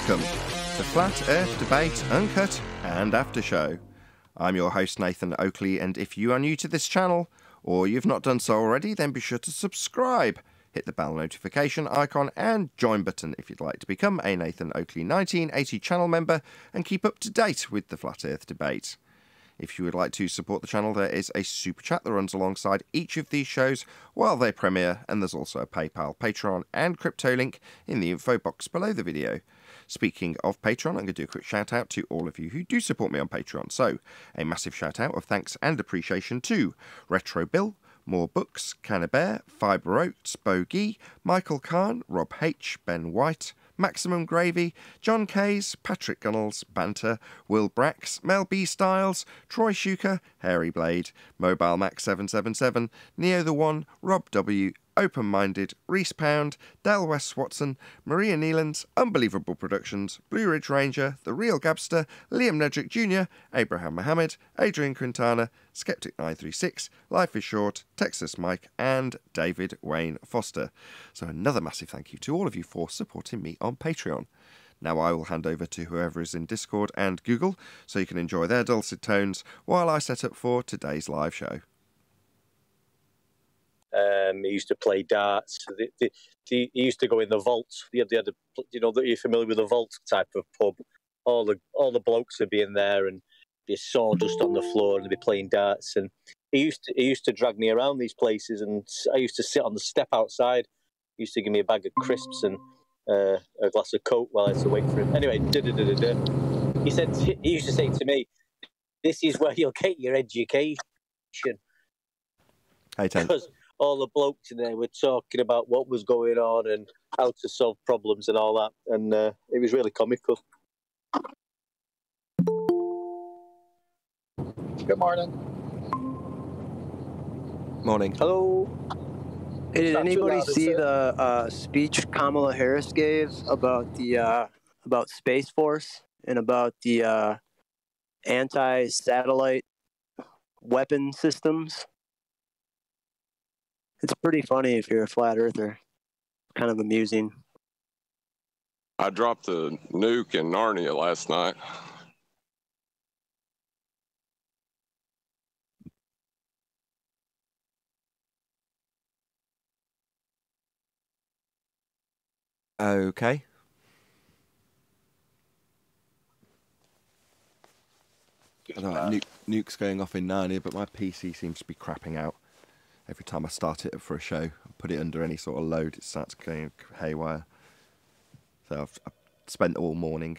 Welcome to Flat Earth Debate Uncut and After Show. I'm your host Nathan Oakley, and if you are new to this channel, or you've not done so already, then be sure to subscribe. Hit the bell notification icon and join button if you'd like to become a Nathan Oakley 1980 channel member and keep up to date with the Flat Earth Debate. If you would like to support the channel, there is a super chat that runs alongside each of these shows while they premiere, and there's also a PayPal, Patreon and crypto link in the info box below the video. Speaking of Patreon, I'm going to do a quick shout out to all of you who do support me on Patreon. So, a massive shout out of thanks and appreciation to Retro Bill, More Books, Cannabear, Fibre Oats, Bogey, Michael Kahn, Rob H, Ben White, Maximum Gravy, John Kays, Patrick Gunnels, Banter, Will Brax, Mel B Styles, Troy Shuker, Hairy Blade, Mobile Max 777, Neo the One, Rob W, Open Minded, Reese Pound, Del West Watson, Maria Neelands, Unbelievable Productions, Blue Ridge Ranger, The Real Gabster, Liam Nedrick Jr., Abraham Mohammed, Adrian Quintana, Skeptic 936, Life is Short, Texas Mike, and David Wayne Foster. So another massive thank you to all of you for supporting me on Patreon. Now I will hand over to whoever is in Discord and Google so you can enjoy their dulcet tones while I set up for today's live show. He used to play darts. He used to go in the vault. They had you know, that you're familiar with the vault type of pub. All the blokes would be in there, and be sawdust on the floor, and they'd be playing darts. And he used to drag me around these places, and I used to sit on the step outside. He used to give me a bag of crisps and a glass of Coke while I had to wait for him. Anyway, he used to say to me, "This is where you'll get your education." Hey, Ten. Because all the blokes in there were talking about what was going on and how to solve problems and all that, and it was really comical. Good morning. Morning. Hello. Hey, did anybody see it? the speech Kamala Harris gave about the about Space Force and about the anti-satellite weapon systems? It's pretty funny if you're a flat earther. Kind of amusing. I dropped a nuke in Narnia last night. Okay. I don't know, nuke's going off in Narnia, but my PC seems to be crapping out. Every time I start it for a show, put it under any sort of load, it starts going haywire. So I've spent all morning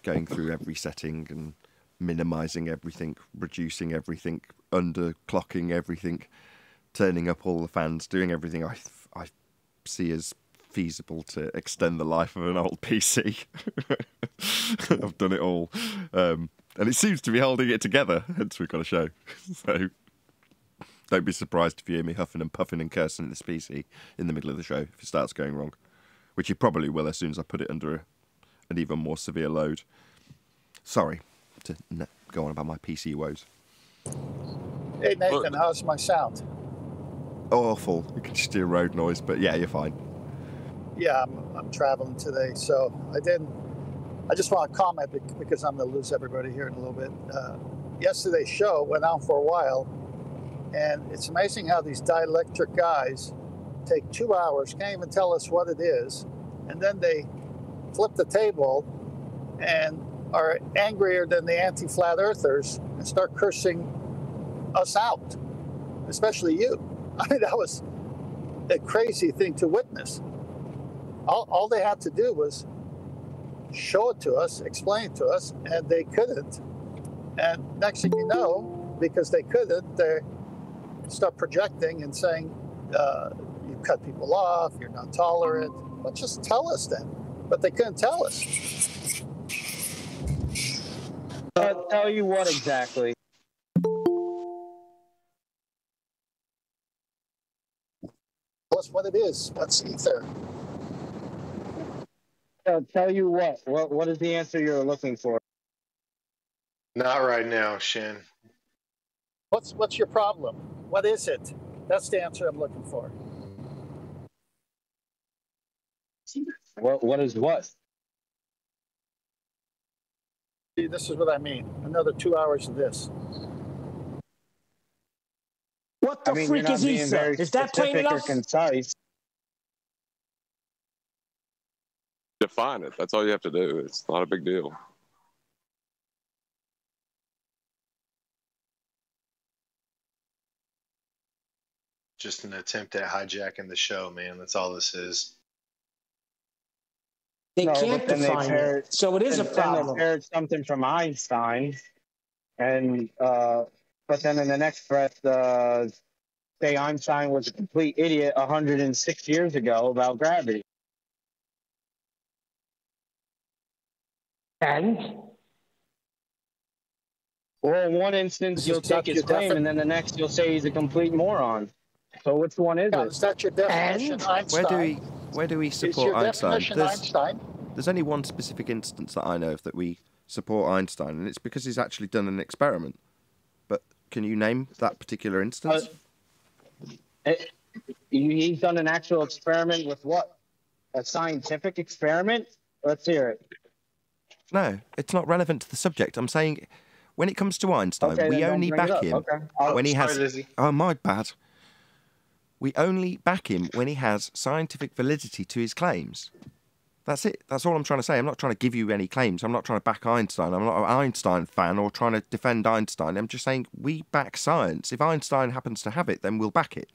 going through every setting and minimising everything, reducing everything, underclocking everything, turning up all the fans, doing everything I see as feasible to extend the life of an old PC. I've done it all. And it seems to be holding it together, hence we've got a show. So don't be surprised if you hear me huffing and puffing and cursing at this PC in the middle of the show if it starts going wrong. Which you probably will as soon as I put it under an even more severe load. Sorry to go on about my PC woes. Hey, Nathan, how's my sound? Awful. You can just hear road noise, but yeah, you're fine. Yeah, I'm traveling today, so I just want to comment because I'm going to lose everybody here in a little bit. Yesterday's show went on for a while, and it's amazing how these dielectric guys take 2 hours, can't even tell us what it is, and then they flip the table and are angrier than the anti-flat earthers and start cursing us out, especially you. I mean, that was a crazy thing to witness. All they had to do was show it to us, explain it to us, and they couldn't. And next thing you know, because they couldn't, they start projecting and saying, you cut people off, you're not tolerant. Well, just tell us then. But they couldn't tell us. Tell you what exactly? Tell us what it is. What's ether? Tell you what? What is the answer you're looking for? Not right now, Shin. What's your problem? What is it? That's the answer I'm looking for. What is what? This is what I mean. Another 2 hours of this. What the You're freak not is being Ether? very Is that plain specific or enough? concise. Define it. That's all you have to do. It's not a big deal. Just an attempt at hijacking the show, man. That's all this is. They No, can't but then they define paired- it, so it is a Then problem. they paired something from Einstein, and but then in the next breath, say Einstein was a complete idiot 106 years ago about gravity. And Well, in one instance, Is you'll that take his your claim, defi- and then the next, you'll say he's a complete moron. So which one is Yeah, it? is that your definition, And? Einstein? Where do we Is support your Einstein? definition Einstein? There's only one specific instance that I know of that we support Einstein, and it's because he's actually done an experiment. But can you name that particular instance? He's done an actual experiment with what? A scientific experiment? Let's hear it. No, it's not relevant to the subject. I'm saying when it comes to Einstein, Okay, we then don't only bring it back up. him Okay. when he Sorry, has... Lizzie. Oh, my bad. We only back him when he has scientific validity to his claims. That's it. That's all I'm trying to say. I'm not trying to give you any claims. I'm not trying to back Einstein. I'm not an Einstein fan or trying to defend Einstein. I'm just saying we back science. If Einstein happens to have it, then we'll back it.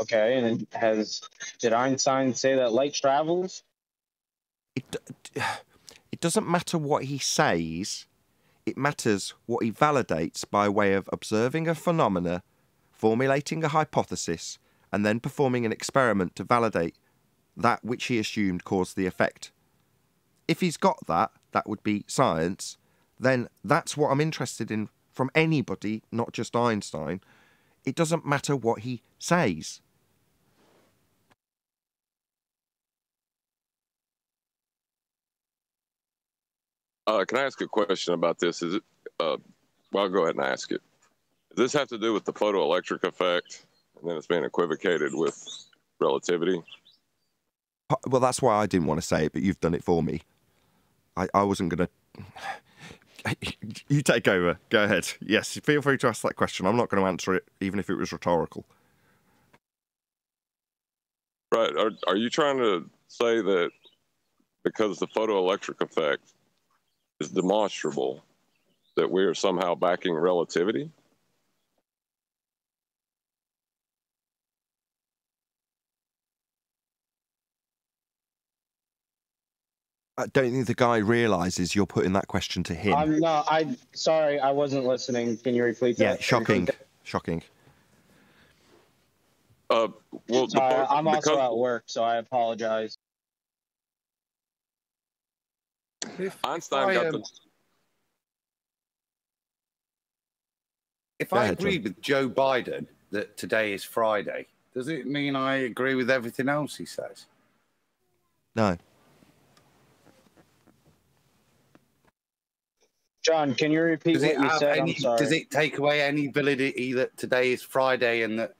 Okay, and did Einstein say that light travels? It doesn't matter what he says. It matters what he validates by way of observing a phenomena, formulating a hypothesis, and then performing an experiment to validate that which he assumed caused the effect. If he's got that, that would be science, then that's what I'm interested in from anybody, not just Einstein. It doesn't matter what he says. Can I ask a question about this? Is it? Well, I'll go ahead and ask it. Does this have to do with the photoelectric effect, and then it's being equivocated with relativity? Well, that's why I didn't want to say it, but you've done it for me. I wasn't going to... You take over. Go ahead. Yes, feel free to ask that question. I'm not going to answer it, even if it was rhetorical. Right. Are you trying to say that because the photoelectric effect is demonstrable, that we are somehow backing relativity? I don't think the guy realises you're putting that question to him. Sorry, I wasn't listening. Can you repeat that? Yeah, shocking. Shocking. Well, I'm also at work, so I apologize. Einstein got the... If I agree with Joe Biden that today is Friday, does it mean I agree with everything else he says? No. John, can you repeat what you said? I'm sorry. Does it take away any validity that today is Friday and that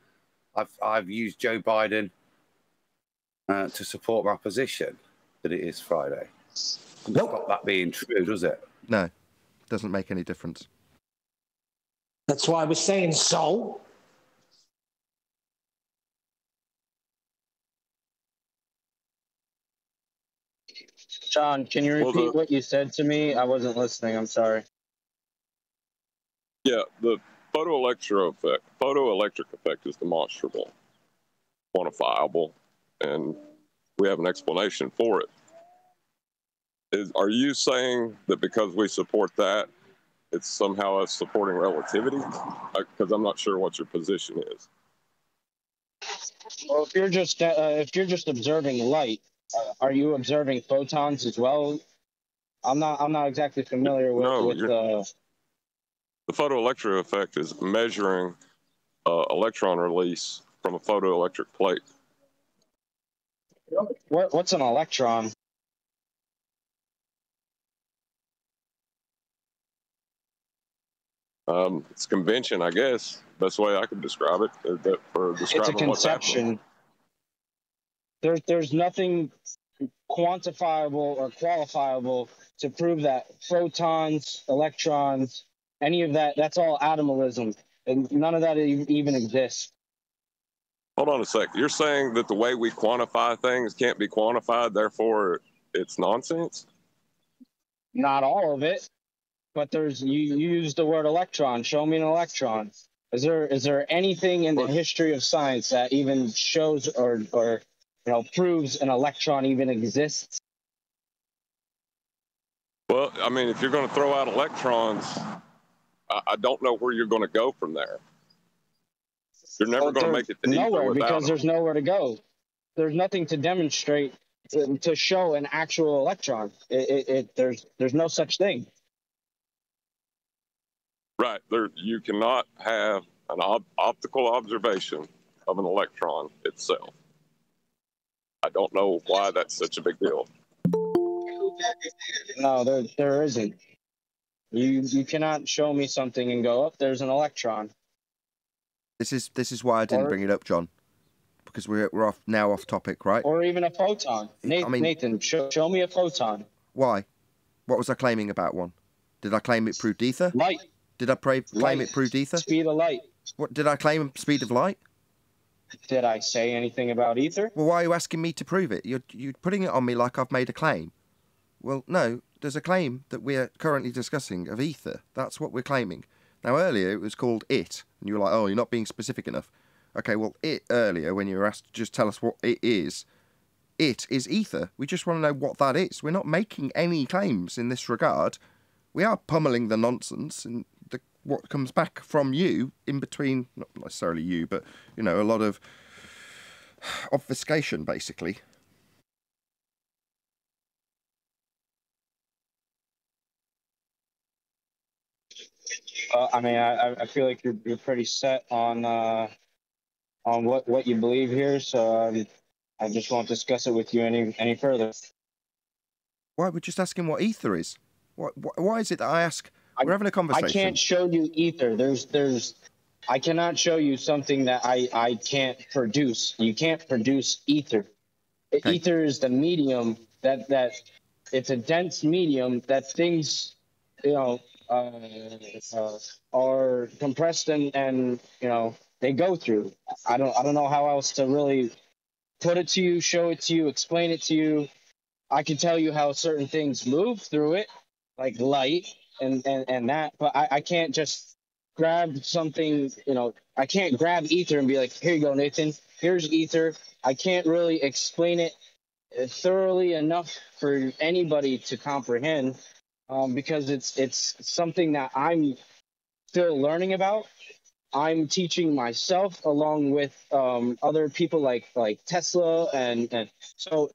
I've used Joe Biden to support my position that it is Friday? Nope. Stop that being true, does it? No. Doesn't make any difference. That's why I was saying so. John, can you repeat what you said to me? I wasn't listening. I'm sorry. Yeah, the photoelectric effect is demonstrable, quantifiable, and we have an explanation for it. Are you saying that because we support that, it's somehow us supporting relativity? Because I'm not sure what your position is. Well, if you're just observing light, are you observing photons as well? I'm not exactly familiar with the photoelectric effect is measuring electron release from a photoelectric plate. What's an electron? It's convention, I guess. Best way I could describe it. For describing It's a conception. There's nothing quantifiable or qualifiable to prove that protons, electrons, any of that, that's all atomalism. And none of that even exists. Hold on a sec. You're saying that the way we quantify things can't be quantified, therefore it's nonsense? Not all of it, but you use the word electron. Show me an electron. Is there anything in the history of science that even shows or proves an electron even exists? Well, I mean, if you're going to throw out electrons, I don't know where you're going to go from there. You're never going to make it to nowhere, because them. there's nowhere to go. There's nothing to demonstrate to show an actual electron. There's no such thing. Right. You cannot have an optical observation of an electron itself. I don't know why that's such a big deal. No, there isn't. You cannot show me something and go, oh, there's an electron. This is why I didn't bring it up, John, because we're off topic, right? Or even a photon. Nathan, show me a photon. Why? What was I claiming about one? Did I claim it proved ether? Light. Did I claim it proved ether? Speed of light. What did I claim? Speed of light? Did I say anything about ether? Well, why are you asking me to prove it? You're putting it on me like I've made a claim. Well, no, there's a claim that we're currently discussing of ether. That's what we're claiming. Now, earlier it was called it, and you were like, oh, you're not being specific enough. Okay, well, it earlier, when you were asked to just tell us what it is ether. We just want to know what that is. We're not making any claims in this regard. We are pummeling the nonsense and what comes back from you in between, not necessarily you, but, a lot of obfuscation, basically. I mean, I feel like you're pretty set on what you believe here, so I just won't discuss it with you any further. Why? We're just asking what ether is. Why is it that I ask? We're having a conversation. I can't show you ether. I cannot show you something that I can't produce. You can't produce ether. Okay. Ether is the medium that it's a dense medium that things, are compressed and they go through. I don't know how else to really put it to you, show it to you, explain it to you. I can tell you how certain things move through it, like light and that, but I can't just grab something, I can't grab ether and be like, here you go, Nathan, here's ether. I can't really explain it thoroughly enough for anybody to comprehend. Because it's something that I'm still learning about. I'm teaching myself along with other people like Tesla, and so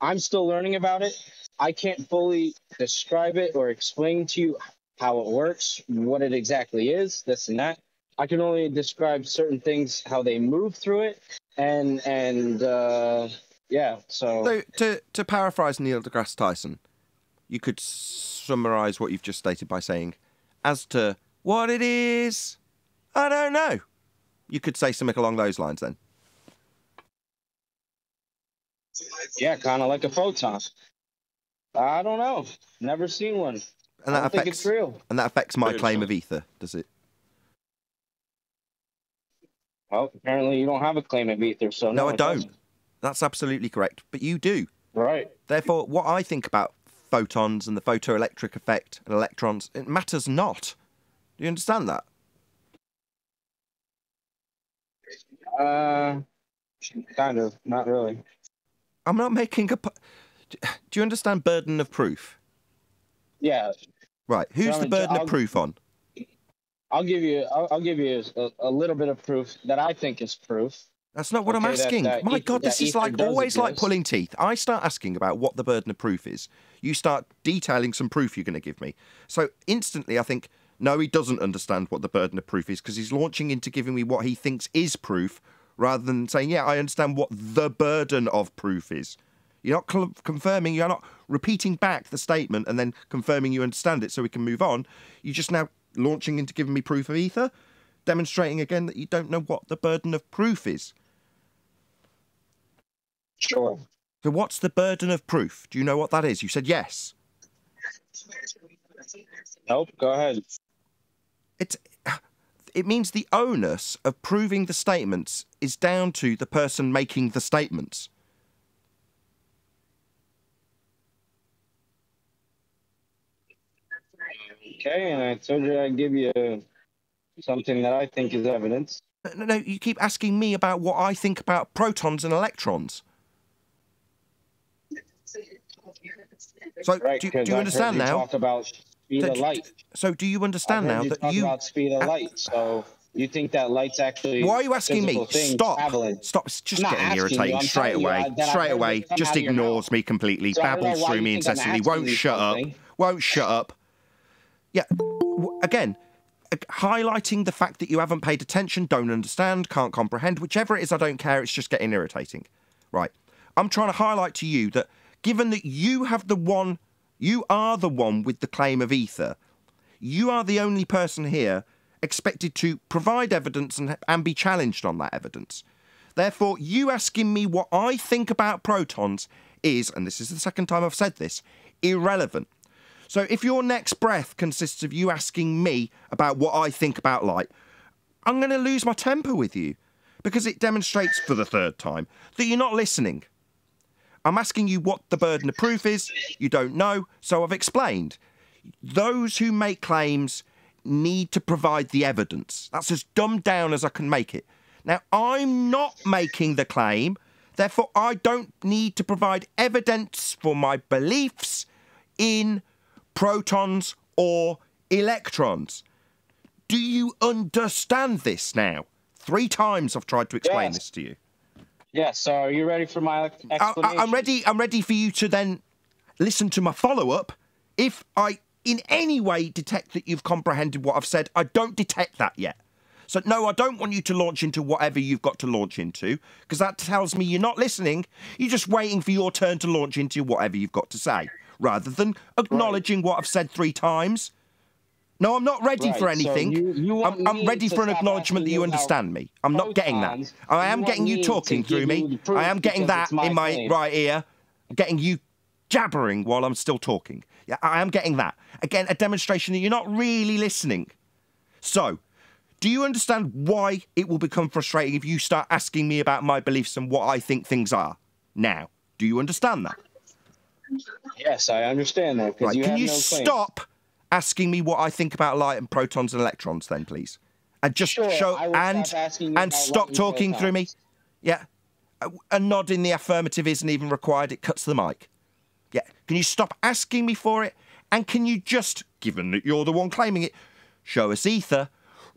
I'm still learning about it. I can't fully describe it or explain to you how it works, what it exactly is, this and that. I can only describe certain things, how they move through it, and yeah. So to paraphrase Neil deGrasse Tyson, you could summarise what you've just stated by saying, as to what it is, I don't know. You could say something along those lines then. Yeah, kind of like a photon. I don't know. Never seen one. And I don't think it's real. And that affects my claim of ether, does it? Well, apparently you don't have a claim of ether, so no, I don't. Doesn't. That's absolutely correct. But you do. Right. Therefore, what I think about photons and the photoelectric effect and electrons, it matters not. Do you understand that? Kind of. Not really. I'm not making a... Do you understand burden of proof? Yeah. Right. Who's the burden of proof on? I'll give you a little bit of proof that I think is proof. That's not what I'm asking. My God, this is like always like pulling teeth. I start asking about what the burden of proof is. You start detailing some proof you're going to give me. So instantly I think, no, he doesn't understand what the burden of proof is because he's launching into giving me what he thinks is proof rather than saying, yeah, I understand what the burden of proof is. You're not confirming, you're not repeating back the statement and then confirming you understand it so we can move on. You're just now launching into giving me proof of ether, demonstrating again that you don't know what the burden of proof is. Sure. So what's the burden of proof? Do you know what that is? You said yes. Nope, go ahead. It means the onus of proving the statements is down to the person making the statements. Okay, and I told you I'd give you something that I think is evidence. No, you keep asking me about what I think about protons and electrons. So, Right, do you understand now? Talk about speed of light. So, do you understand now that talk about speed of light? So, you think that light's actually? Why are you asking me? Stop! Traveling. Stop! It's just getting irritating straight away. Straight away, just ignores me completely. So babbles through me incessantly. Won't shut up. Won't shut up. Yeah. Again, highlighting the fact that you haven't paid attention, don't understand, can't comprehend, whichever it is, I don't care. It's just getting irritating. Right. I'm trying to highlight to you that given that you are the one with the claim of ether, you are the only person here expected to provide evidence and be challenged on that evidence. Therefore, you asking me what I think about protons is, and this is the second time I've said this, irrelevant. So if your next breath consists of you asking me about what I think about light, I'm going to lose my temper with you because it demonstrates for the third time that you're not listening. I'm asking you what the burden of proof is. You don't know, so I've explained. Those who make claims need to provide the evidence. That's as dumbed down as I can make it. Now, I'm not making the claim, therefore I don't need to provide evidence for my beliefs in protons or electrons. Do you understand this now? 3 times I've tried to explain this to you. Yes, so are you ready for my explanation? I'm ready for you to then listen to my follow-up. If I in any way detect that you've comprehended what I've said, I don't detect that yet. So no, I don't want you to launch into whatever you've got to launch into, because that tells me you're not listening. You're just waiting for your turn to launch into whatever you've got to say, rather than acknowledging what I've said 3 times. No, I'm not ready for anything. So I'm ready for an acknowledgement that you understand me. I'm not getting that. I am getting you talking through me. I am getting that in my right ear. I'm getting you jabbering while I'm still talking. Yeah, I am getting that. Again, a demonstration that you're not really listening. So, do you understand why it will become frustrating if you start asking me about my beliefs and what I think things are? Now, do you understand that? Yes, I understand that. Right, can you stop asking me what I think about light and protons and electrons then, please? And just show and stop talking through me. Yeah. A nod in the affirmative isn't even required. It cuts the mic. Yeah. Can you stop asking me for it? And can you just, given that you're the one claiming it, show us ether,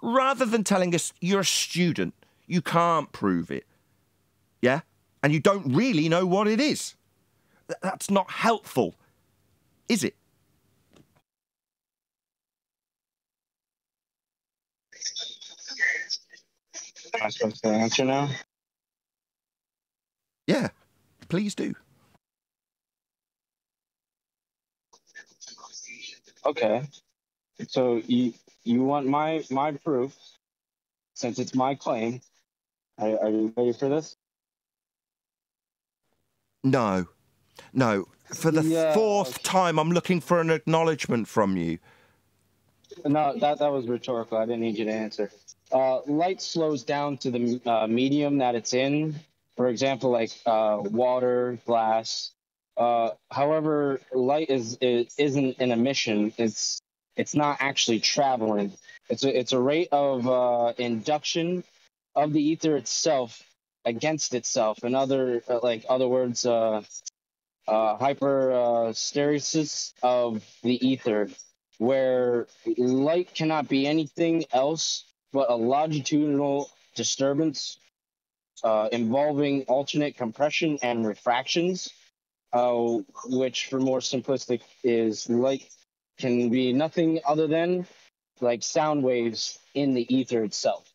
rather than telling us you're a student, you can't prove it. Yeah? And you don't really know what it is. That's not helpful, is it? Am I supposed to answer now? Yeah, please do. Okay. So you want my proof, since it's my claim. Are you ready for this? No. No. For the 4th time, I'm looking for an acknowledgement from you. No, that was rhetorical. I didn't need you to answer. Light slows down to the medium that it's in. For example, like water, glass. However, light isn't an emission. It's not actually traveling. It's a rate of induction of the ether itself against itself. In other words, hypersteresis of the ether, where light cannot be anything else but a longitudinal disturbance involving alternate compression and refractions, which, for more simplistic, is light can be nothing other than like sound waves in the ether itself.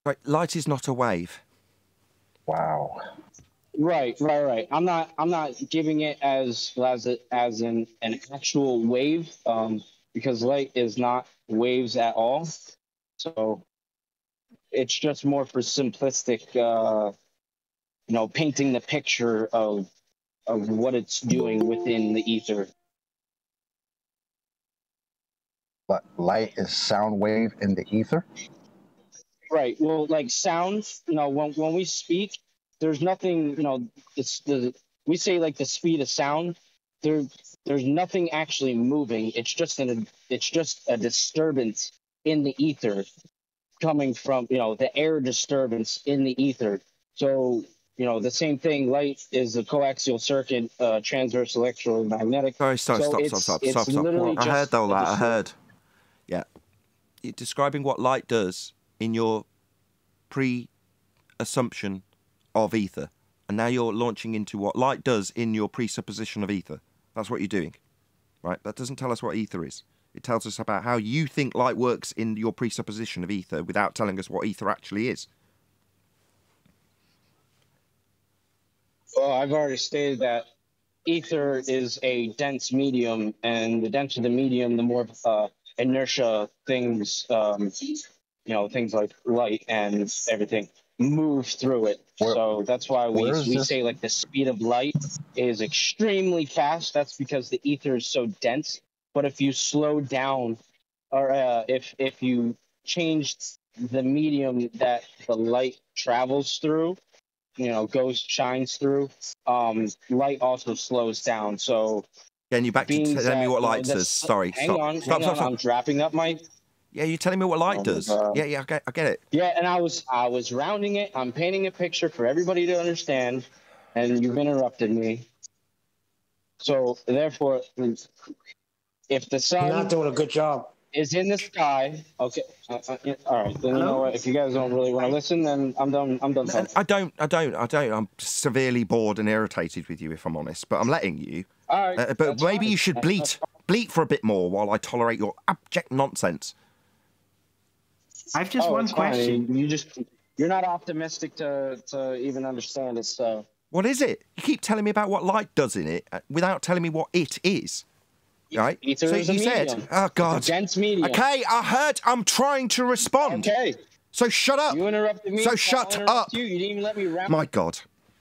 Right, light is not a wave. Wow. Right. I'm not giving it as an actual wave, because light is not waves at all. So it's just more for simplistic painting the picture of what it's doing within the ether. But light is sound wave in the ether? Right. Well, like sound, when we speak, there's nothing, we say like the speed of sound, there's nothing actually moving. It's just a disturbance in the ether coming from, the air disturbance in the ether. So, the same thing, light is a coaxial circuit, transverse electromagnetic. Sorry, stop. I heard all that. I heard. Yeah. You're describing what light does in your pre-assumption of ether. And now you're launching into what light does in your presupposition of ether. That's what you're doing. Right? That doesn't tell us what ether is. It tells us about how you think light works in your presupposition of ether without telling us what ether actually is. Well, I've already stated that ether is a dense medium, and the denser the medium, the more inertia things, things like light and everything move through it. So that's why we say like the speed of light is extremely fast. That's because the ether is so dense. But if you slow down, or if you change the medium that the light travels through, shines through, light also slows down. So Can you back to tell me what light does? Sorry, hang on. I'm wrapping up my. Yeah, you're telling me what light does. Yeah, I get it. Yeah, and I was rounding it. I'm painting a picture for everybody to understand, and you've interrupted me. So therefore, if the sun You're not doing a good job. is in the sky, okay, all right. Then you know what? If you guys don't really want to listen, then I'm done. I'm done. I don't. I'm severely bored and irritated with you, if I'm honest. But I'm letting you. All right. But maybe fine. you should bleat for a bit more while I tolerate your abject nonsense. I've just one question. You're not optimistic to even understand it. So what is it? You keep telling me about what light does in it without telling me what it is. Right? Ether so is a you medium. said, oh God. It's a dense medium. Okay, I heard. I'm trying to respond. Okay. So shut up. You interrupted me. So shut up. You didn't even let me wrap. My God.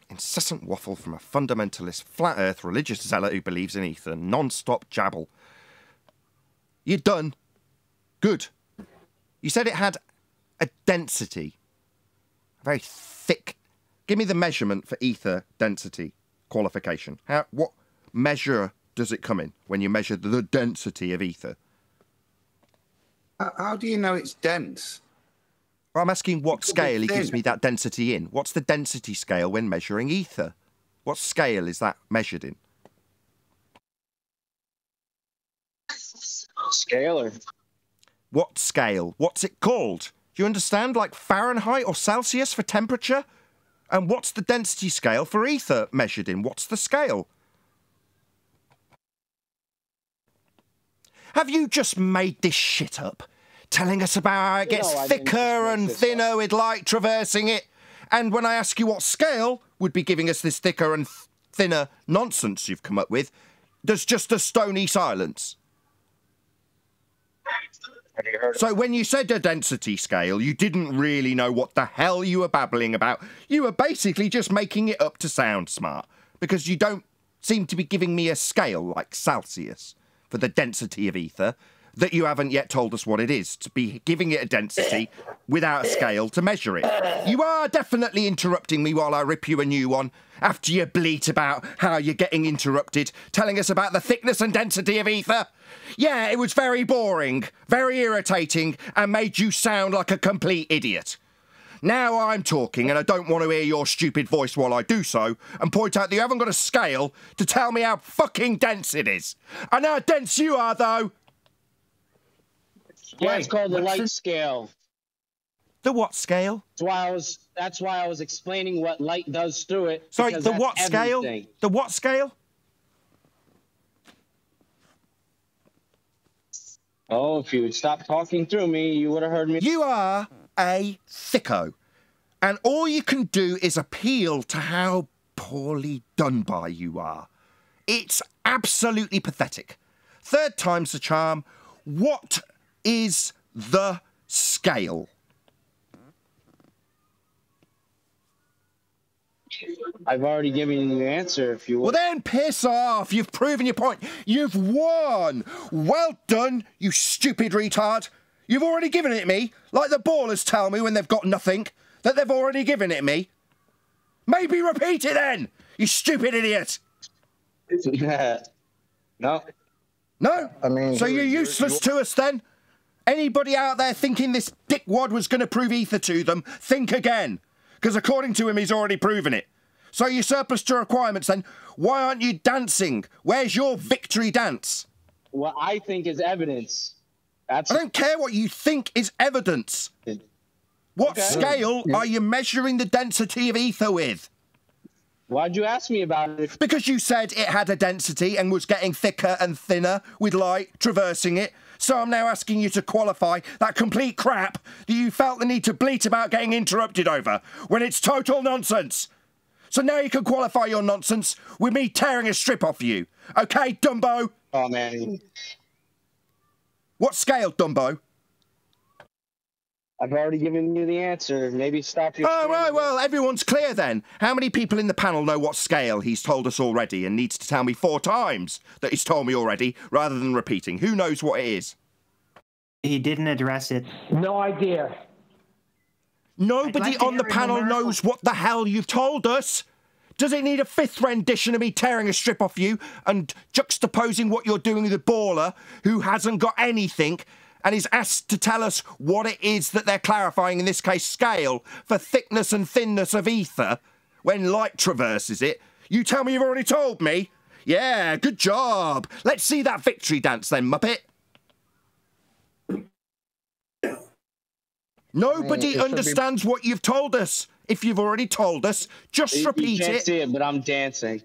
Incessant waffle from a fundamentalist, flat earth, religious zealot who believes in ether. Non-stop jabble. You're done. Good. You said it had a density. A very thick. Give me the measurement for ether density qualification. What measure does it come in when you measure the density of ether? How do you know it's dense? Well, I'm asking what scale he gives me that density in. What's the density scale when measuring ether? What scale is that measured in? Scalar. What scale? What's it called? Do you understand? Like Fahrenheit or Celsius for temperature? And what's the density scale for ether measured in? What's the scale? Have you just made this shit up? Telling us about how it gets thicker and thinner with light traversing it. And when I ask you what scale would be giving us this thicker and thinner nonsense you've come up with, there's just a stony silence. Have you heard so when you said a density scale, you didn't really know what the hell you were babbling about. You were basically just making it up to sound smart, because you don't seem to be giving me a scale like Celsius for the density of ether that you haven't yet told us what it is, to be giving it a density without a scale to measure it. You are definitely interrupting me while I rip you a new one after you bleat about how you're getting interrupted, telling us about the thickness and density of ether. Yeah, it was very boring, very irritating, and made you sound like a complete idiot. Now I'm talking, and I don't want to hear your stupid voice while I do so, and point out that you haven't got a scale to tell me how fucking dense it is. I know how dense you are, though. Yeah, it's called the light scale. The what scale? That's why I was explaining what light does through it. Sorry, the what scale? The what scale? Oh, if you would stop talking through me, you would have heard me. You are a thicko. And all you can do is appeal to how poorly done by you are. It's absolutely pathetic. Third time's the charm. What is the scale? I've already given you the answer. If you Well, then piss off. You've proven your point. You've won. Well done, you stupid retard. You've already given it me, like the ballers tell me when they've got nothing, that they've already given it me. Maybe repeat it then, you stupid idiot. No. No? I mean... So you're useless to us then? Anybody out there thinking this dickwad was going to prove ether to them, think again. Because according to him, he's already proven it. So you're surplus to requirements then. Why aren't you dancing? Where's your victory dance? What I think is evidence. I don't care what you think is evidence. What scale are you measuring the density of ether with? Why'd you ask me about it? Because you said it had a density and was getting thicker and thinner with light traversing it. So I'm now asking you to qualify that complete crap that you felt the need to bleat about getting interrupted over, when it's total nonsense. So now you can qualify your nonsense with me tearing a strip off you. OK, Dumbo? Oh, man. What scale, Dumbo? I've already given you the answer. Maybe stop your... Oh, right, well, everyone's clear then. How many people in the panel know what scale he's told us already and needs to tell me 4 times that he's told me already, rather than repeating? Who knows what it is? He didn't address it. No idea. Nobody on the panel knows what the hell you've told us. Does it need a 5th rendition of me tearing a strip off you and juxtaposing what you're doing with a baller who hasn't got anything and is asked to tell us what it is that they're clarifying, in this case scale, for thickness and thinness of ether when light traverses it? You tell me you've already told me? Yeah, good job. Let's see that victory dance then, Muppet. Nobody understands what you've told us. If you've already told us, just repeat it. You can't see it, but I'm dancing.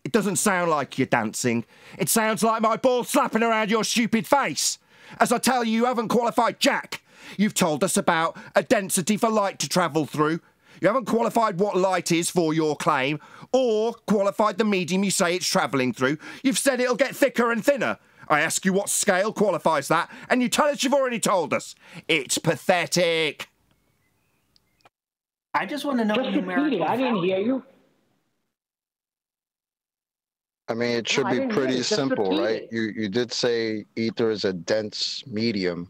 It doesn't sound like you're dancing. It sounds like my ball slapping around your stupid face. As I tell you, you haven't qualified jack. You've told us about a density for light to travel through. You haven't qualified what light is for your claim, or qualified the medium you say it's travelling through. You've said it'll get thicker and thinner. I ask you what scale qualifies that, and you tell us you've already told us. It's pathetic. I just want to know the numerical. I didn't hear you. I mean, it should be pretty simple, right? You did say ether is a dense medium.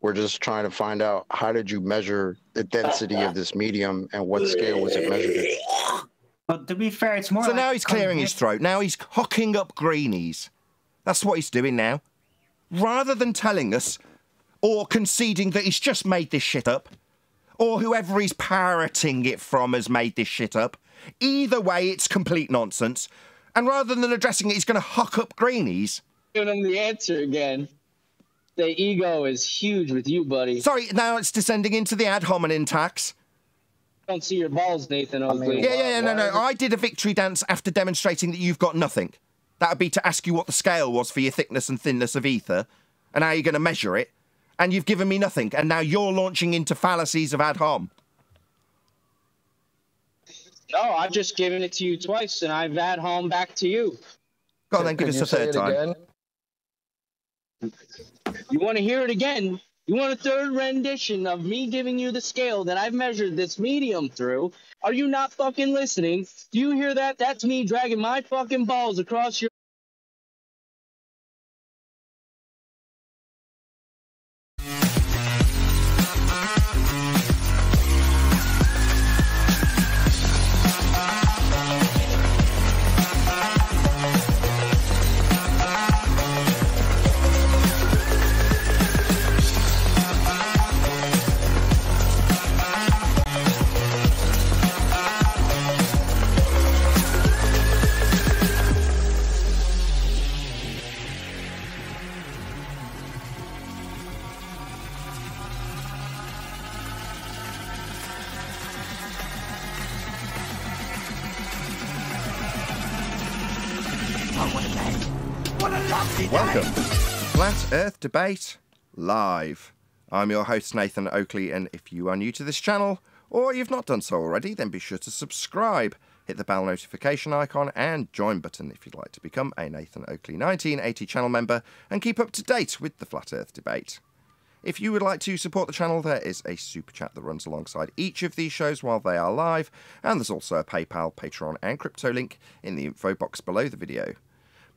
We're just trying to find out, how did you measure the density of this medium and what scale was it measured in? But to be fair, it's more So like now he's clearing his throat. Now he's hocking up greenies. That's what he's doing now. Rather than telling us, or conceding that he's just made this shit up, or whoever he's parroting it from has made this shit up, either way, it's complete nonsense. And rather than addressing it, he's going to hock up greenies. Giving him the answer again. The ego is huge with you, buddy. Sorry, now it's descending into the ad hominem tax. I don't see your balls, Nathan Oakley. No. I did a victory dance after demonstrating that you've got nothing. That would be to ask you what the scale was for your thickness and thinness of ether, and how you're going to measure it. And you've given me nothing, and now you're launching into fallacies of ad hom. No, I've just given it to you twice, and I've ad hom back to you. Go on then, give us a 3rd time. Again? You want to hear it again? You want a 3rd rendition of me giving you the scale that I've measured this medium through? Are you not fucking listening? Do you hear that? That's me dragging my fucking balls across your... Welcome. Flat Earth Debate Live. I'm your host, Nathan Oakley, and if you are new to this channel, or you've not done so already, then be sure to subscribe, hit the bell notification icon, and join button if you'd like to become a Nathan Oakley 1980 channel member and keep up to date with the Flat Earth Debate. If you would like to support the channel, there is a super chat that runs alongside each of these shows while they are live, and there's also a PayPal, Patreon and crypto link in the info box below the video.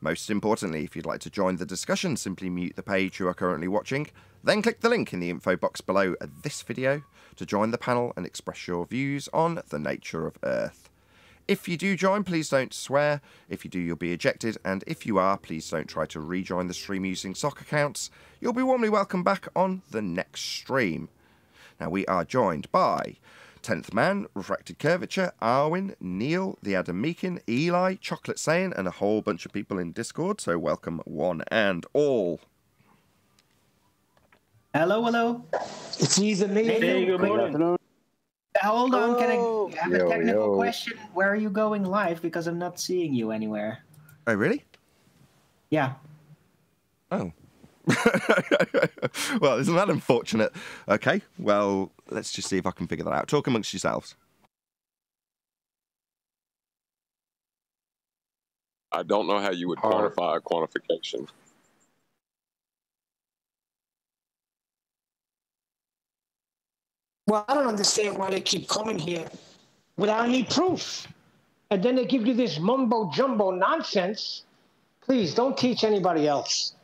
Most importantly, if you'd like to join the discussion, simply mute the page you are currently watching, then click the link in the info box below this video to join the panel and express your views on the nature of Earth. If you do join, please don't swear. If you do, you'll be ejected, and if you are, please don't try to rejoin the stream using sock accounts. You'll be warmly welcome back on the next stream. Now, we are joined by 10th Man, Refracted Curvature, Arwin, Neil, the Adam Meakin, Eli, Chocolate Saiyan, and a whole bunch of people in Discord, so welcome one and all. Hello, hello. It's either me. Hey, good morning. Hold on, can I have a technical question? Where are you going live? Because I'm not seeing you anywhere. Oh, really? Yeah. Oh. Well, isn't that unfortunate? Okay, well, let's just see if I can figure that out. Talk amongst yourselves. I don't know how you would quantify a quantification. Well, I don't understand why they keep coming here without any proof. And then they give you this mumbo-jumbo nonsense. Please, don't teach anybody else.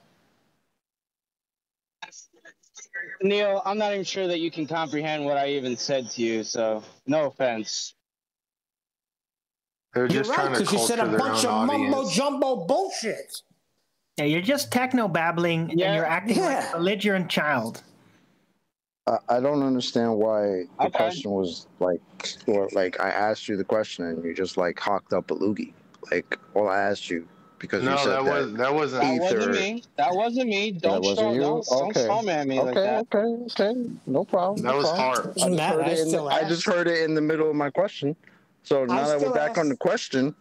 Neil, I'm not even sure that you can comprehend what I even said to you, so no offense. They're You're just right, trying to because you said a culture their bunch own of audience. mumbo-jumbo bullshit. Yeah, you're just techno-babbling, and you're acting like a belligerent child. I don't understand why the question was like, or like I asked you the question and you just like hawked up a loogie. Like, all I asked you because you said that wasn't me. That wasn't me. Don't wasn't you? Don't strawman me like that. Okay. No problem. That was hard. I just heard it in the middle of my question. So now that we're back on the question,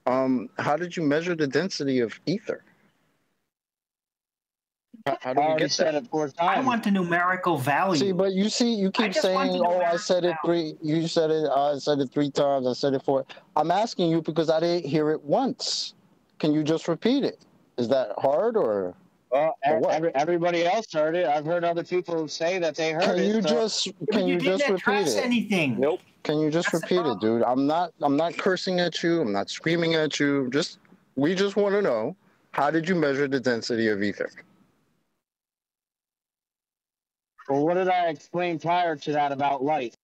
how did you measure the density of ether? How do we get that? I want a numerical value. See, but you keep saying, "Oh, I said it three." You said it. I said it 3 times. I said it 4. I'm asking you because I didn't hear it once. Can you just repeat it? Is that hard or? Well, everybody else heard it. I've heard other people say that they heard it. Can you just didn't repeat it? Anything. Nope. Can you just repeat it, dude? I'm not cursing at you. I'm not screaming at you. We just want to know, how did you measure the density of ether? Well, what did I explain prior to that about light?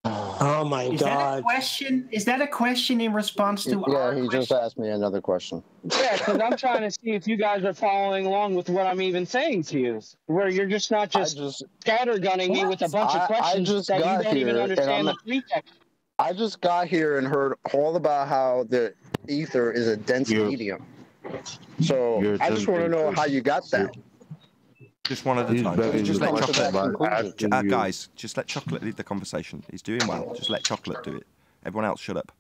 Oh my God! That a question? Is that a question in response to? Yeah, he just asked me another question. Yeah, because I'm trying to see if you guys are following along with what I'm even saying to you, where you're just not just scattergunning me with a bunch of questions that you don't even understand the pretext. I just got here and heard all about how the ether is a dense medium. So I just want to know how you got that. Just one at a time. Just let Chocolate. Guys, just let Chocolate lead the conversation. He's doing well. Just let Chocolate do it. Everyone else, shut up.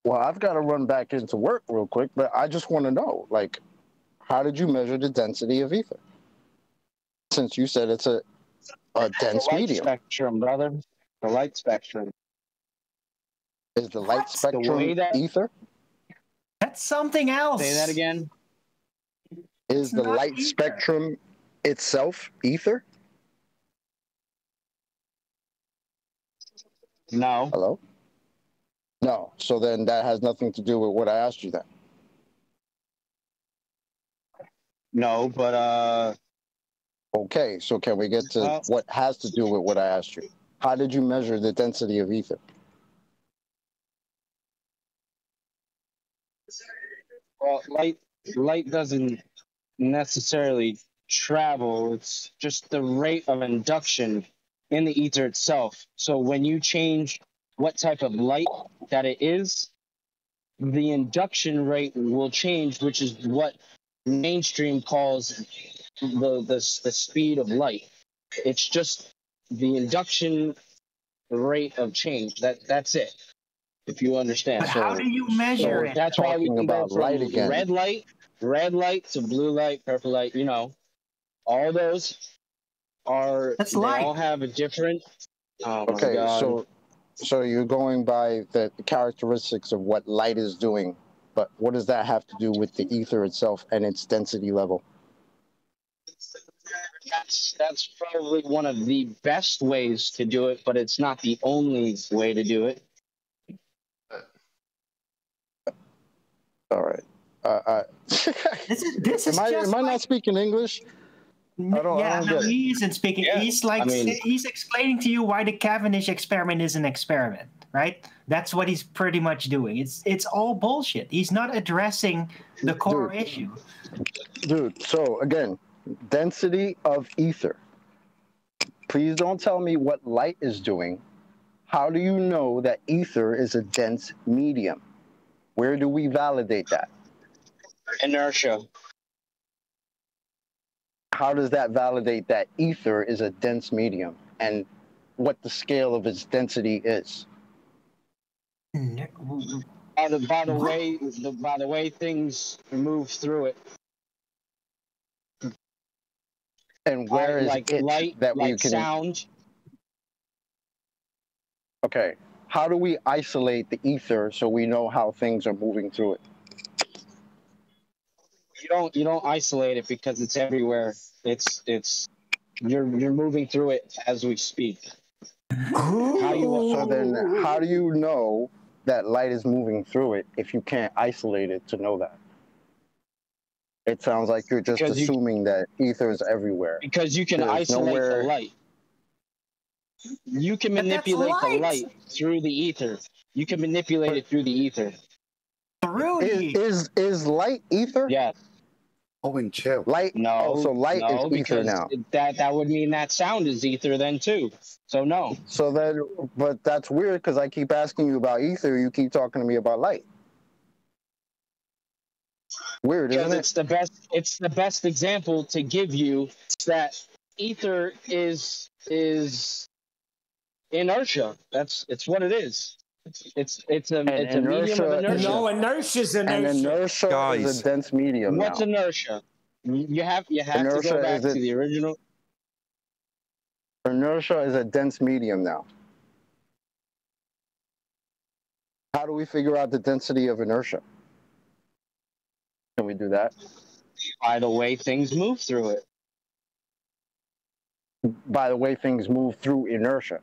Well, I've got to run back into work real quick, but I just want to know, like, how did you measure the density of ether? Since you said it's a dense medium. Spectrum, brother. The light spectrum. Is the light spectrum ether? That's something else. Say that again. Is the light spectrum itself ether? No. Hello? No. So then that has nothing to do with what I asked you then. No, but okay, so can we get to what has to do with what I asked you? How did you measure the density of ether? Well, light doesn't necessarily travel. It's just the rate of induction in the ether itself. So when you change what type of light that it is, the induction rate will change, which is what mainstream calls the speed of light. It's just the induction rate of change. That's it. If you understand. But how do you measure it? That's why we can go from light again. red light to blue light, purple light. You know, all those are. That's they light. all have a different. Oh okay, my God. so you're going by the characteristics of what light is doing, but what does that have to do with the ether itself and its density level? that's probably one of the best ways to do it, but it's not the only way to do it. All right. This is am I not speaking English? He isn't speaking. Yeah, He's like he's explaining to you why the Cavendish experiment is an experiment, right? That's what he's pretty much doing. It's all bullshit. He's not addressing the core issue. Dude, so again, density of ether. Please don't tell me what light is doing. How do you know that ether is a dense medium? Where do we validate that? Inertia. How does that validate that ether is a dense medium and what the scale of its density is? By the way things move through it. And where is like it light, that we like can sound? Okay, how do we isolate the ether so we know how things are moving through it? You don't isolate it because it's everywhere. You're moving through it as we speak. So then how do you know that light is moving through it if you can't isolate it to know that? It sounds like you're just assuming that ether is everywhere. Because you can isolate the light. You can manipulate the light through the ether. You can manipulate it through the ether. Is light ether? Yes. Oh, and chill. Light. No. So light is ether now. That would mean that sound is ether then too. So no. So then, but that's weird because I keep asking you about ether. You keep talking to me about light. Weird, isn't it? It's the best example to give you that ether is inertia. It's what it is. It's a medium of inertia. No, inertia's inertia. And inertia is a dense medium. What's inertia? You have to go back to the original. Inertia is a dense medium now. How do we figure out the density of inertia? Can we do that? By the way things move through it. By the way things move through inertia.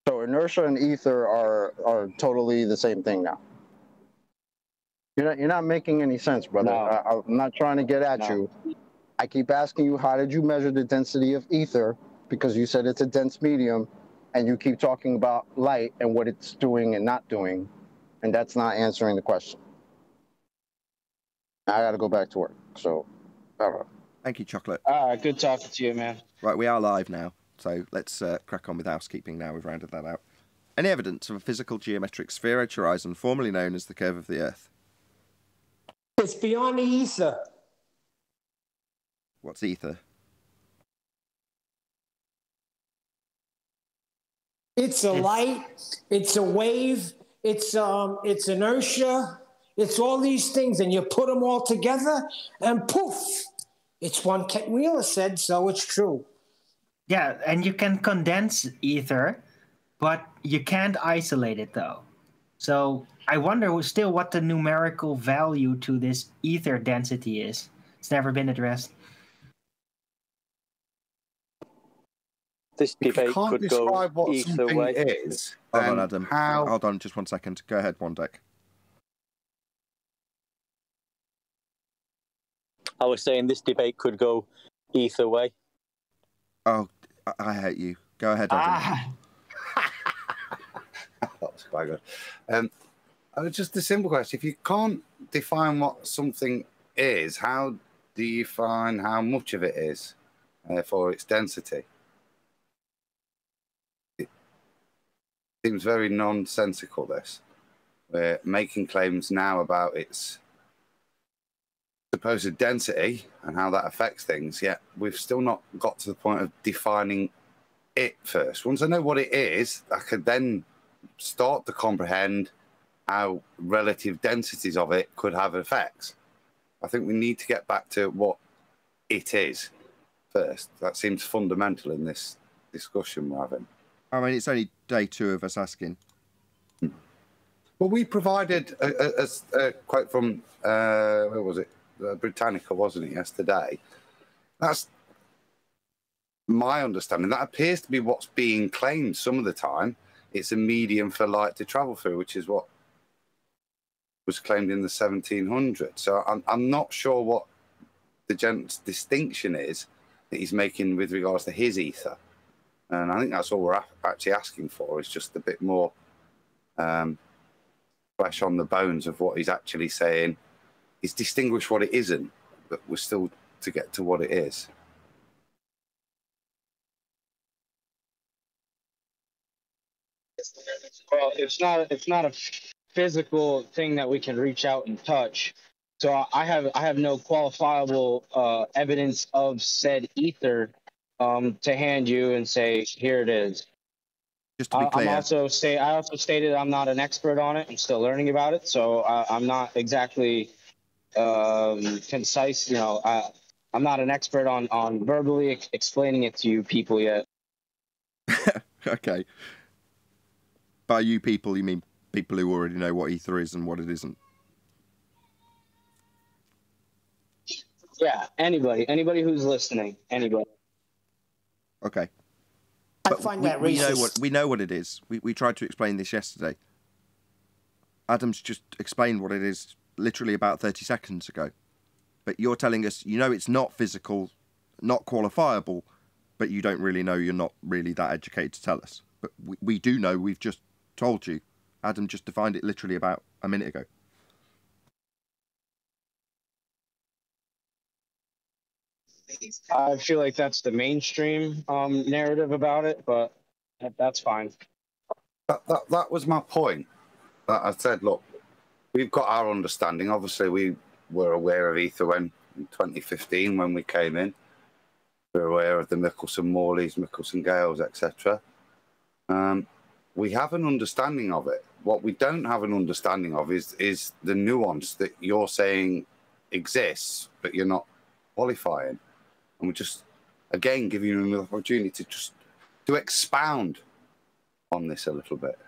So inertia and ether are totally the same thing now. You're not making any sense, brother. No. I'm not trying to get at you. I keep asking you, how did you measure the density of ether? Because you said it's a dense medium, and you keep talking about light and what it's doing and not doing, and that's not answering the question. I got to go back to work, so I don't know. Thank you, Chocolate. All right, good talking to you, man. Right, we are live now, so let's crack on with housekeeping now. We've rounded that out. Any evidence of a physical geometric sphere edge horizon, formerly known as the curve of the Earth? It's beyond the ether. What's ether? It's a light. It's a wave. It's inertia. It's all these things, and you put them all together, and poof! It's one. Ken Wheeler said, so it's true. Yeah, and you can condense ether, but you can't isolate it, though. So I wonder still what the numerical value to this ether density is. It's never been addressed. This debate could go either way. Is, hold on, Adam. Hold on, just 1 second. Go ahead, Wondek. I was saying this debate could go either way. Oh, I hate you. Go ahead, Adam. That was quite good. Just a simple question. If you can't define what something is, how do you find how much of it is for its density? It seems very nonsensical, this. We're making claims now about its supposed density and how that affects things, yet we've still not got to the point of defining it first. Once I know what it is, I could then start to comprehend how relative densities of it could have effects. I think we need to get back to what it is first. That seems fundamental in this discussion we're having. I mean, it's only day 2 of us asking. Well, we provided a quote from, where was it? Britannica, wasn't it, yesterday? That's my understanding. That appears to be what's being claimed some of the time. It's a medium for light to travel through, which is what was claimed in the 1700s. So I'm not sure what the gent's distinction is that he's making with regards to his ether. And I think that's all we're actually asking for, is just a bit more flesh on the bones of what he's actually saying. He's distinguished what it isn't, but we're still to get to what it is. Well, it's not a physical thing that we can reach out and touch. So I have no qualifiable evidence of said ether to hand you and say, here it is. Just to be clear, I also stated I'm not an expert on it. I'm still learning about it, so I'm not exactly concise. I'm not an expert on verbally explaining it to you people yet. Okay. By you people, you mean people who already know what ether is and what it isn't? Yeah, anybody who's listening, anybody. Okay. I find that racist. We know what it is. We tried to explain this yesterday. Adam's just explained what it is literally about 30 seconds ago. But you're telling us, it's not physical, not qualifiable, but you don't really know, you're not really that educated to tell us. But we do know, we've just told you. Adam just defined it literally about a minute ago. I feel like that's the mainstream narrative about it, but that's fine. That was my point. That I said, look, we've got our understanding. Obviously, we were aware of ether in 2015 when we came in. We're aware of the Michelson-Morleys, Michelson-Gales, etc. We have an understanding of it. What we don't have an understanding of is the nuance that you're saying exists, but you're not qualifying. And we're just, again, giving you an opportunity to expound on this a little bit.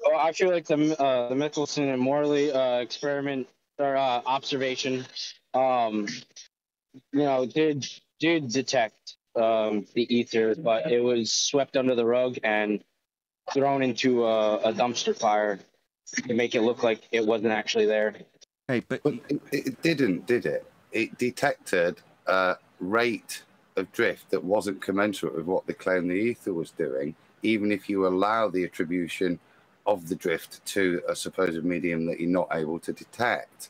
Well, I feel like the Michelson and Morley experiment or observation, did detect the ether, but it was swept under the rug and thrown into a dumpster fire to make it look like it wasn't actually there. Hey, but it didn't, did it? It detected a rate of drift that wasn't commensurate with what they claimed the ether was doing, even if you allow the attribution of the drift to a supposed medium that you're not able to detect.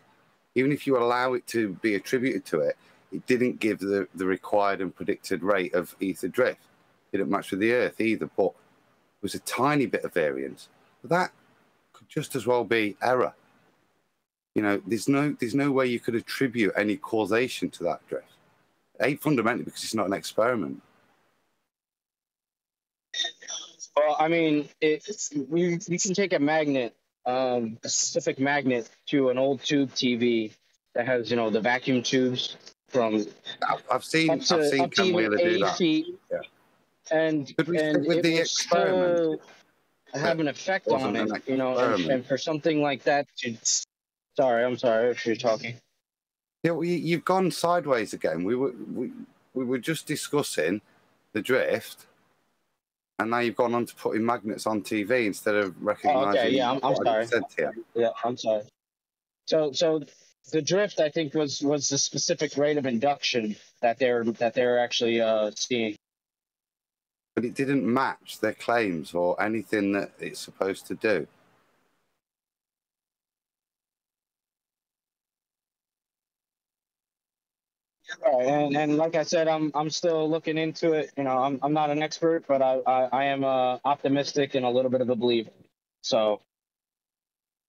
Even if you allow it to be attributed to it, it didn't give the required and predicted rate of ether drift. It didn't match with the Earth either, but it was a tiny bit of variance. But that could just as well be error. There's no way you could attribute any causation to that drift. Fundamentally, because it's not an experiment. Well, I mean, you can take a magnet, a specific magnet, to an old tube TV that has, the vacuum tubes from. I've seen Cam Wheeler do that. Feet, yeah. And with it the will experiment still have an effect on it, and for something like that to. I'm sorry if you're talking. Yeah, well, you've gone sideways again. We were just discussing the drift, and now you've gone on to putting magnets on TV instead of recognizing. Okay, yeah, I'm sorry. Said here. Yeah, I'm sorry. So the drift, I think, was the specific rate of induction that they're actually seeing. But it didn't match their claims or anything that it's supposed to do. Right, and like I said, I'm still looking into it. I'm not an expert, but I am optimistic and a little bit of a believer. So.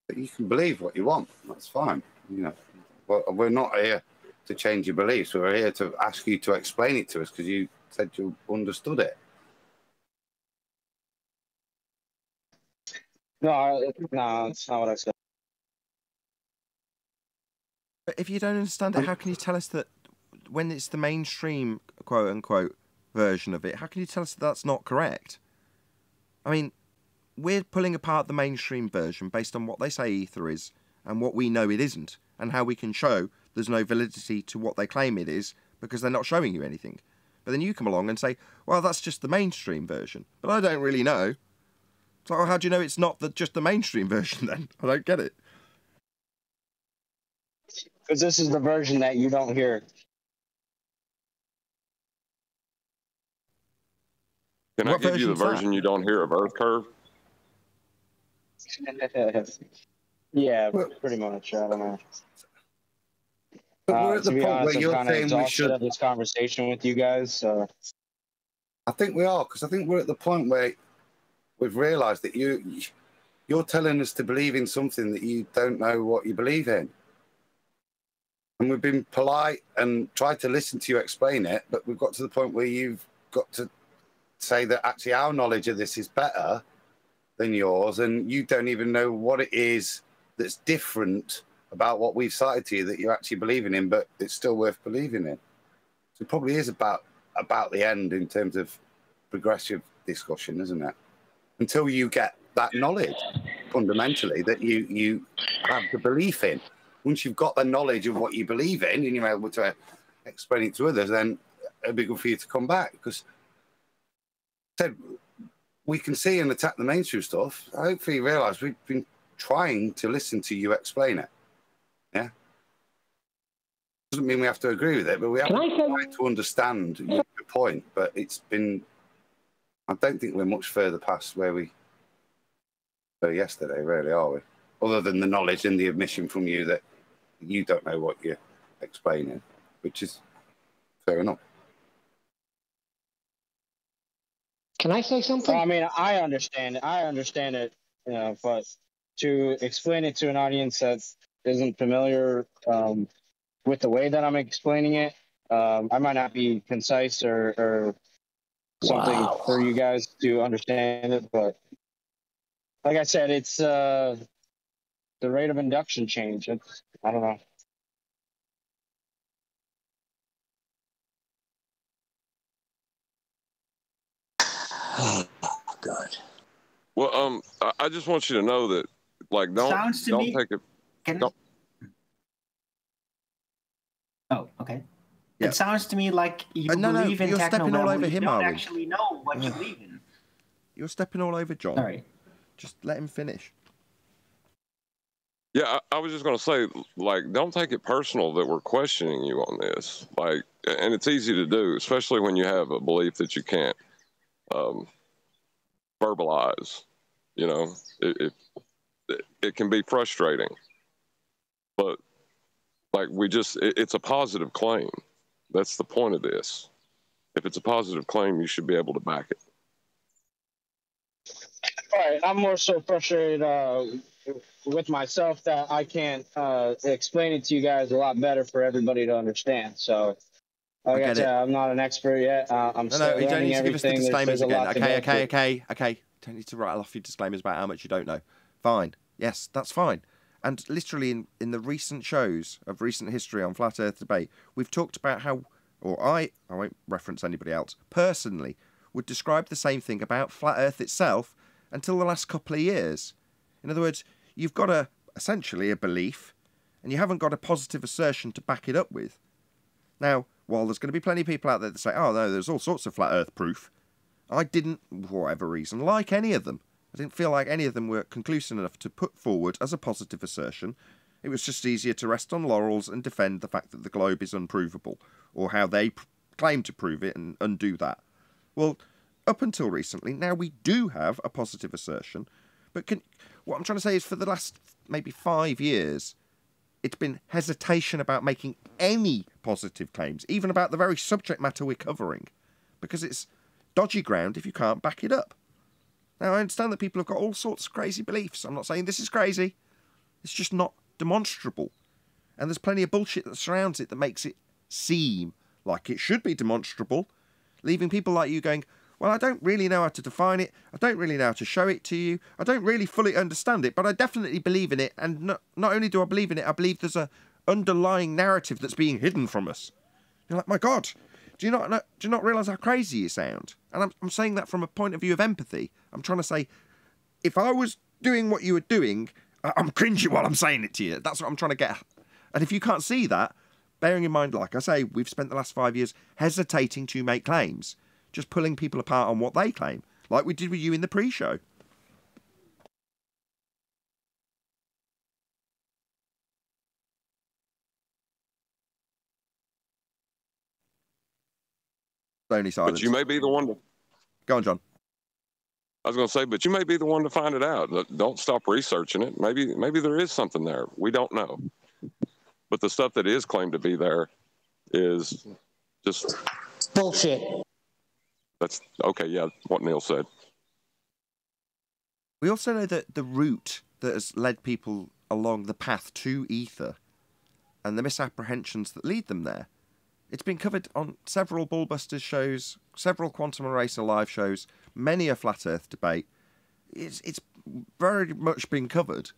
But you can believe what you want. That's fine. We're not here to change your beliefs. We're here to ask you to explain it to us because you said you understood it. No, that's not what I said. But if you don't understand it, how can you tell us that when it's the mainstream, quote-unquote, version of it, how can you tell us that that's not correct? I mean, we're pulling apart the mainstream version based on what they say ether is and what we know it isn't, and how we can show there's no validity to what they claim it is because they're not showing you anything. But then you come along and say, well, that's just the mainstream version. But I don't really know. So how do you know it's not just the mainstream version then? I don't get it. Because this is the version that you don't hear. Can I give you the version you don't hear of Earth Curve? Yeah, pretty much. I don't know. But we're at the point where you're saying we should have this conversation with you guys. So I think we are, because I think we're at the point where we've realised that you're telling us to believe in something that you don't know what you believe in. And we've been polite and tried to listen to you explain it, but we've got to the point where you've got to say that actually our knowledge of this is better than yours, and you don't even know what it is that's different about what we've cited to you that you're actually believing in, but it's still worth believing in. So it probably is about the end in terms of progressive discussion, isn't it? Until you get that knowledge fundamentally that you have the belief in. Once you've got the knowledge of what you believe in and you're able to explain it to others, then it'd be good for you to come back, because we can see and attack the mainstream stuff. Hopefully you realise we've been trying to listen to you explain it. Yeah? Doesn't mean we have to agree with it, but we have to try to understand your point. But it's been... I don't think we're much further past where we were yesterday, really, are we? Other than the knowledge and the admission from you that you don't know what you're explaining, which is fair enough. Can I say something? Well, I mean, I understand it, but to explain it to an audience that isn't familiar with the way that I'm explaining it, I might not be concise or something for you guys to understand it, but like I said, it's the rate of induction change. I don't know. Oh, God. Well, I just want you to know that, like, don't take it. Oh, okay. Yeah. It sounds to me like you believe in you're stepping all over him, you don't are we? actually know what you believe in. You're stepping all over John. Sorry. Just let him finish. Yeah, I was just going to say, like, don't take it personal that we're questioning you on this. Like, and it's easy to do, especially when you have a belief that you can't verbalize. You know, it can be frustrating, but like it's a positive claim. That's the point of this. If it's a positive claim, you should be able to back it. All right, I'm more so frustrated with myself that I can't explain it to you guys a lot better for everybody to understand. So, like I said, I'm not an expert yet. I'm still you don't learning need to give us the everything. disclaimers again. Okay. Don't need to rattle off your disclaimers about how much you don't know. Fine. Yes, that's fine. And literally in the recent shows of recent history on Flat Earth Debate, we've talked about how, or I won't reference anybody else, personally would describe the same thing about Flat Earth itself until the last couple of years. In other words, you've got essentially a belief, and you haven't got a positive assertion to back it up with. Now, while there's going to be plenty of people out there that say, oh no, there's all sorts of Flat Earth proof, I didn't, for whatever reason, like any of them. I didn't feel like any of them were conclusive enough to put forward as a positive assertion. It was just easier to rest on laurels and defend the fact that the globe is unprovable, or how they claim to prove it and undo that. Well, up until recently, now we do have a positive assertion, but what I'm trying to say is for the last maybe 5 years, it's been hesitation about making any positive claims, even about the very subject matter we're covering, because it's dodgy ground if you can't back it up. Now, I understand that people have got all sorts of crazy beliefs. I'm not saying this is crazy. It's just not demonstrable. And there's plenty of bullshit that surrounds it that makes it seem like it should be demonstrable, leaving people like you going, well, I don't really know how to define it. I don't really know how to show it to you. I don't really fully understand it, but I definitely believe in it. And not only do I believe in it, I believe there's an underlying narrative that's being hidden from us. You're like, my God, do you not realise how crazy you sound? And I'm saying that from a point of view of empathy. I'm trying to say, if I was doing what you were doing, I'm cringing while I'm saying it to you. That's what I'm trying to get at. And if you can't see that, bearing in mind, like I say, we've spent the last 5 years hesitating to make claims, just pulling people apart on what they claim, like we did with you in the pre-show. Only silence. But you may be the one to... Go on, John. I was going to say, but you may be the one to find it out. Don't stop researching it. Maybe there is something there. We don't know. But the stuff that is claimed to be there is just... bullshit. That's okay, yeah, what Neil said. We also know that the route that has led people along the path to ether and the misapprehensions that lead them there, it's been covered on several Bullbusters shows, several Quantum Eraser live shows, many a Flat Earth debate. It's very much been covered,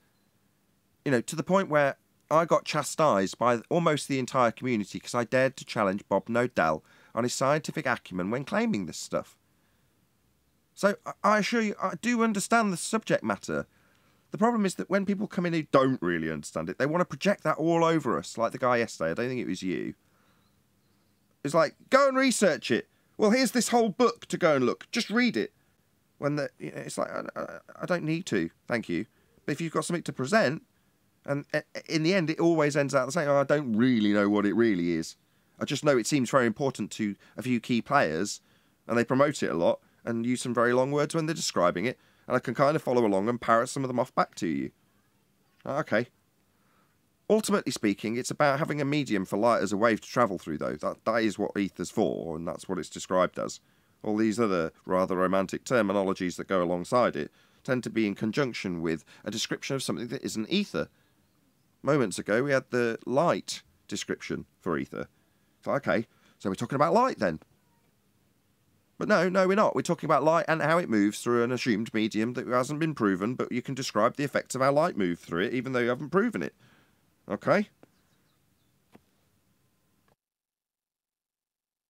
you know, to the point where I got chastised by almost the entire community because I dared to challenge Bob Nodell on his scientific acumen when claiming this stuff. So I assure you, I do understand the subject matter. The problem is that when people come in who don't really understand it, they want to project that all over us, like the guy yesterday. I don't think it was you. It's like, go and research it. Well, here's this whole book to go and look. Just read it. It's like, I don't need to, thank you. But if you've got something to present, and in the end, it always ends out the same. I don't really know what it really is. I just know it seems very important to a few key players, and they promote it a lot, and use some very long words when they're describing it, and I can kind of follow along and parrot some of them off back to you. Okay. Ultimately speaking, it's about having a medium for light as a wave to travel through, though. That is what ether's for, and that's what it's described as. All these other rather romantic terminologies that go alongside it tend to be in conjunction with a description of something that isn't ether. Moments ago, we had the light description for ether. So, okay, so we're talking about light then. But no, we're not. We're talking about light and how it moves through an assumed medium that hasn't been proven, but you can describe the effects of how light moves through it, even though you haven't proven it. Okay?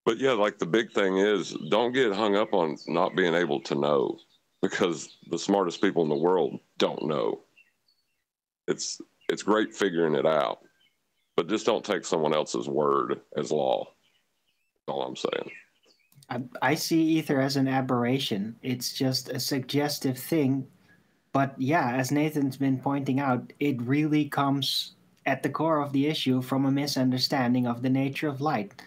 But yeah, like the big thing is, don't get hung up on not being able to know, because the smartest people in the world don't know. It's great figuring it out, but just don't take someone else's word as law. That's all I'm saying. I see ether as an aberration. It's just a suggestive thing. But yeah, as Nathan's been pointing out, it really comes at the core of the issue from a misunderstanding of the nature of light.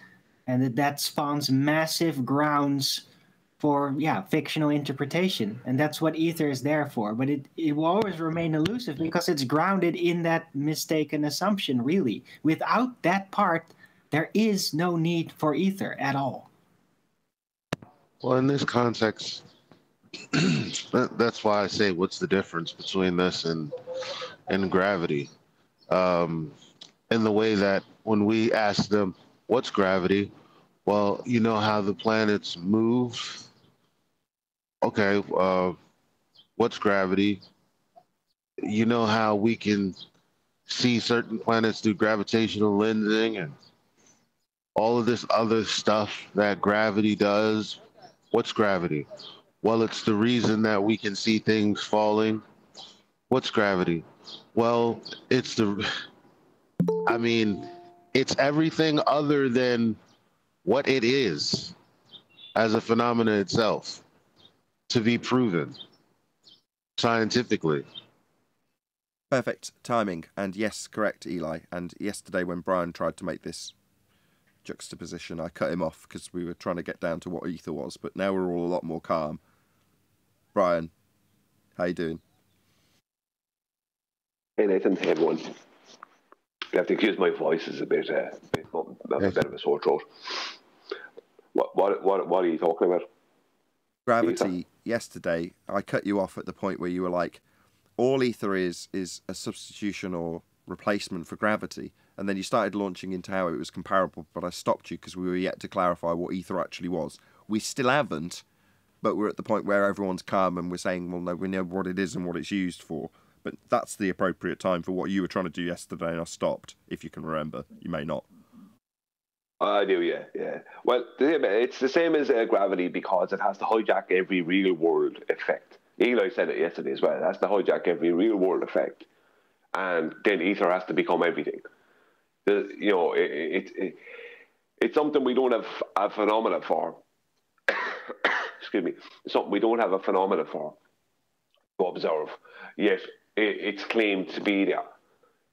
And that spawns massive grounds for, fictional interpretation. And that's what ether is there for. But it will always remain elusive because it's grounded in that mistaken assumption, really. Without that part, there is no need for ether at all. Well, in this context, that's why I say, what's the difference between this and gravity? In the way that when we ask them, what's gravity? Well, you know how the planets move? Okay, what's gravity? You know how we can see certain planets through gravitational lensing and all of this other stuff that gravity does? What's gravity? Well, it's the reason that we can see things falling. What's gravity? Well, it's everything other than what it is as a phenomenon itself to be proven scientifically. Perfect timing. And yes, correct, Eli. And yesterday when Brian tried to make this juxtaposition, I cut him off because we were trying to get down to what ether was, but now we're all a lot more calm. Brian, how you doing? Hey Nathan, hey everyone. You have to excuse my voice is a bit of a sore throat. What are you talking about? Gravity. Yesterday, I cut you off at the point where you were like, all ether is a substitution or replacement for gravity. And then you started launching into how it was comparable, but I stopped you because we were yet to clarify what ether actually was. We still haven't, but we're at the point where everyone's calm and we're saying, well, no, we know what it is and what it's used for. But that's the appropriate time for what you were trying to do yesterday, and I stopped, if you can remember. You may not. I do, yeah. Well, it's the same as gravity because it has to hijack every real-world effect. Eli said it yesterday as well. It has to hijack every real-world effect. And then ether has to become everything. It's something we don't have a phenomena for. Excuse me. It's something we don't have a phenomena for to observe. Yet it's claimed to be there.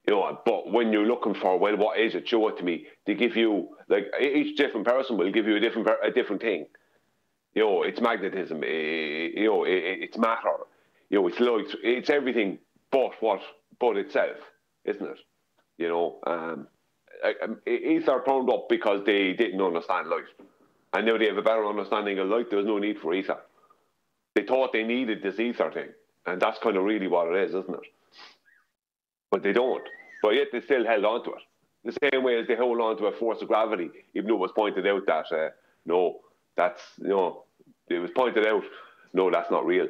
But when you're looking for, well, what is it? Show it to me. They give you, like, each different person will give you a different thing. It's magnetism. It's matter. It's light. It's everything but itself, isn't it? Ether turned up because they didn't understand light. And now they have a better understanding of light. There's no need for ether. They thought they needed this ether thing. And that's kind of really what it is, isn't it? But they don't. But yet they still held on to it. The same way as they hold on to a force of gravity, even though it was pointed out that, it was pointed out, no, that's not real.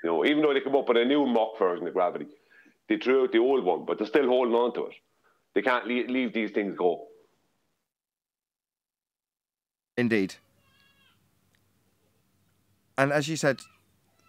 Even though they come up with a new mock version of gravity, they threw out the old one, but they're still holding on to it. They can't leave these things go. Indeed. And as you said,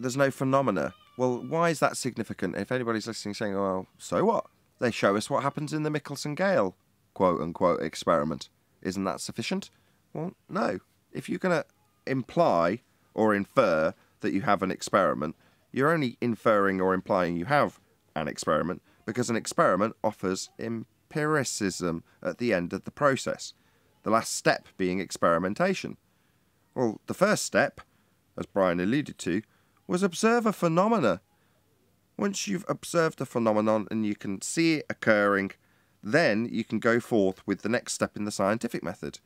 there's no phenomena. Well, why is that significant? If anybody's listening saying, well, so what? They show us what happens in the Michelson-Gale, quote-unquote, experiment. Isn't that sufficient? Well, no. If you're going to imply or infer that you have an experiment, you're only inferring or implying you have an experiment because an experiment offers empiricism at the end of the process, the last step being experimentation. Well, the first step, as Brian alluded to, was observe a phenomena. Once you've observed a phenomenon and you can see it occurring, then you can go forth with the next step in the scientific method.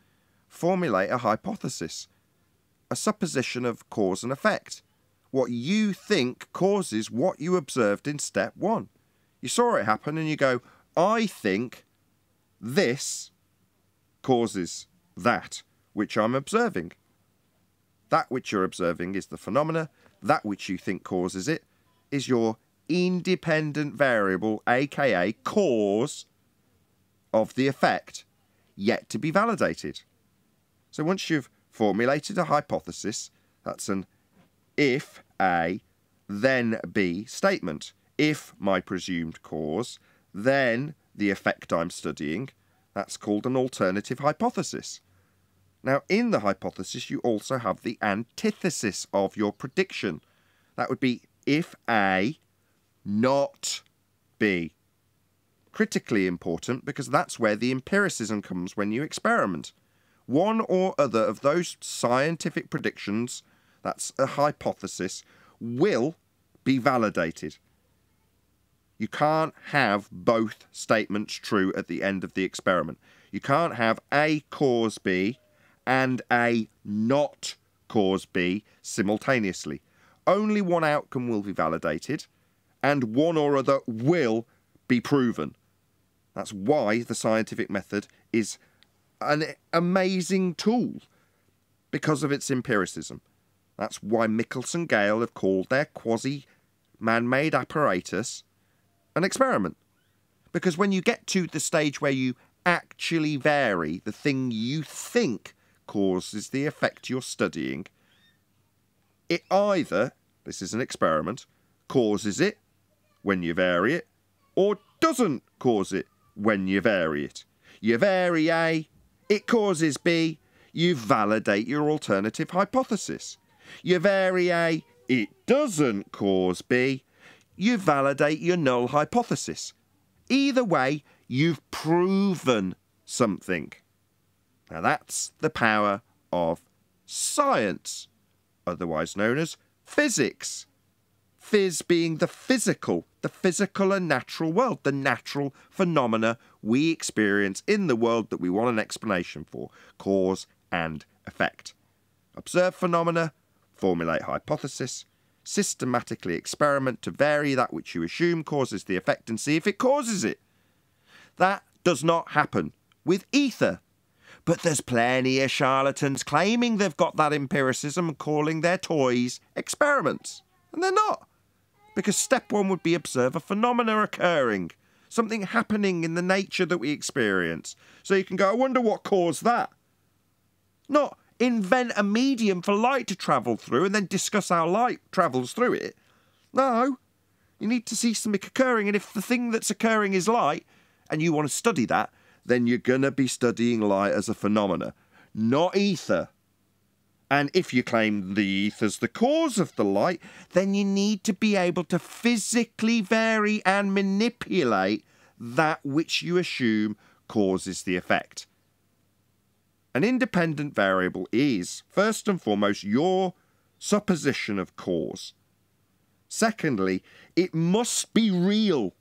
Formulate a hypothesis, a supposition of cause and effect. What you think causes what you observed in step one. You saw it happen and you go, I think this causes that which I'm observing. That which you're observing is the phenomena. That which you think causes it is your independent variable, aka cause, of the effect, yet to be validated. So once you've formulated a hypothesis, that's an if A, then B statement. If my presumed cause, then the effect I'm studying, that's called an alternative hypothesis. Now, in the hypothesis, you also have the antithesis of your prediction. That would be if A, not B. Critically important because that's where the empiricism comes when you experiment. One or other of those scientific predictions, that's a hypothesis, will be validated. You can't have both statements true at the end of the experiment. You can't have A cause B and A not cause B simultaneously. Only one outcome will be validated, and one or other will be proven. That's why the scientific method is an amazing tool, because of its empiricism. That's why Michelson-Gale have called their quasi-man-made apparatus an experiment. Because when you get to the stage where you actually vary the thing you think causes the effect you're studying, it either, this is an experiment, causes it when you vary it, or doesn't cause it when you vary it. You vary A, it causes B, you validate your alternative hypothesis. You vary A, it doesn't cause B, you validate your null hypothesis. Either way, you've proven something. Now that's the power of science, otherwise known as physics. Phys being the physical and natural world, the natural phenomena we experience in the world that we want an explanation for, cause and effect. Observe phenomena, formulate hypothesis, systematically experiment to vary that which you assume causes the effect and see if it causes it. That does not happen with ether. But there's plenty of charlatans claiming they've got that empiricism and calling their toys experiments. And they're not. Because step one would be observe a phenomena occurring. Something happening in the nature that we experience. So you can go, I wonder what caused that. Not invent a medium for light to travel through and then discuss how light travels through it. No. You need to see something occurring, and if the thing that's occurring is light, and you want to study that, then you're going to be studying light as a phenomena, not ether. And if you claim the ether's the cause of the light, then you need to be able to physically vary and manipulate that which you assume causes the effect. An independent variable is, first and foremost, your supposition of cause. Secondly, it must be real.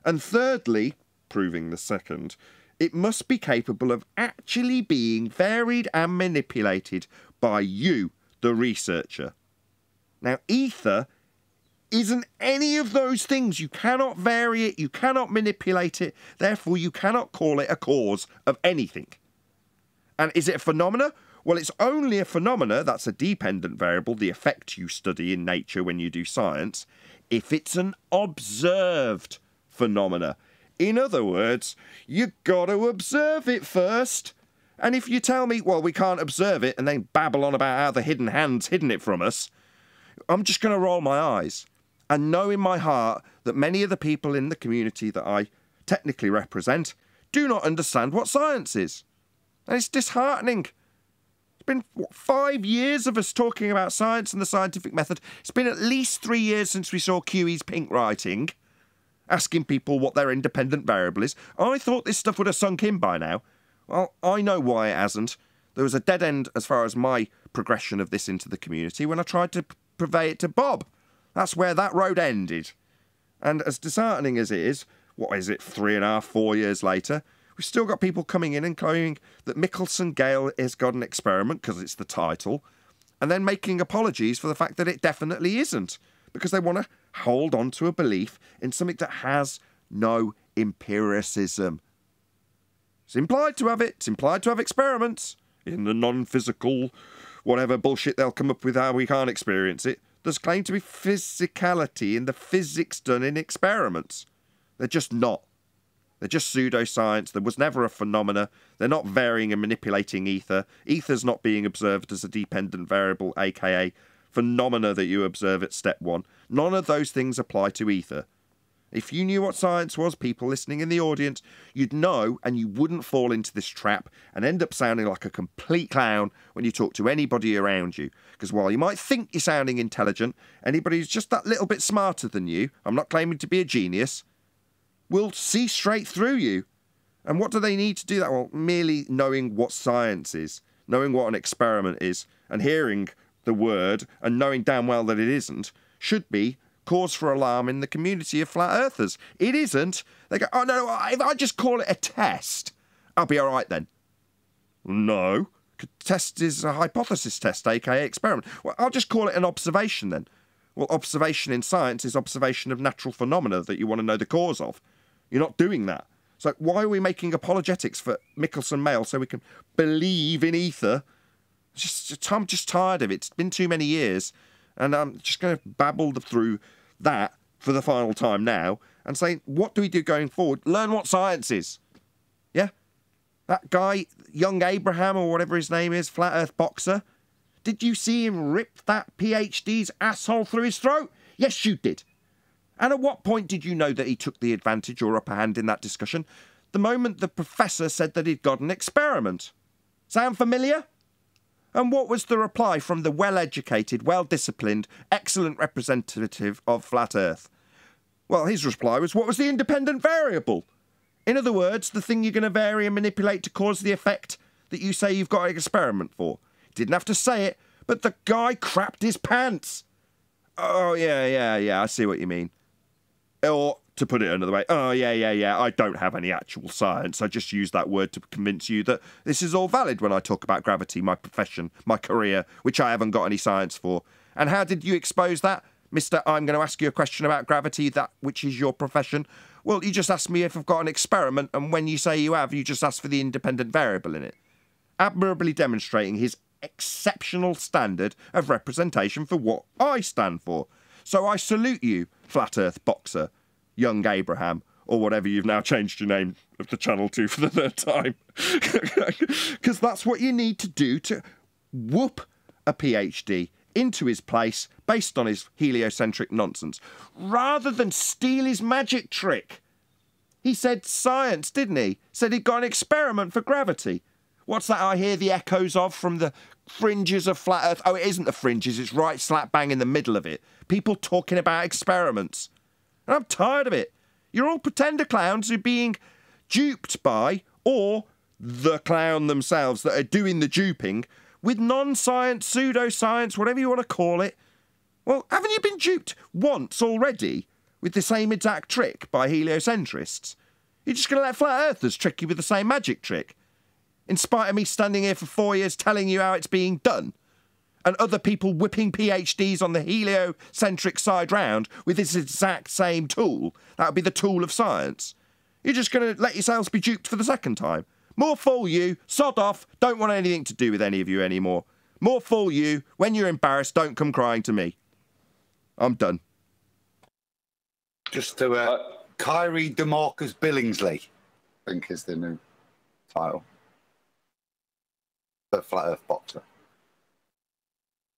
And thirdly, proving the second, it must be capable of actually being varied and manipulated by you, the researcher. Now, ether isn't any of those things. You cannot vary it, you cannot manipulate it, therefore you cannot call it a cause of anything. And is it a phenomena? Well, it's only a phenomena, that's a dependent variable, the effect you study in nature when you do science, if it's an observed phenomena. In other words, you got to observe it first. And if you tell me, well, we can't observe it, and then babble on about how the hidden hand's hidden it from us, I'm just going to roll my eyes and know in my heart that many of the people in the community that I technically represent do not understand what science is. And it's disheartening. It's been, 5 years of us talking about science and the scientific method. It's been at least 3 years since we saw QE's pink writing, asking people what their independent variable is. I thought this stuff would have sunk in by now. Well, I know why it hasn't. There was a dead end as far as my progression of this into the community when I tried to purvey it to Bob. That's where that road ended. And as disheartening as it is, what is it, 3.5, 4 years later, we've still got people coming in and claiming that Michelson-Gale has got an experiment because it's the title, and then making apologies for the fact that it definitely isn't, because they want to hold on to a belief in something that has no empiricism. It's implied to have it. It's implied to have experiments in the non-physical, whatever bullshit they'll come up with how we can't experience it. There's claimed to be physicality in the physics done in experiments. They're just not. They're just pseudoscience. There was never a phenomena. They're not varying and manipulating ether. Ether's not being observed as a dependent variable, aka phenomena that you observe at step 1. None of those things apply to ether. If you knew what science was, people listening in the audience, you'd know, and you wouldn't fall into this trap and end up sounding like a complete clown when you talk to anybody around you. Because while you might think you're sounding intelligent, anybody who's just that little bit smarter than you, I'm not claiming to be a genius, will see straight through you. And what do they need to do that? Well, merely knowing what science is, knowing what an experiment is, and hearing the word and knowing damn well that it isn't, should be cause for alarm in the community of flat earthers. It isn't. They go, oh no, if I just call it a test, I'll be all right then. No. Test is a hypothesis test, aka experiment. Well, I'll just call it an observation then. Well, observation in science is observation of natural phenomena that you want to know the cause of. You're not doing that. So why are we making apologetics for Michelson-Gale so we can believe in ether? I'm just tired of it. It's been too many years. And I'm just going to babble through that for the final time now and say, what do we do going forward? Learn what science is. Yeah? That guy, young Abraham or whatever his name is, flat earth boxer, did you see him rip that PhD's asshole through his throat? Yes, you did. And at what point did you know that he took the advantage or upper hand in that discussion? The moment the professor said that he'd got an experiment. Sound familiar? And what was the reply from the well-educated, well-disciplined, excellent representative of Flat Earth? Well, his reply was, what was the independent variable? In other words, the thing you're going to vary and manipulate to cause the effect that you say you've got an experiment for. He didn't have to say it, but the guy crapped his pants. Oh, yeah, I see what you mean. Or, to put it another way, oh, yeah, I don't have any actual science. I just use that word to convince you that this is all valid when I talk about gravity, my profession, my career, which I haven't got any science for. And how did you expose that? Mr. I'm going to ask you a question about gravity, that which is your profession. Well, you just asked me if I've got an experiment, and when you say you have, you just ask for the independent variable in it. Admirably demonstrating his exceptional standard of representation for what I stand for. So I salute you, Flat Earth Boxer, young Abraham, or whatever you've now changed your name of the channel to for the 3rd time. Because that's what you need to do to whoop a PhD into his place based on his heliocentric nonsense, rather than steal his magic trick. He said science, didn't he? Said he'd got an experiment for gravity. What's that I hear the echoes of from the fringes of flat Earth? Oh, it isn't the fringes, it's right slap bang in the middle of it. People talking about experiments. And I'm tired of it. You're all pretender clowns who are being duped by, or the clown themselves that are doing the duping, with non-science, pseudoscience, whatever you want to call it. Well, haven't you been duped once already with the same exact trick by heliocentrists? You're just going to let flat earthers trick you with the same magic trick? In spite of me standing here for 4 years telling you how it's being done, and other people whipping PhDs on the heliocentric side round with this exact same tool. That would be the tool of science. You're just going to let yourselves be duped for the second time. More fool you, sod off, don't want anything to do with any of you anymore. More fool you, when you're embarrassed, don't come crying to me. I'm done. Just to Kyrie DeMarcus Billingsley, I think is the new title. The Flat Earth Boxer.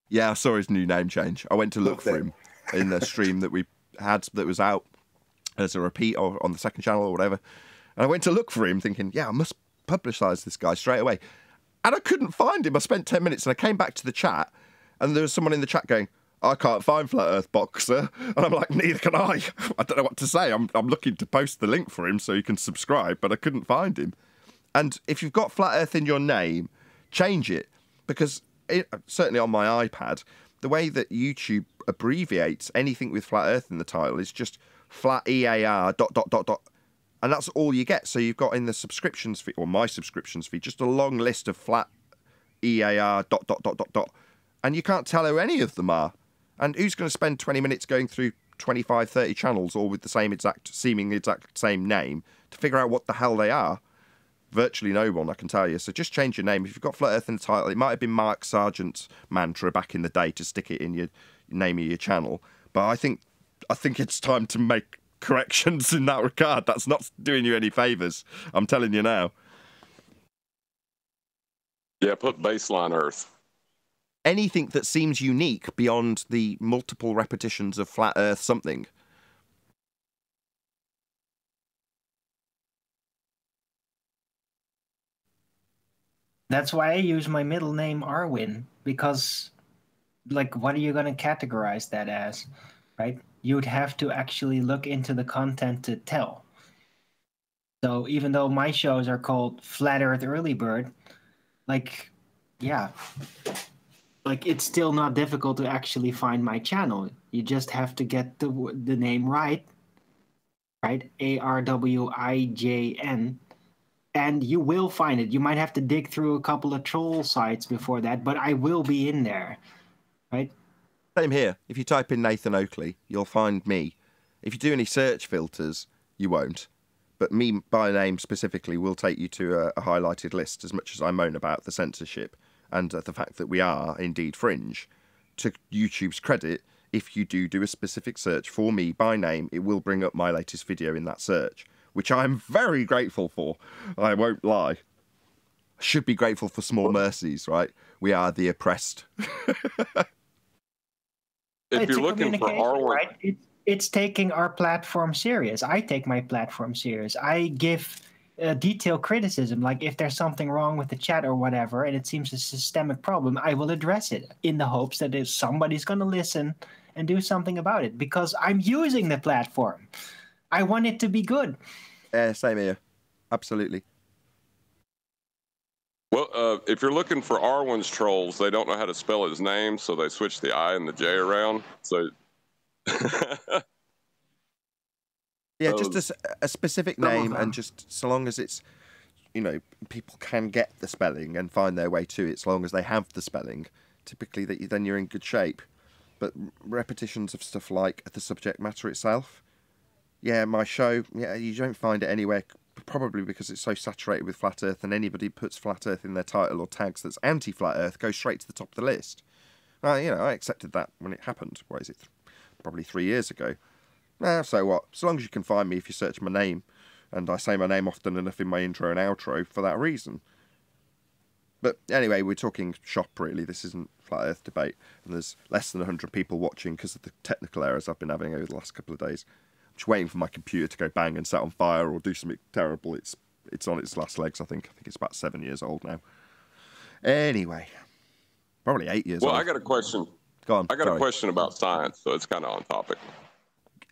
Yeah, I saw his new name change. I went to look for him in the stream that we had that was out as a repeat or on the second channel or whatever. And I went to look for him thinking, yeah, I must publicise this guy straight away. And I couldn't find him. I spent 10 minutes and I came back to the chat and there was someone in the chat going, I can't find Flat Earth Boxer. And I'm like, neither can I. I don't know what to say. I'm looking to post the link for him so you can subscribe, but I couldn't find him. And if you've got Flat Earth in your name, change it. Because certainly on my iPad, the way that YouTube abbreviates anything with Flat Earth in the title is just flat EAR ... And that's all you get. So you've got in the subscriptions feed, or my subscriptions feed, just a long list of flat EAR ... And you can't tell who any of them are. And who's going to spend 20 minutes going through 25, 30 channels, all with the same seeming exact same name, to figure out what the hell they are? Virtually no one, I can tell you. So just change your name. If you've got Flat Earth in the title, it might have been Mark Sargent's mantra back in the day to stick it in your name of your channel. But I think it's time to make corrections in that regard. That's not doing you any favours. I'm telling you now. Yeah, put baseline Earth. Anything that seems unique beyond the multiple repetitions of Flat Earth something. That's why I use my middle name Arwin, because, like, what are you going to categorize that as, right? You'd have to actually look into the content to tell. So even though my shows are called Flat Earth Early Bird, like, yeah, like, it's still not difficult to actually find my channel. You just have to get the name right? ARWIJN. And you will find it. You might have to dig through a couple of troll sites before that, but I will be in there, right? Same here. If you type in Nathan Oakley, you'll find me. If you do any search filters, you won't. But me by name specifically will take you to a highlighted list, as much as I moan about the censorship and the fact that we are indeed fringe. To YouTube's credit, if you do a specific search for me by name, it will bring up my latest video in that search, which I'm very grateful for. I won't lie. I should be grateful for small mercies, right? We are the oppressed. If you're looking for our work, right? It's taking our platform serious. I take my platform serious. I give detailed criticism. Like, if there's something wrong with the chat or whatever, and it seems a systemic problem, I will address it in the hopes that if somebody's going to listen and do something about it, because I'm using the platform. I want it to be good. Yeah, same here. Absolutely. well, if you're looking for Arwen's trolls, they don't know how to spell his name, so they switch the I and the J around. So. Yeah, just a specific name, and just so long as it's, you know, people can get the spelling and find their way to it, so long as they have the spelling, typically then you're in good shape. But repetitions of stuff like the subject matter itself, yeah, my show, yeah, you don't find it anywhere, probably because it's so saturated with Flat Earth, and anybody puts Flat Earth in their title or tags that's anti-Flat Earth goes straight to the top of the list. You know, I accepted that when it happened. What is it? Probably 3 years ago. So what? So long as you can find me if you search my name, and I say my name often enough in my intro and outro for that reason. But anyway, we're talking shop, really. This isn't Flat Earth debate, and there's less than 100 people watching because of the technical errors I've been having over the last couple of days. Just waiting for my computer to go bang and set on fire or do something terrible. It's on its last legs, I think. I think it's about 7 years old now. Anyway, probably 8 years old. Well, I got a question. Go on. I got a question about science, so it's kind of on topic.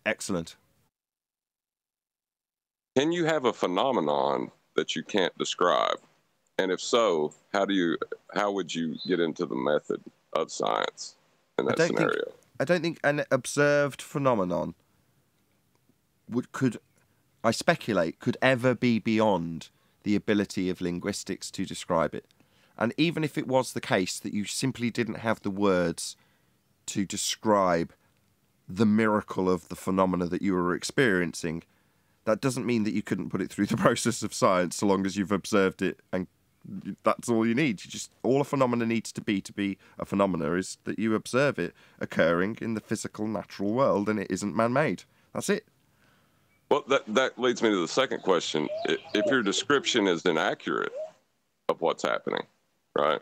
Excellent. Can you have a phenomenon that you can't describe? And if so, how would you get into the method of science in that scenario? I don't think an observed phenomenon could ever be beyond the ability of linguistics to describe it. And even if it was the case that you simply didn't have the words to describe the miracle of the phenomena that you were experiencing, that doesn't mean that you couldn't put it through the process of science so long as you've observed it, and that's all you need. All a phenomena needs to be a phenomena is that you observe it occurring in the physical, natural world, and it isn't man-made. That's it. Well, that leads me to the second question. If your description is inaccurate of what's happening, right?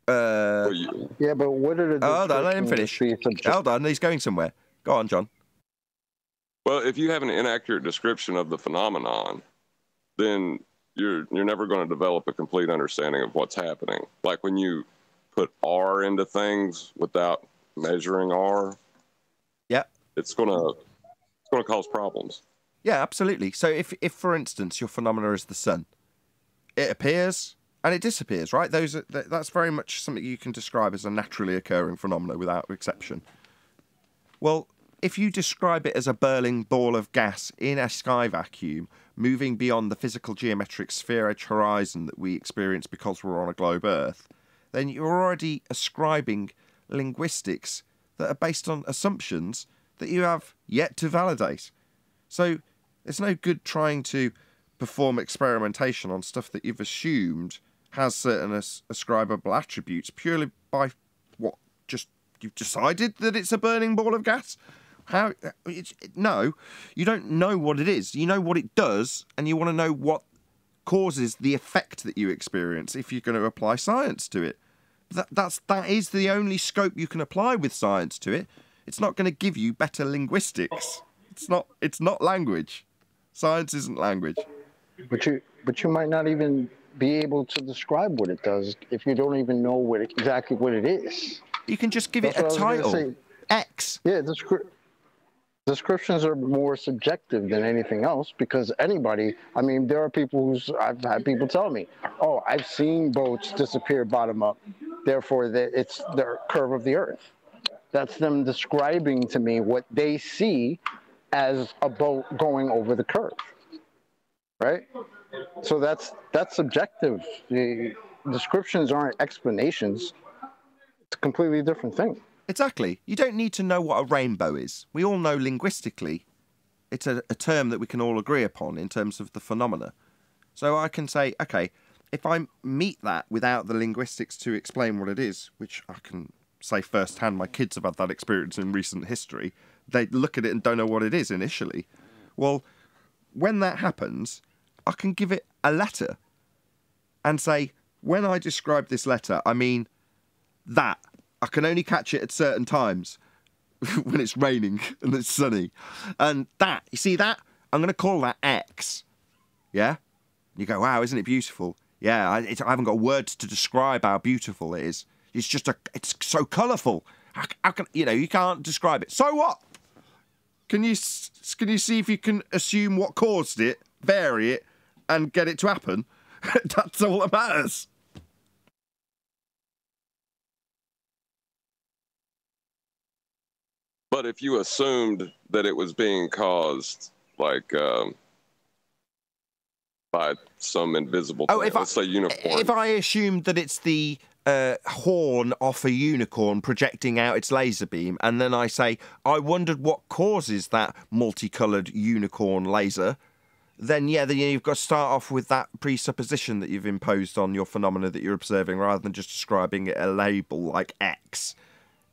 Yeah, but what are the... Hold on, let him finish. Hold on, he's going somewhere. Go on, John. Well, if you have an inaccurate description of the phenomenon, then you're never going to develop a complete understanding of what's happening. Like when you put R into things without measuring R, yeah, it's going to cause problems. Yeah, absolutely. So if for instance your phenomena is the sun, it appears and it disappears, right? That's very much something you can describe as a naturally occurring phenomena without exception. Well, if you describe it as a burning ball of gas in a sky vacuum, moving beyond the physical geometric sphere-edge horizon that we experience because we're on a globe Earth, then you're already ascribing linguistics that are based on assumptions that you have yet to validate. So it's no good trying to perform experimentation on stuff that you've assumed has certain ascribable attributes purely by what? Just you've decided that it's a burning ball of gas? No, you don't know what it is. You know what it does, and you want to know what causes the effect that you experience if you're going to apply science to it. That is the only scope you can apply with science to it. It's not going to give you better linguistics. It's not language. Science isn't language. But you might not even be able to describe what it does if you don't even know exactly what it is. You can just give it a title. X. Yeah, descriptions are more subjective than anything else because anybody, I mean, there are people I've had people tell me, oh, I've seen boats disappear bottom up, therefore it's the curve of the earth. That's them describing to me what they see as a boat going over the curve, right? So that's subjective. The descriptions aren't explanations. It's a completely different thing. Exactly. You don't need to know what a rainbow is. We all know linguistically it's a term that we can all agree upon in terms of the phenomena. So I can say, okay, if I meet that without the linguistics to explain what it is, which I can say firsthand, my kids have had that experience in recent history, they look at it and don't know what it is initially. Well, when that happens, I can give it a letter and say, when I describe this letter, I mean that. I can only catch it at certain times when it's raining and it's sunny. And that, you see that? I'm going to call that X. Yeah? You go, wow, isn't it beautiful? Yeah, I haven't got words to describe how beautiful it is. It's just it's so colourful. How can, you can't describe it. So what? Can you see if you can assume what caused it, vary it, and get it to happen? That's all that matters. But if you assumed that it was being caused, like, by some invisible thing, let's say unicorn. If I assumed that it's the horn off a unicorn projecting out its laser beam, and then I say, I wondered what causes that multicoloured unicorn laser, then you've got to start off with that presupposition that you've imposed on your phenomena that you're observing, rather than just describing it a label like X.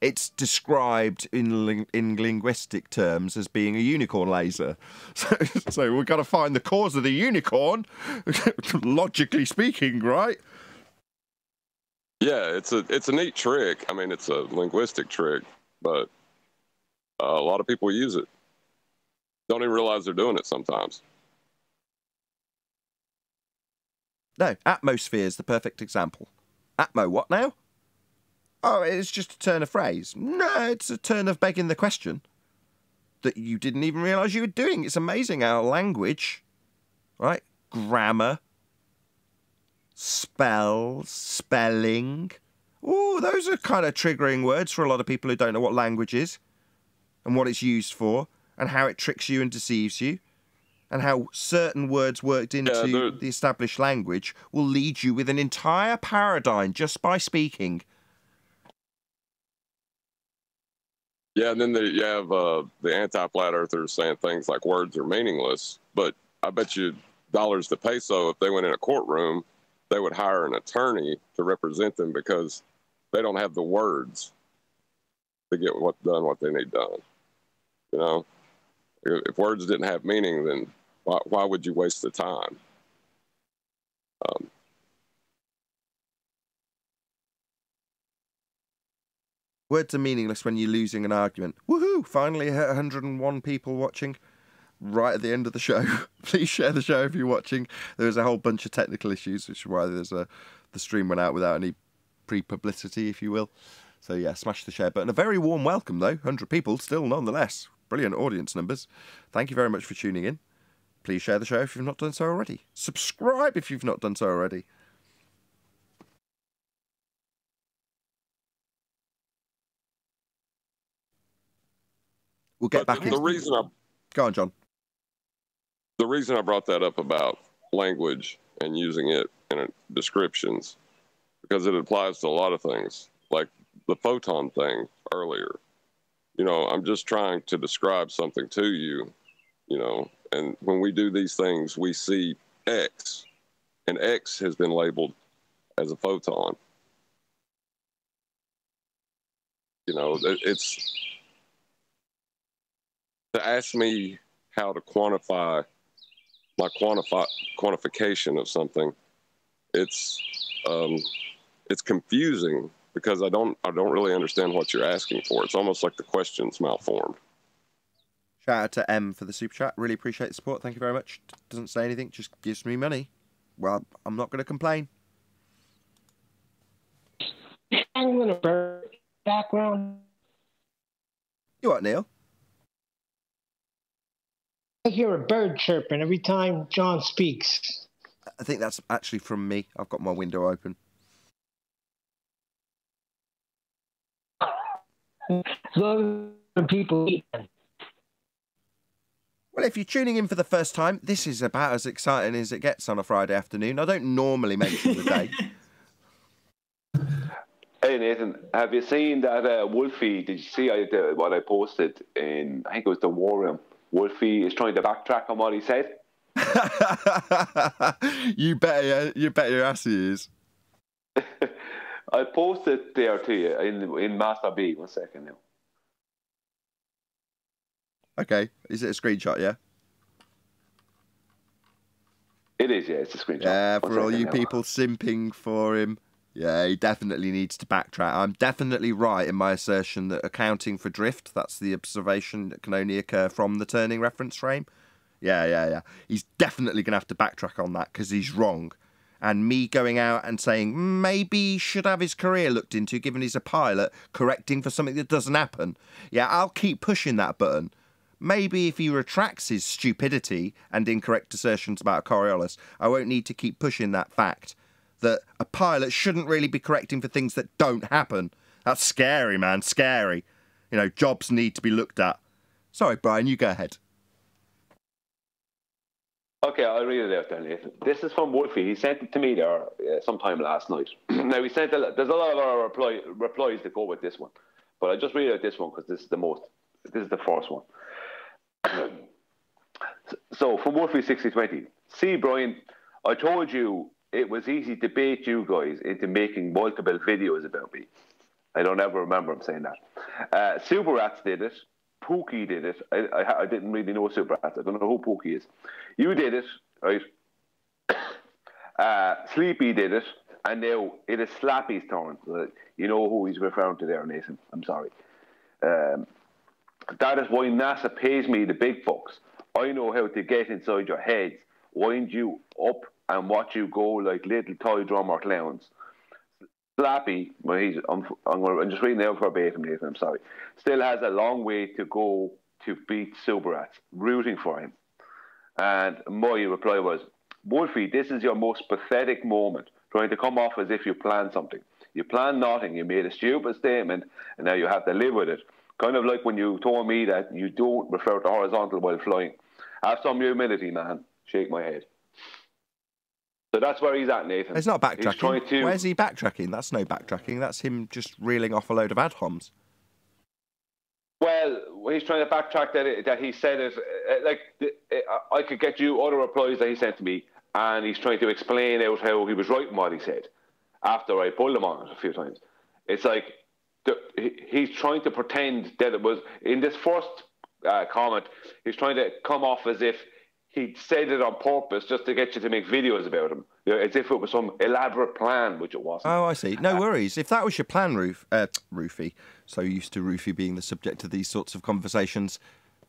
It's described in linguistic terms as being a unicorn laser. So we've got to find the cause of the unicorn, logically speaking, right? Yeah, it's a neat trick. I mean, it's a linguistic trick, but a lot of people use it. don't even realize they're doing it sometimes. No, atmosphere is the perfect example. Atmo, what now? Oh, it's just a turn of phrase. No, it's a turn of begging the question that you didn't even realise you were doing. It's amazing how language, right, grammar, spells, spelling, oh, those are kind of triggering words for a lot of people who don't know what language is and what it's used for and how it tricks you and deceives you and how certain words worked into the established language will lead you with an entire paradigm just by speaking. Yeah, and then you have the anti-flat earthers saying things like words are meaningless, but I bet you dollars to peso, if they went in a courtroom, they would hire an attorney to represent them because they don't have the words to get what they need done. You know, if words didn't have meaning, then why would you waste the time? Words are meaningless when you're losing an argument. Woohoo! Finally, 101 people watching right at the end of the show. Please share the show if you're watching. There's a whole bunch of technical issues, which is why the stream went out without any pre-publicity, if you will. So yeah, smash the share button. A very warm welcome, though. 100 people still, nonetheless. Brilliant audience numbers. Thank you very much for tuning in. Please share the show if you've not done so already. Subscribe if you've not done so already. We'll get back into... Go on, John. The reason I brought that up about language and using it in descriptions, because it applies to a lot of things, like the photon thing earlier. You know, I'm just trying to describe something to you, you know, and when we do these things, we see X, and X has been labeled as a photon. You know, it's... To ask me how to quantify my quantification of something, it's confusing because I don't really understand what you're asking for. It's almost like the question's malformed. Shout out to M for the super chat. Really appreciate the support. Thank you very much. Doesn't say anything, just gives me money. Well, I'm not going to complain. Angling a bird background. You what, Neil? I hear a bird chirping every time John speaks. I think that's actually from me. I've got my window open. People eat. Well, if you're tuning in for the first time, this is about as exciting as it gets on a Friday afternoon. I don't normally mention the day. Hey, Nathan, have you seen that Wolfie? Did you see what I posted in, I think it was the War Room? Wolfie is trying to backtrack on what he said. You bet your ass he is. I'll post it there to you in Master B. 1 second now. Okay. Is it a screenshot, yeah? It is, yeah. It's a screenshot. Yeah, for all you people simping for him. Yeah, he definitely needs to backtrack. I'm definitely right in my assertion that accounting for drift, that's the observation that can only occur from the turning reference frame. Yeah. He's definitely going to have to backtrack on that because he's wrong. And me going out and saying maybe he should have his career looked into given he's a pilot, correcting for something that doesn't happen. Yeah, I'll keep pushing that button. Maybe if he retracts his stupidity and incorrect assertions about Coriolis, I won't need to keep pushing that fact that a pilot shouldn't really be correcting for things that don't happen. That's scary, man, scary. You know, jobs need to be looked at. Sorry, Brian, you go ahead. Okay, I'll read it out then, Nathan. This is from Wolfie. He sent it to me there sometime last night. Now, he sent there's a lot of our replies that go with this one, but I just read out this one because this is the first one. So, from Wolfie 6020, see, Brian, I told you it was easy to bait you guys into making multiple videos about me. I don't ever remember him saying that. Super Rats did it. Pookie did it. I didn't really know Super Rats. I don't know who Pookie is. You did it, right? Sleepy did it. And now it is Slappy's turn. You know who he's referring to there, Nathan. I'm sorry. That is why NASA pays me the big bucks. I know how to get inside your heads, wind you up, and watch you go like little toy drummer clowns. Slappy, well, I'm just reading out verbatim, Nathan, I'm sorry, still has a long way to go to beat Subarats, rooting for him. And my reply was, Wolfie, this is your most pathetic moment, trying to come off as if you planned something. You planned nothing, you made a stupid statement, and now you have to live with it. Kind of like when you told me that you don't refer to horizontal while flying. Have some humility, man. Shake my head. So that's where he's at, Nathan. He's not backtracking. He's trying to... Where's he backtracking? That's no backtracking. That's him just reeling off a load of ad homs. Well, he's trying to backtrack that he said it. I could get you other replies that he sent to me, and he's trying to explain out how he was right in what he said after I pulled him on it a few times. It's like he's trying to pretend that it was, in this first comment, he's trying to come off as if he said it on purpose just to get you to make videos about him, as if it was some elaborate plan, which it wasn't. Oh, I see. No worries. If that was your plan, Roofy, so used to Roofy being the subject of these sorts of conversations,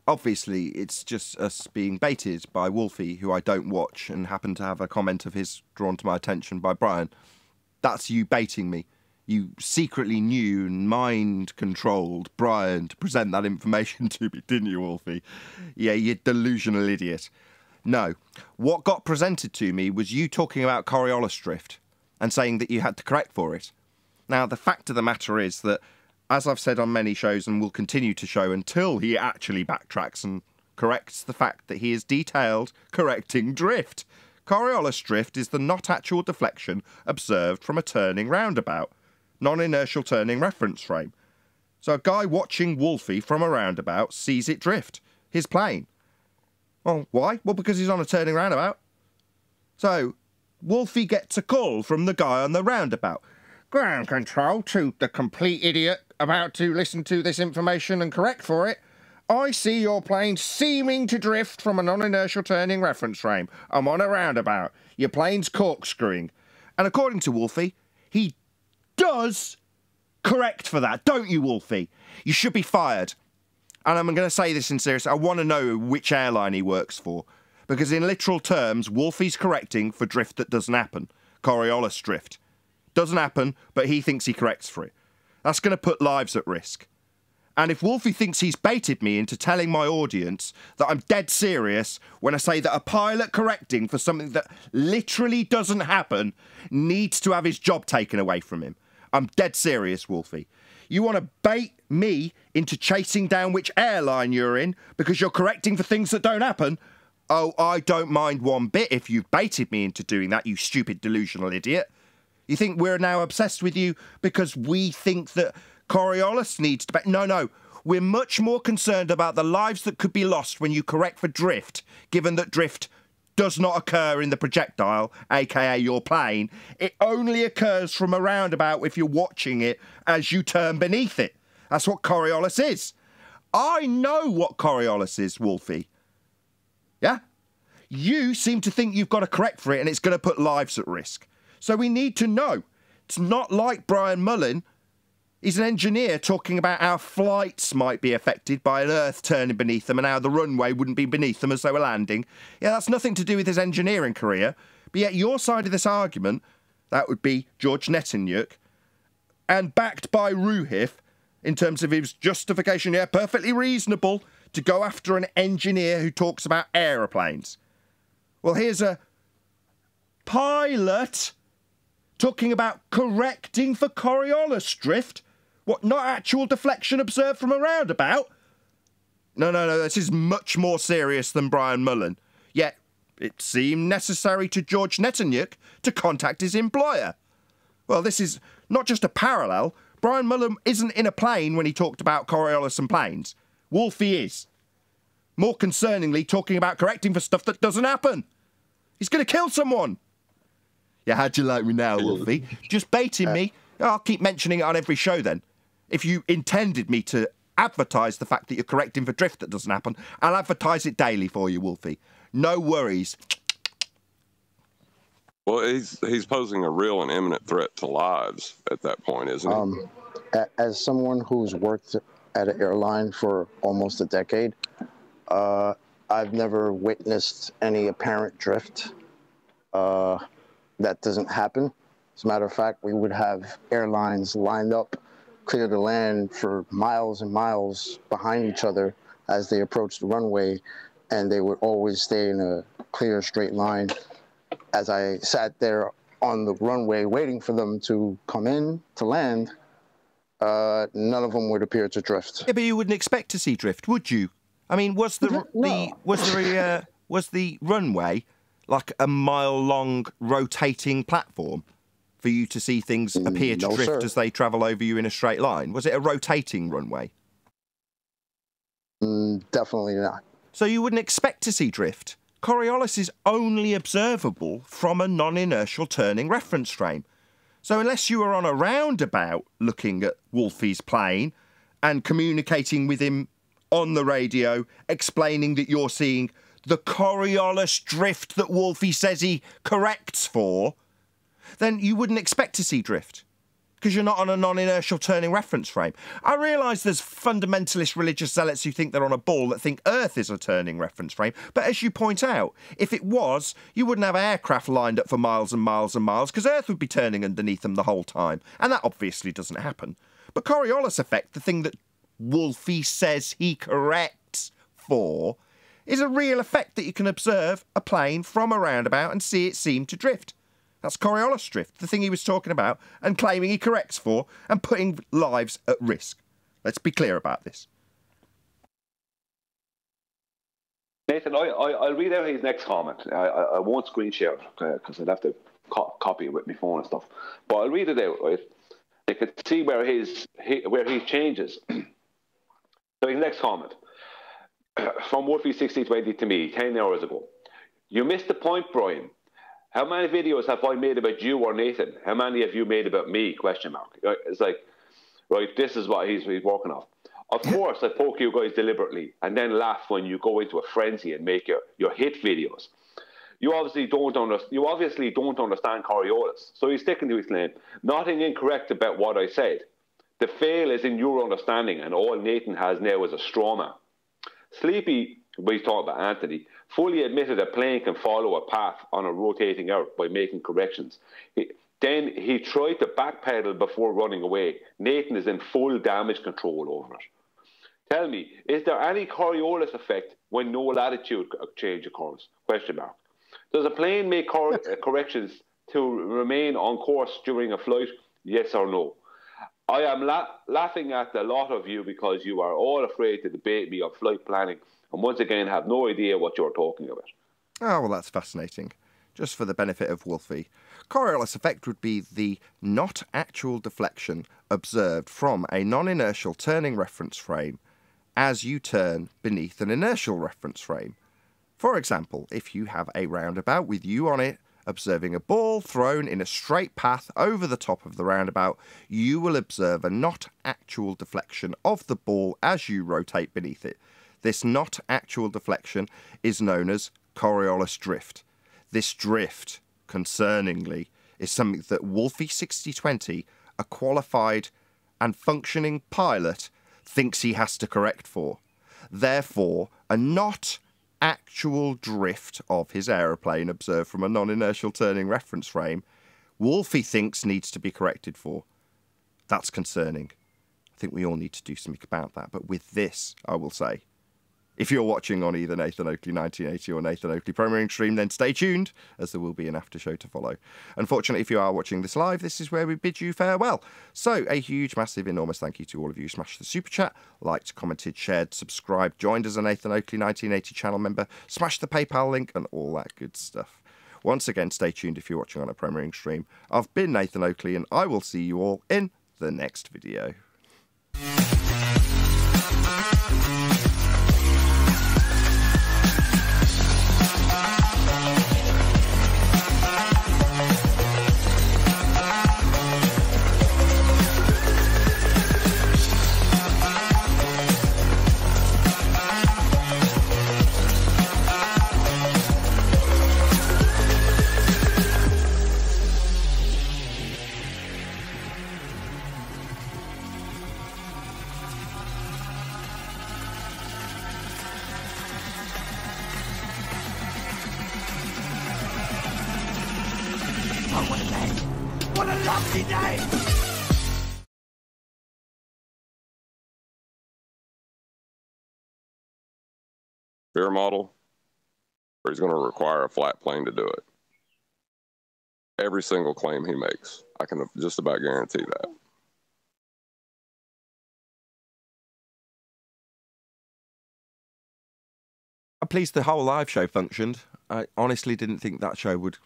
obviously it's just us being baited by Wolfie, who I don't watch, and happened to have a comment of his drawn to my attention by Brian. That's you baiting me. You secretly knew and mind-controlled Brian to present that information to me, didn't you, Wolfie? Yeah, you delusional idiot. No. What got presented to me was you talking about Coriolis drift and saying that you had to correct for it. Now, the fact of the matter is that, as I've said on many shows and will continue to show until he actually backtracks and corrects the fact that he is detailed correcting drift. Coriolis drift is the not actual deflection observed from a turning roundabout, non-inertial turning reference frame. So a guy watching Wolfie from a roundabout sees it drift, his plane. Well, why? Well, because he's on a turning roundabout. So, Wolfie gets a call from the guy on the roundabout. Ground control to the complete idiot about to listen to this information and correct for it. I see your plane seeming to drift from a non-inertial turning reference frame. I'm on a roundabout. Your plane's corkscrewing. And according to Wolfie, he does correct for that, don't you, Wolfie? You should be fired. And I'm going to say this in serious. I want to know which airline he works for. Because in literal terms, Wolfie's correcting for drift that doesn't happen. Coriolis drift. Doesn't happen, but he thinks he corrects for it. That's going to put lives at risk. And if Wolfie thinks he's baited me into telling my audience that I'm dead serious when I say that a pilot correcting for something that literally doesn't happen needs to have his job taken away from him. I'm dead serious, Wolfie. You want to bait me into chasing down which airline you're in because you're correcting for things that don't happen? Oh, I don't mind one bit if you've baited me into doing that, you stupid delusional idiot. You think we're now obsessed with you because we think that Coriolis needs to... No. We're much more concerned about the lives that could be lost when you correct for drift, given that drift does not occur in the projectile, aka your plane. It only occurs from a roundabout if you're watching it as you turn beneath it. That's what Coriolis is. I know what Coriolis is, Wolfie. Yeah? You seem to think you've got to correct for it and it's going to put lives at risk. So we need to know. It's not like Brian Mullen. He's an engineer talking about how flights might be affected by an Earth turning beneath them and how the runway wouldn't be beneath them as they were landing. Yeah, that's nothing to do with his engineering career. But yet your side of this argument, that would be George Netanyahu, and backed by Ruhif, in terms of his justification, yeah, perfectly reasonable to go after an engineer who talks about aeroplanes. Well, here's a pilot talking about correcting for Coriolis drift. What, not actual deflection observed from a roundabout? No, this is much more serious than Brian Mullen. Yet, it seemed necessary to George Netanyahu to contact his employer. Well, this is not just a parallel. Brian Mullen isn't in a plane when he talked about Coriolis and planes. Wolfie is. More concerningly, talking about correcting for stuff that doesn't happen. He's going to kill someone. Yeah, how'd you like me now, Wolfie? Just baiting me? I'll keep mentioning it on every show then. If you intended me to advertise the fact that you're correcting for drift that doesn't happen, I'll advertise it daily for you, Wolfie. No worries. Well, he's posing a real and imminent threat to lives at that point, isn't he? As someone who's worked at an airline for almost a decade, I've never witnessed any apparent drift. That doesn't happen. As a matter of fact, we would have airlines lined up, clear the land for miles and miles behind each other as they approach the runway, and they would always stay in a clear, straight line. As I sat there on the runway waiting for them to come in to land, none of them would appear to drift. Yeah, but you wouldn't expect to see drift, would you? I mean, was the runway like a mile-long rotating platform for you to see things appear to drift as they travel over you in a straight line? Was it a rotating runway? Definitely not. So you wouldn't expect to see drift. Coriolis is only observable from a non-inertial turning reference frame. So unless you were on a roundabout looking at Wolfie's plane and communicating with him on the radio, explaining that you're seeing the Coriolis drift that Wolfie says he corrects for, then you wouldn't expect to see drift because you're not on a non-inertial turning reference frame. I realise there's fundamentalist religious zealots who think they're on a ball that think Earth is a turning reference frame, but as you point out, if it was, you wouldn't have aircraft lined up for miles and miles and miles because Earth would be turning underneath them the whole time, and that obviously doesn't happen. But Coriolis effect, the thing that Wolfie says he corrects for, is a real effect that you can observe a plane from a roundabout and see it seem to drift. That's Coriolis drift, the thing he was talking about and claiming he corrects for and putting lives at risk. Let's be clear about this. Nathan, I'll read out his next comment. I won't screen share because I'd have to copy it with my phone and stuff. But I'll read it out, right? You can see where he changes. So his next comment. From Wolfie 6020 to me 10 hours ago. You missed the point, Brian. How many videos have I made about you or Nathan? How many have you made about me? Question mark. It's like, right, this is what he's working off. Of course, I poke you guys deliberately and then laugh when you go into a frenzy and make your hit videos. You obviously don't understand Coriolis. So he's sticking to his claim. Nothing incorrect about what I said. The fail is in your understanding, and all Nathan has now is a straw man. Sleepy, when he's talking about Anthony, fully admitted a plane can follow a path on a rotating Earth by making corrections. Then he tried to backpedal before running away. Nathan is in full damage control over it. Tell me, is there any Coriolis effect when no latitude change occurs? Question mark. Does a plane make corrections to remain on course during a flight? Yes or no? I am laughing at a lot of you because you are all afraid to debate me on flight planning and once again have no idea what you're talking about. Oh, well, that's fascinating. Just for the benefit of Wolfie, Coriolis effect would be the not actual deflection observed from a non-inertial turning reference frame as you turn beneath an inertial reference frame. For example, if you have a roundabout with you on it, observing a ball thrown in a straight path over the top of the roundabout, you will observe a not actual deflection of the ball as you rotate beneath it. This not actual deflection is known as Coriolis drift. This drift, concerningly, is something that Wolfie 6020, a qualified and functioning pilot, thinks he has to correct for. Therefore, a not actual drift of his aeroplane observed from a non-inertial turning reference frame, Wolfie thinks needs to be corrected for. That's concerning. I think we all need to do something about that. But with this, I will say, if you're watching on either Nathan Oakley 1980 or Nathan Oakley Premiering Stream, then stay tuned, as there will be an after show to follow. Unfortunately, if you are watching this live, this is where we bid you farewell. So, a huge, massive, enormous thank you to all of you who smashed the super chat, liked, commented, shared, subscribed, joined as a Nathan Oakley 1980 channel member, smashed the PayPal link, and all that good stuff. Once again, stay tuned if you're watching on a Premiering Stream. I've been Nathan Oakley, and I will see you all in the next video. Oh, what a day! What a lovely day! Fear model, or he's going to require a flat plane to do it. Every single claim he makes, I can just about guarantee that. I'm pleased the whole live show functioned. I honestly didn't think that show would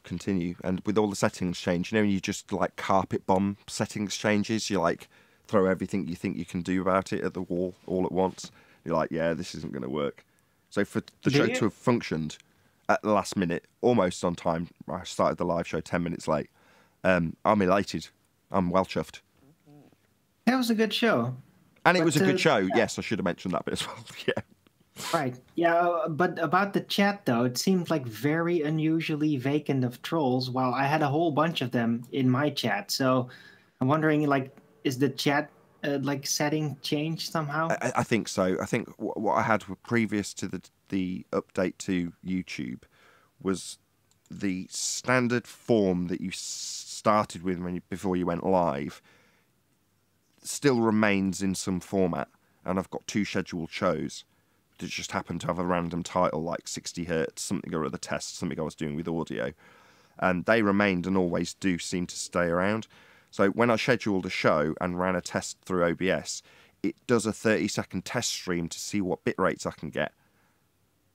continue, and with all the settings changed, you know, you just like carpet bomb settings changes, you like throw everything you think you can do about it at the wall all at once. You're like, yeah, this isn't going to work. So for the show to have functioned at the last minute, almost on time, I started the live show 10 minutes late. I'm elated. I'm well chuffed. That was a good show. And it was a good show. Yes, I should have mentioned that bit as well. Yeah. Right. Yeah, but about the chat, though, it seemed like very unusually vacant of trolls, while I had a whole bunch of them in my chat. So I'm wondering, like, is the chat, setting changed somehow? I think so. I think what I had previous to the update to YouTube was the standard form that you started with before you went live still remains in some format. And I've got 2 scheduled shows that just happened to have a random title like 60 Hertz, something or other test, something I was doing with audio. And they remained and always do seem to stay around. So when I scheduled a show and ran a test through OBS, it does a 30-second test stream to see what bit rates I can get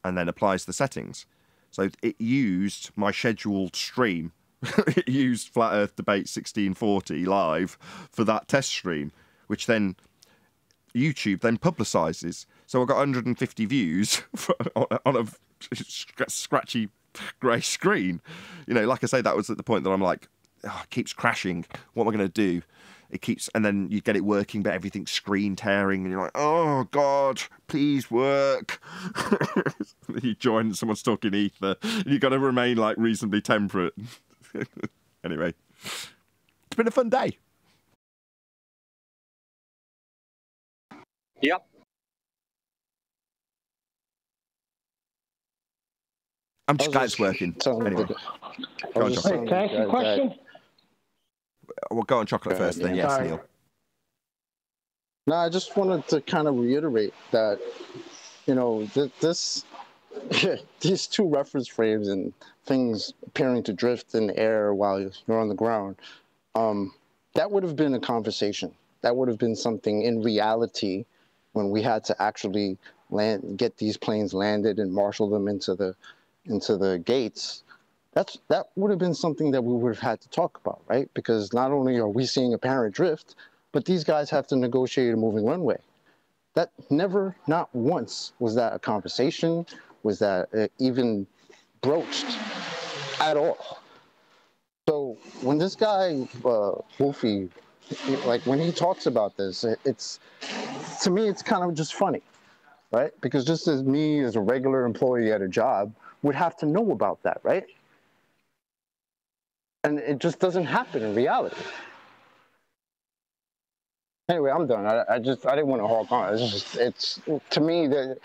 and then applies the settings. So it used my scheduled stream. It used Flat Earth Debate 1640 live for that test stream, which then YouTube then publicises. So I got 150 views on a scratchy grey screen. You know, like I say, that was at the point that I'm like, oh, it keeps crashing. What am I going to do? It keeps, and then you get it working, but everything's screen tearing, and you're like, oh God, please work. You join, someone's talking ether, and you've got to remain like reasonably temperate. Anyway, it's been a fun day. Yep. I'm just glad it's working. Anyway. Go on, Chocolate. Can I ask you a question? We'll go on Chocolate first, then. Yes, Neil. No, I just wanted to kind of reiterate that, you know, these 2 reference frames and things appearing to drift in the air while you're on the ground, that would have been a conversation. That would have been something in reality when we had to actually get these planes landed and marshal them into the gates. That would have been something that we would have had to talk about, right? Because not only are we seeing apparent drift, but these guys have to negotiate a moving runway. That never, not once, was that a conversation, was that even broached at all. So when this guy, Wolfie, like when he talks about this, it's, to me, it's kind of just funny, right? Because just as me as a regular employee at a job would have to know about that, right? And it just doesn't happen in reality. Anyway, I'm done. I didn't want to hog on. It's to me that,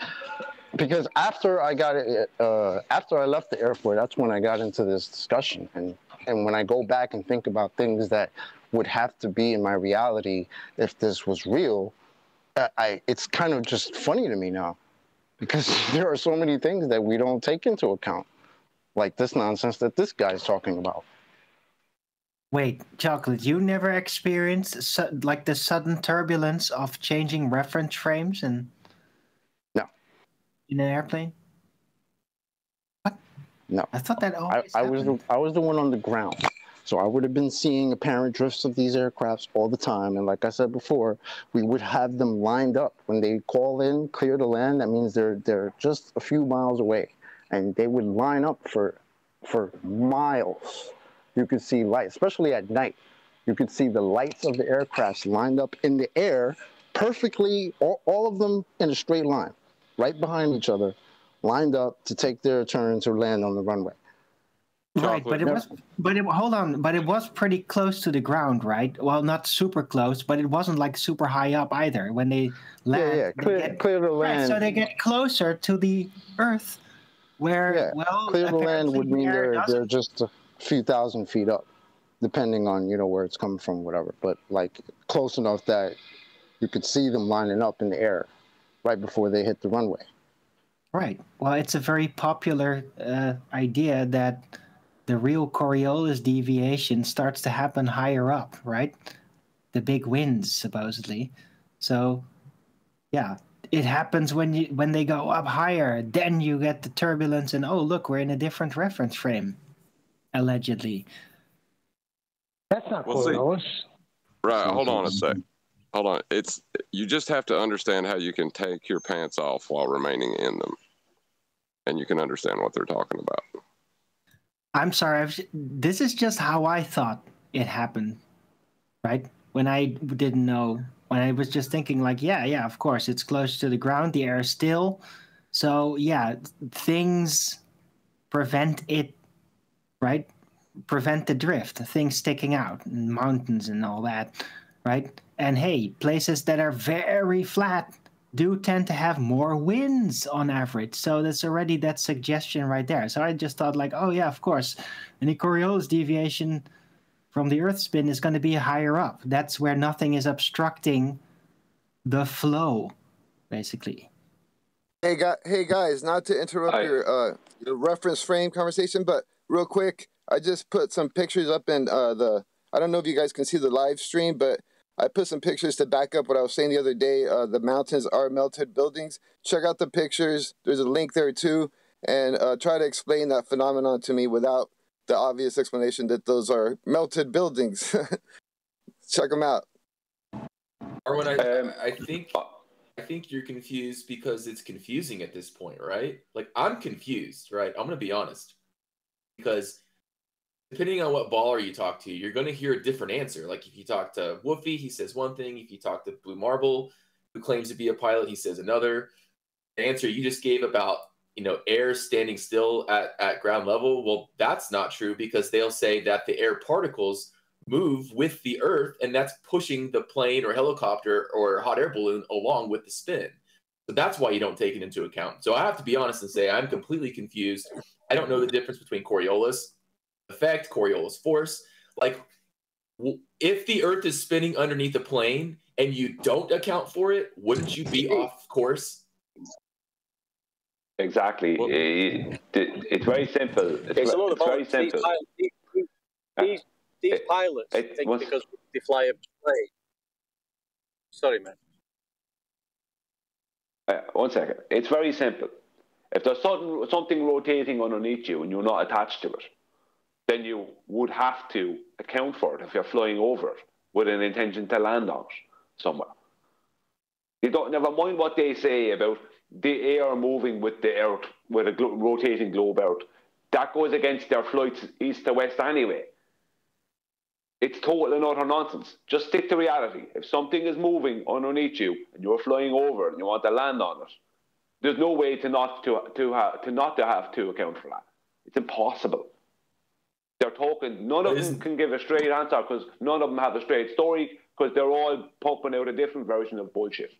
because after I left the airport, that's when I got into this discussion. And when I go back and think about things that would have to be in my reality if this was real, it's kind of just funny to me now, because there are so many things that we don't take into account, like this nonsense that this guy's talking about. Wait, Chocolate, you never experienced like the sudden turbulence of changing reference frames in an airplane? What? No. I thought that always I was the one on the ground. So I would have been seeing apparent drifts of these aircrafts all the time. And like I said before, we would have them lined up. When they call in, clear to land, that means they're just a few miles away. And they would line up for miles. You could see lights, especially at night. You could see the lights of the aircrafts lined up in the air perfectly, all of them in a straight line, right behind each other, lined up to take their turn to land on the runway. Right, but it was pretty close to the ground, right? Well, not super close, but it wasn't like super high up either. When they land, clear to land. Right, so they get closer to the Earth, where clear to land would mean they're just few thousand feet up, depending on, you know, where it's coming from, whatever. But like close enough that you could see them lining up in the air right before they hit the runway. Right. Well, it's a very popular idea that the real Coriolis deviation starts to happen higher up, right? The big winds, supposedly. So, yeah, it happens when they go up higher. Then you get the turbulence, and oh, look, we're in a different reference frame, allegedly. That's not Well, see- Coriolis. Right. Hold on a sec. Hold on. You just have to understand how you can take your pants off while remaining in them, and you can understand what they're talking about. I'm sorry. This is just how I thought it happened, right? When I didn't know, when I was just thinking like, yeah, of course, it's close to the ground, the air is still. So, yeah, things prevent it, right? Prevent the drift, things sticking out, and mountains and all that, right? And hey, places that are very flat do tend to have more winds on average. So that's already that suggestion right there. So I just thought like, oh yeah, of course, any Coriolis deviation from the Earth spin is going to be higher up. That's where nothing is obstructing the flow, basically. Hey guys, not to interrupt your reference frame conversation, but real quick, I just put some pictures up in I don't know if you guys can see the live stream, but I put some pictures to back up what I was saying the other day. The mountains are melted buildings. Check out the pictures. There's a link there too, and try to explain that phenomenon to me without the obvious explanation that those are melted buildings. Check them out. Arwen, I think you're confused because it's confusing at this point, right? Like, I'm confused, right? I'm going to be honest. Because depending on what baller you talk to, you're going to hear a different answer. Like, if you talk to Woofy, he says one thing. If you talk to Blue Marble, who claims to be a pilot, he says another. The answer you just gave about, air standing still at ground level, well, that's not true, because they'll say that the air particles move with the Earth, and that's pushing the plane or helicopter or hot air balloon along with the spin. So that's why you don't take it into account. So I have to be honest and say I'm completely confused. I don't know the difference between Coriolis effect, Coriolis force. Like, if the Earth is spinning underneath the plane and you don't account for it, wouldn't you be off course? Exactly. It's very simple. It's very simple. These pilots think because they fly a plane. Sorry, man. One second. It's very simple. If there's something rotating underneath you and you're not attached to it, then you would have to account for it if you're flying over it with an intention to land on it somewhere. You don't never mind what they say about the air moving with the Earth, with a rotating globe Earth. That goes against their flights east to west anyway. It's total and utter nonsense. Just stick to reality. If something is moving underneath you and you're flying over it and you want to land on it, there's no way to not to have to account for that. It's impossible. They're talking. None of them can give a straight answer because none of them have a straight story, because they're all pumping out a different version of bullshit.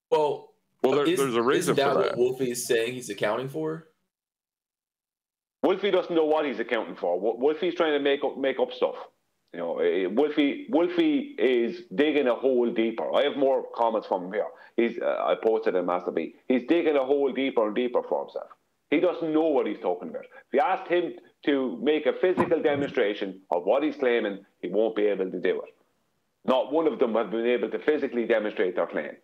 Well, there's a reason for that. Isn't that what Wolfie is saying he's accounting for? Wolfie doesn't know what he's accounting for. Wolfie's trying to make up stuff. Wolfie is digging a hole deeper. I have more comments from him here. I posted in Master B. He's digging a hole deeper and deeper for himself. He doesn't know what he's talking about. If you asked him to make a physical demonstration of what he's claiming, he won't be able to do it. Not one of them have been able to physically demonstrate their claim.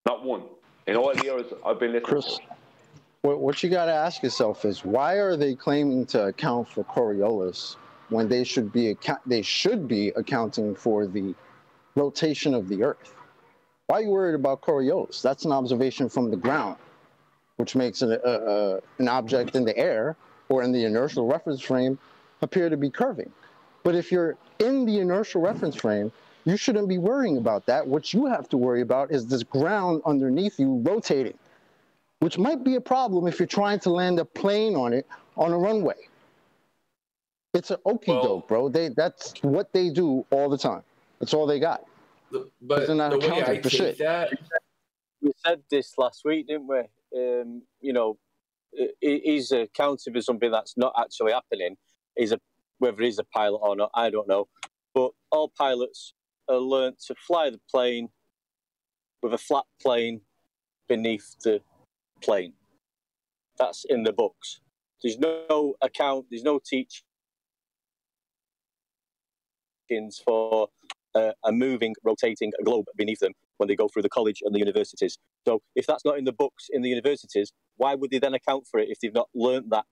Not one. In all the years I've been listening to it. What you got to ask yourself is, why are they claiming to account for Coriolis when they should be accounting for the rotation of the Earth? Why are you worried about Coriolis? That's an observation from the ground, which makes an object in the air or in the inertial reference frame appear to be curving. But if you're in the inertial reference frame, you shouldn't be worrying about that. What you have to worry about is this ground underneath you rotating, which might be a problem if you're trying to land a plane on it on a runway. It's an okie doke, bro. That's what they do all the time. That's all they got. But the way I take that, we said this last week, didn't we? he's accounting for something that's not actually happening. Whether he's a pilot or not, I don't know. But all pilots are learnt to fly the plane with a flat plane beneath the plane. That's in the books. There's no account, there's no teachings for a moving, rotating globe beneath them when they go through the college and the universities. So if that's not in the books in the universities, why would they then account for it if they've not learnt that?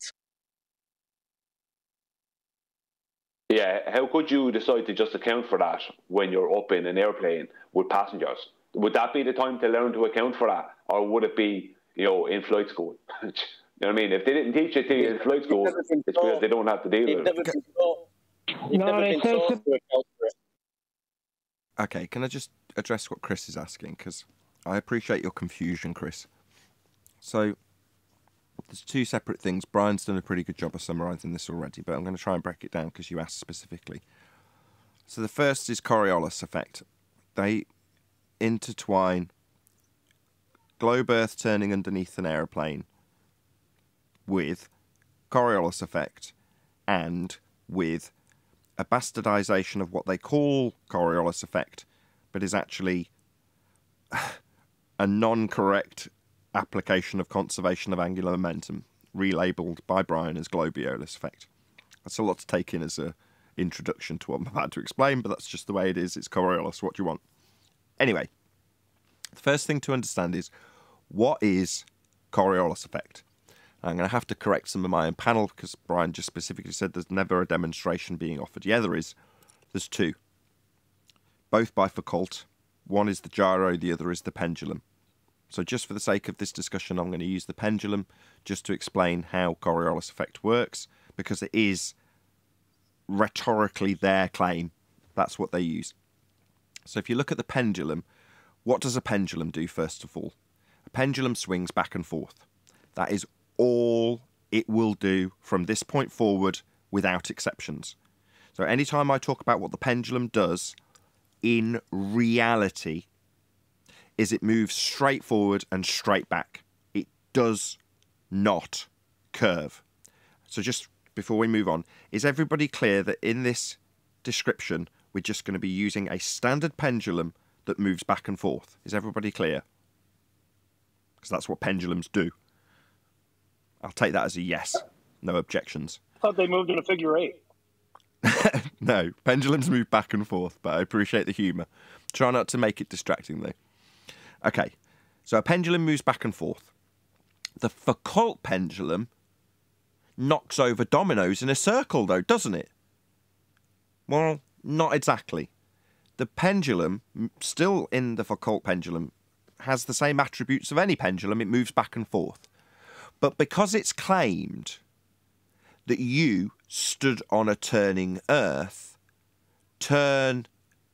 Yeah, how could you decide to just account for that when you're up in an airplane with passengers? Would that be the time to learn to account for that? Or would it be, in flight school? You know what I mean? If they didn't teach it to you in flight school, it's because they don't have to deal with it. Okay, can I just address what Chris is asking? Because I appreciate your confusion, Chris. So, there's two separate things. Brian's done a pretty good job of summarising this already, but I'm going to try and break it down because you asked specifically. So the first is Coriolis effect. They intertwine globe Earth turning underneath an aeroplane with Coriolis effect and with a bastardisation of what they call Coriolis effect, but is actually a non-correct application of conservation of angular momentum, relabelled by Brian as Globiolis effect. That's a lot to take in as an introduction to what I'm about to explain, but that's just the way it is. It's Coriolis. What do you want? Anyway, the first thing to understand is, what is Coriolis effect? I'm going to have to correct some of my own panel because Brian just specifically said there's never a demonstration being offered. Yeah, there is. There's two. Both by Foucault. One is the gyro, the other is the pendulum. So just for the sake of this discussion, I'm going to use the pendulum just to explain how Coriolis effect works, because it is rhetorically their claim. That's what they use. So if you look at the pendulum, what does a pendulum do, first of all? A pendulum swings back and forth. That is all it will do from this point forward without exceptions. So anytime I talk about what the pendulum does, in reality, is it moves straight forward and straight back. It does not curve. So just before we move on, is everybody clear that in this description, we're just going to be using a standard pendulum that moves back and forth? Is everybody clear? Because that's what pendulums do. I'll take that as a yes. No objections. I thought they moved in a figure eight. No, pendulums move back and forth, but I appreciate the humour. Try not to make it distracting, though. Okay, so a pendulum moves back and forth. The Foucault pendulum knocks over dominoes in a circle, though, doesn't it? Well, not exactly. The pendulum, still in the Foucault pendulum, has the same attributes of any pendulum. It moves back and forth. But because it's claimed that you stood on a turning Earth, turn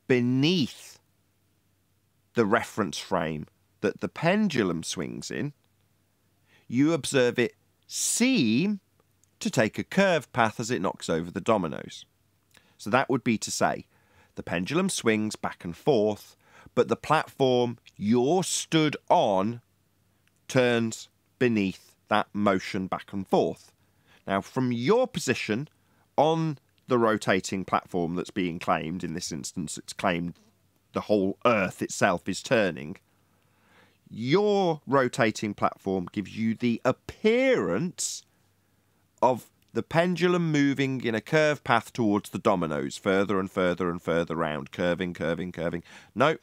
beneath the reference frame that the pendulum swings in, you observe it seem to take a curved path as it knocks over the dominoes. So that would be to say, the pendulum swings back and forth, but the platform you're stood on turns beneath that motion back and forth. Now, from your position on the rotating platform that's being claimed, in this instance, it's claimed the whole Earth itself is turning, your rotating platform gives you the appearance of the pendulum moving in a curved path towards the dominoes, further and further and further round, curving, curving, curving. No,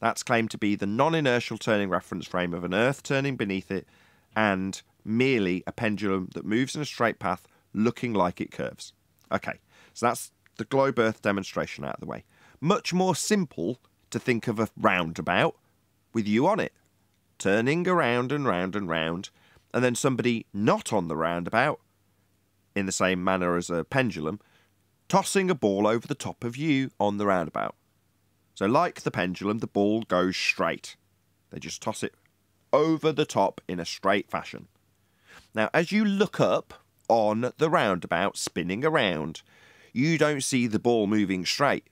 that's claimed to be the non-inertial turning reference frame of an Earth turning beneath it, and merely a pendulum that moves in a straight path looking like it curves. Okay, so that's the globe Earth demonstration out of the way. Much more simple to think of a roundabout with you on it, turning around and round and round, and then somebody not on the roundabout, in the same manner as a pendulum, tossing a ball over the top of you on the roundabout. So like the pendulum, the ball goes straight. They just toss it over the top in a straight fashion. Now, as you look up on the roundabout spinning around, you don't see the ball moving straight.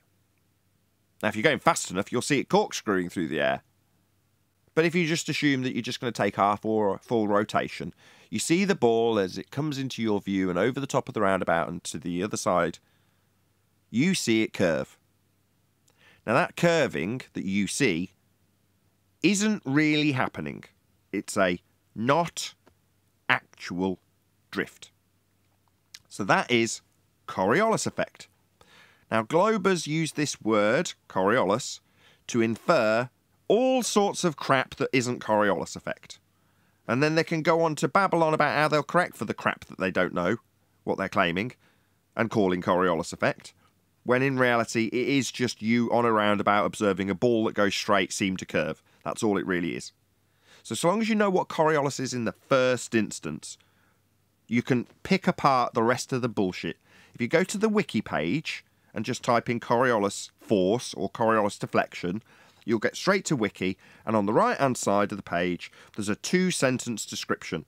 Now, if you're going fast enough, you'll see it corkscrewing through the air. But if you just assume that you're just going to take half or a full rotation, you see the ball as it comes into your view and over the top of the roundabout and to the other side, you see it curve. Now, that curving that you see isn't really happening. It's a not actual drift. So that is Coriolis effect. Now, Globers use this word, Coriolis, to infer all sorts of crap that isn't Coriolis effect. And then they can go on to babble on about how they'll correct for the crap that they don't know, what they're claiming, and calling Coriolis effect, when in reality it is just you on a roundabout observing a ball that goes straight seem to curve. That's all it really is. So long as you know what Coriolis is in the first instance, you can pick apart the rest of the bullshit. If you go to the wiki page and just type in Coriolis force or Coriolis deflection, you'll get straight to wiki, and on the right-hand side of the page, there's a 2-sentence description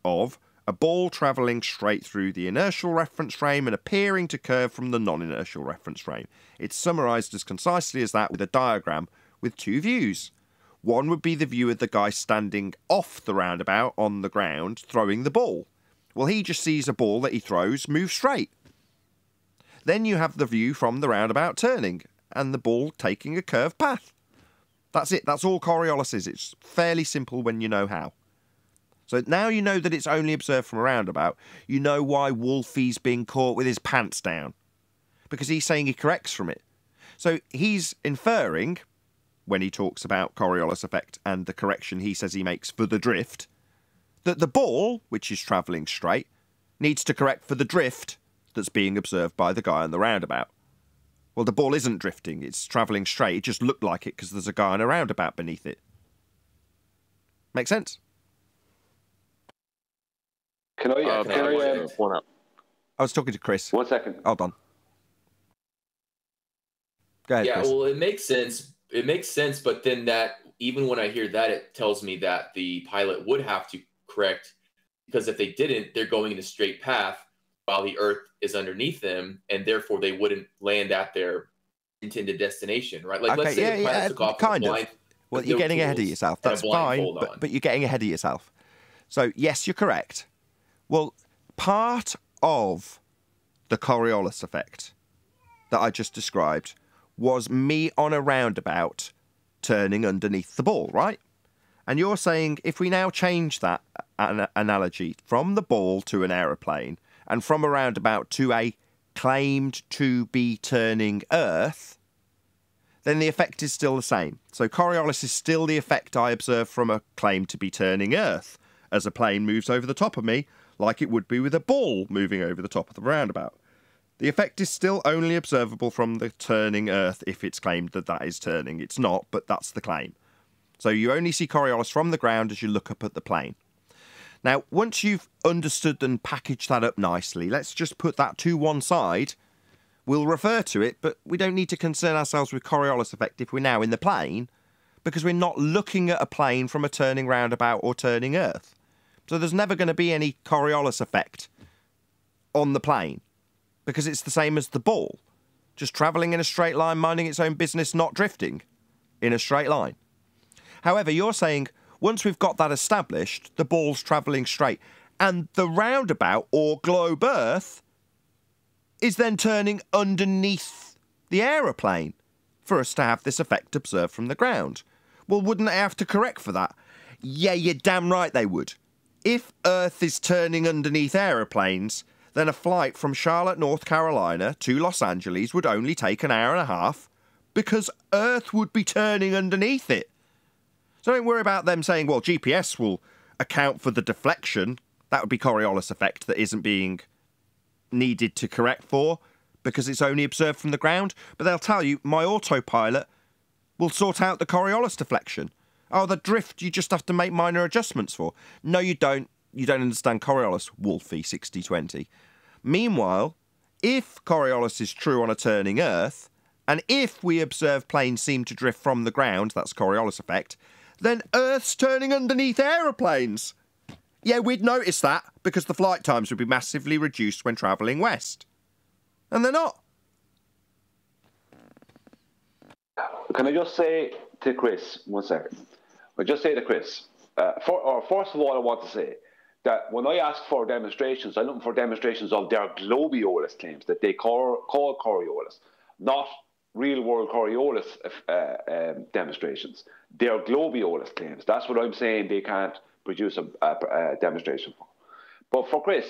of a ball travelling straight through the inertial reference frame and appearing to curve from the non-inertial reference frame. It's summarised as concisely as that with a diagram with 2 views. One would be the view of the guy standing off the roundabout on the ground throwing the ball. Well, he just sees a ball that he throws move straight. Then you have the view from the roundabout turning and the ball taking a curved path. That's it. That's all Coriolis is. It's fairly simple when you know how. So now you know that it's only observed from a roundabout. You know why Wolfie's being caught with his pants down. Because he's saying he corrects from it. So he's inferring, when he talks about Coriolis effect and the correction he says he makes for the drift, that the ball, which is travelling straight, needs to correct for the drift that's being observed by the guy on the roundabout. Well, the ball isn't drifting, it's travelling straight. It just looked like it because there's a guy on a roundabout beneath it. Make sense? Can I point out? I was talking to Chris. 1 second. Hold on. Go ahead, Yeah, Chris. well, it makes sense. It makes sense, but then that, even when I hear that, it tells me that the pilot would have to correct, because if they didn't, they're going in a straight path while the Earth is underneath them, and therefore they wouldn't land at their intended destination, right? Like, let's say the pilot took off kind with of. blind, Well, with you're no getting ahead of tools yourself. and a That's fine, blindfold on. but you're getting ahead of yourself. So, yes, you're correct. Well, part of the Coriolis effect that I just described was me on a roundabout turning underneath the ball, right? And you're saying if we now change that analogy from the ball to an aeroplane and from a roundabout to a claimed to be turning Earth, then the effect is still the same. So Coriolis is still the effect I observe from a claim to be turning Earth as a plane moves over the top of me, like it would be with a ball moving over the top of the roundabout. The effect is still only observable from the turning Earth if it's claimed that that is turning. It's not, but that's the claim. So you only see Coriolis from the ground as you look up at the plane. Now, once you've understood and packaged that up nicely, let's just put that to one side. We'll refer to it, but we don't need to concern ourselves with Coriolis effect if we're now in the plane, because we're not looking at a plane from a turning roundabout or turning Earth. So there's never going to be any Coriolis effect on the plane, because it's the same as the ball, just travelling in a straight line, minding its own business, not drifting in a straight line. However, you're saying once we've got that established, the ball's travelling straight, and the roundabout or globe Earth is then turning underneath the aeroplane for us to have this effect observed from the ground. Well, wouldn't they have to correct for that? Yeah, you're damn right they would. If Earth is turning underneath aeroplanes, then a flight from Charlotte, North Carolina to Los Angeles would only take an hour and a half because Earth would be turning underneath it. So don't worry about them saying, well, GPS will account for the deflection. That would be Coriolis effect that isn't being needed to correct for because it's only observed from the ground. But they'll tell you, my autopilot will sort out the Coriolis deflection. Oh, the drift you just have to make minor adjustments for. No, you don't. You don't understand Coriolis, Wolfie 6020. Meanwhile, if Coriolis is true on a turning Earth, and if we observe planes seem to drift from the ground, that's Coriolis effect, then Earth's turning underneath aeroplanes. Yeah, we'd notice that because the flight times would be massively reduced when travelling west. And they're not. Can I just say to Chris, 1 second, I'll just say to Chris, first of all, I want to say that when I ask for demonstrations, I'm looking for demonstrations of their globiolis claims that they call Coriolis, not real-world Coriolis demonstrations. They're globiolis claims. That's what I'm saying they can't produce a demonstration for. But for Chris,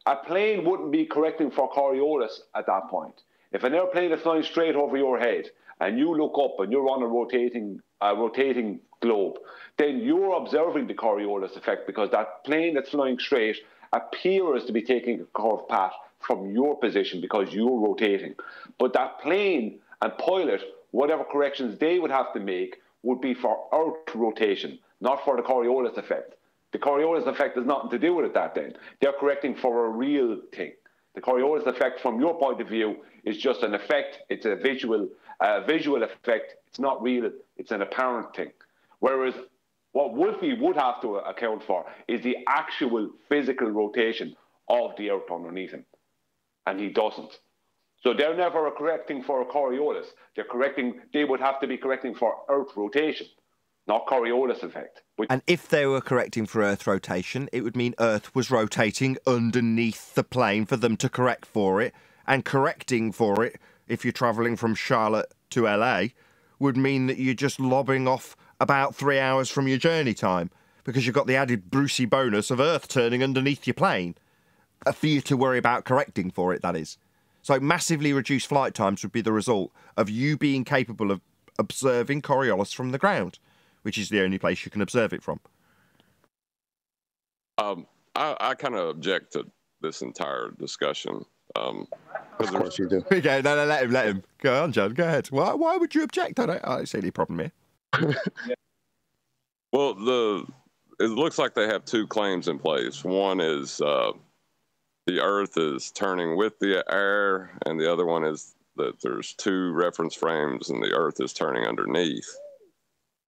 a plane wouldn't be correcting for Coriolis at that point. If an airplane is flying straight over your head and you look up and you're on a rotating globe, then you're observing the Coriolis effect because that plane that's flying straight appears to be taking a curved path from your position because you're rotating. But that plane and pilot, whatever corrections they would have to make would be for Earth rotation, not for the Coriolis effect. The Coriolis effect has nothing to do with it that then. They're correcting for a real thing. The Coriolis effect, from your point of view, is just an effect. It's a visual effect. It's not real. It's an apparent thing. Whereas what Wolfie would have to account for is the actual physical rotation of the Earth underneath him. And he doesn't. So they're never correcting for a Coriolis. They would have to be correcting for Earth rotation, not Coriolis effect. And if they were correcting for Earth rotation, it would mean Earth was rotating underneath the plane for them to correct for it. And correcting for it, if you're travelling from Charlotte to LA, would mean that you're just lobbing off about 3 hours from your journey time because you've got the added Brucey bonus of Earth turning underneath your plane for you to worry about correcting for it, that is. So massively reduced flight times would be the result of you being capable of observing Coriolis from the ground, which is the only place you can observe it from. I kind of object to this entire discussion. Of course you do. Okay, no, let him. Go on, John, go ahead. Why would you object? I don't see any problem here. Well, it looks like they have two claims in place. One is the Earth is turning with the air, and the other one is that there's two reference frames and the Earth is turning underneath.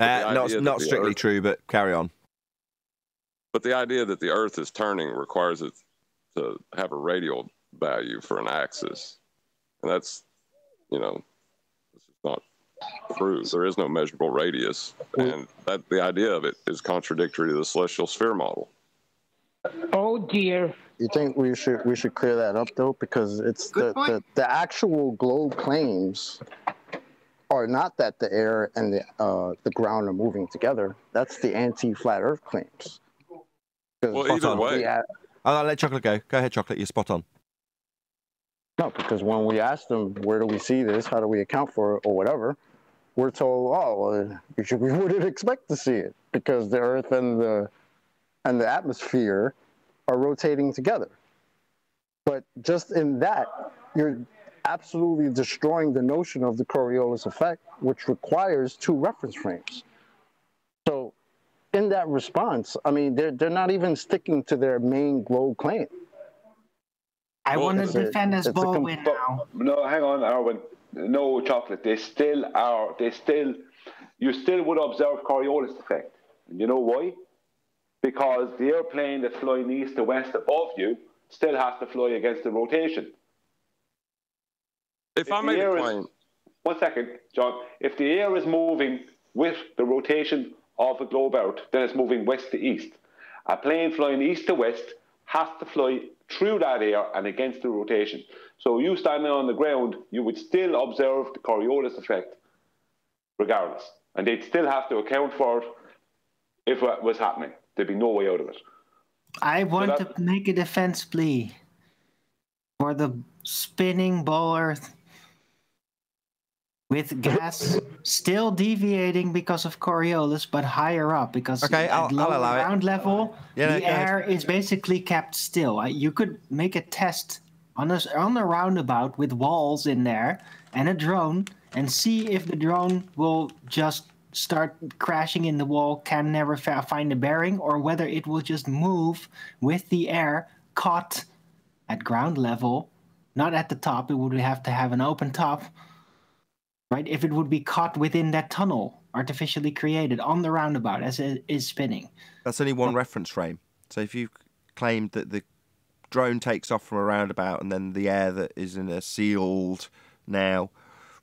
Not strictly true, but carry on. But the idea that the Earth is turning requires it to have a radial value for an axis. And that's, this is not true. There is no measurable radius. And the idea of it is contradictory to the celestial sphere model. Oh dear. You think we should clear that up though, because it's the actual globe claims are not that the air and the ground are moving together. That's the anti-flat Earth claims. Well, either way. I'll let Chocolate go. Go ahead, Chocolate. You're spot on. No, because when we ask them, where do we see this? How do we account for it or whatever? We're told, we wouldn't expect to see it because the Earth and the atmosphere are rotating together. But just in that, you're absolutely destroying the notion of the Coriolis effect, which requires two reference frames. So in that response, I mean, they're not even sticking to their main globe claim. I want to defend us Baldwin now. No, hang on, Arwen. No, Chocolate. They still are. You still would observe Coriolis effect. And you know why? Because the airplane that's flying east to west above you still has to fly against the rotation. If I made a plane... 1 second, John. If the air is moving with the rotation of a globe Earth, then it's moving west to east. A plane flying east to west has to fly through that air and against the rotation. So you standing on the ground, you would still observe the Coriolis effect regardless. And they'd still have to account for it if it was happening. There'd be no way out of it. I want to make a defense plea for the spinning ball Earth with gas still deviating because of Coriolis, but higher up because at low ground level, the air is basically kept still. You could make a test on a roundabout with walls in there and a drone and see if the drone will just start crashing in the wall, can never find a bearing, or whether it will just move with the air caught at ground level, not at the top. It would have to have an open top. Right, if it would be caught within that tunnel artificially created on the roundabout as it is spinning. That's only one reference frame. So if you claimed that the drone takes off from a roundabout and then the air that is in a sealed now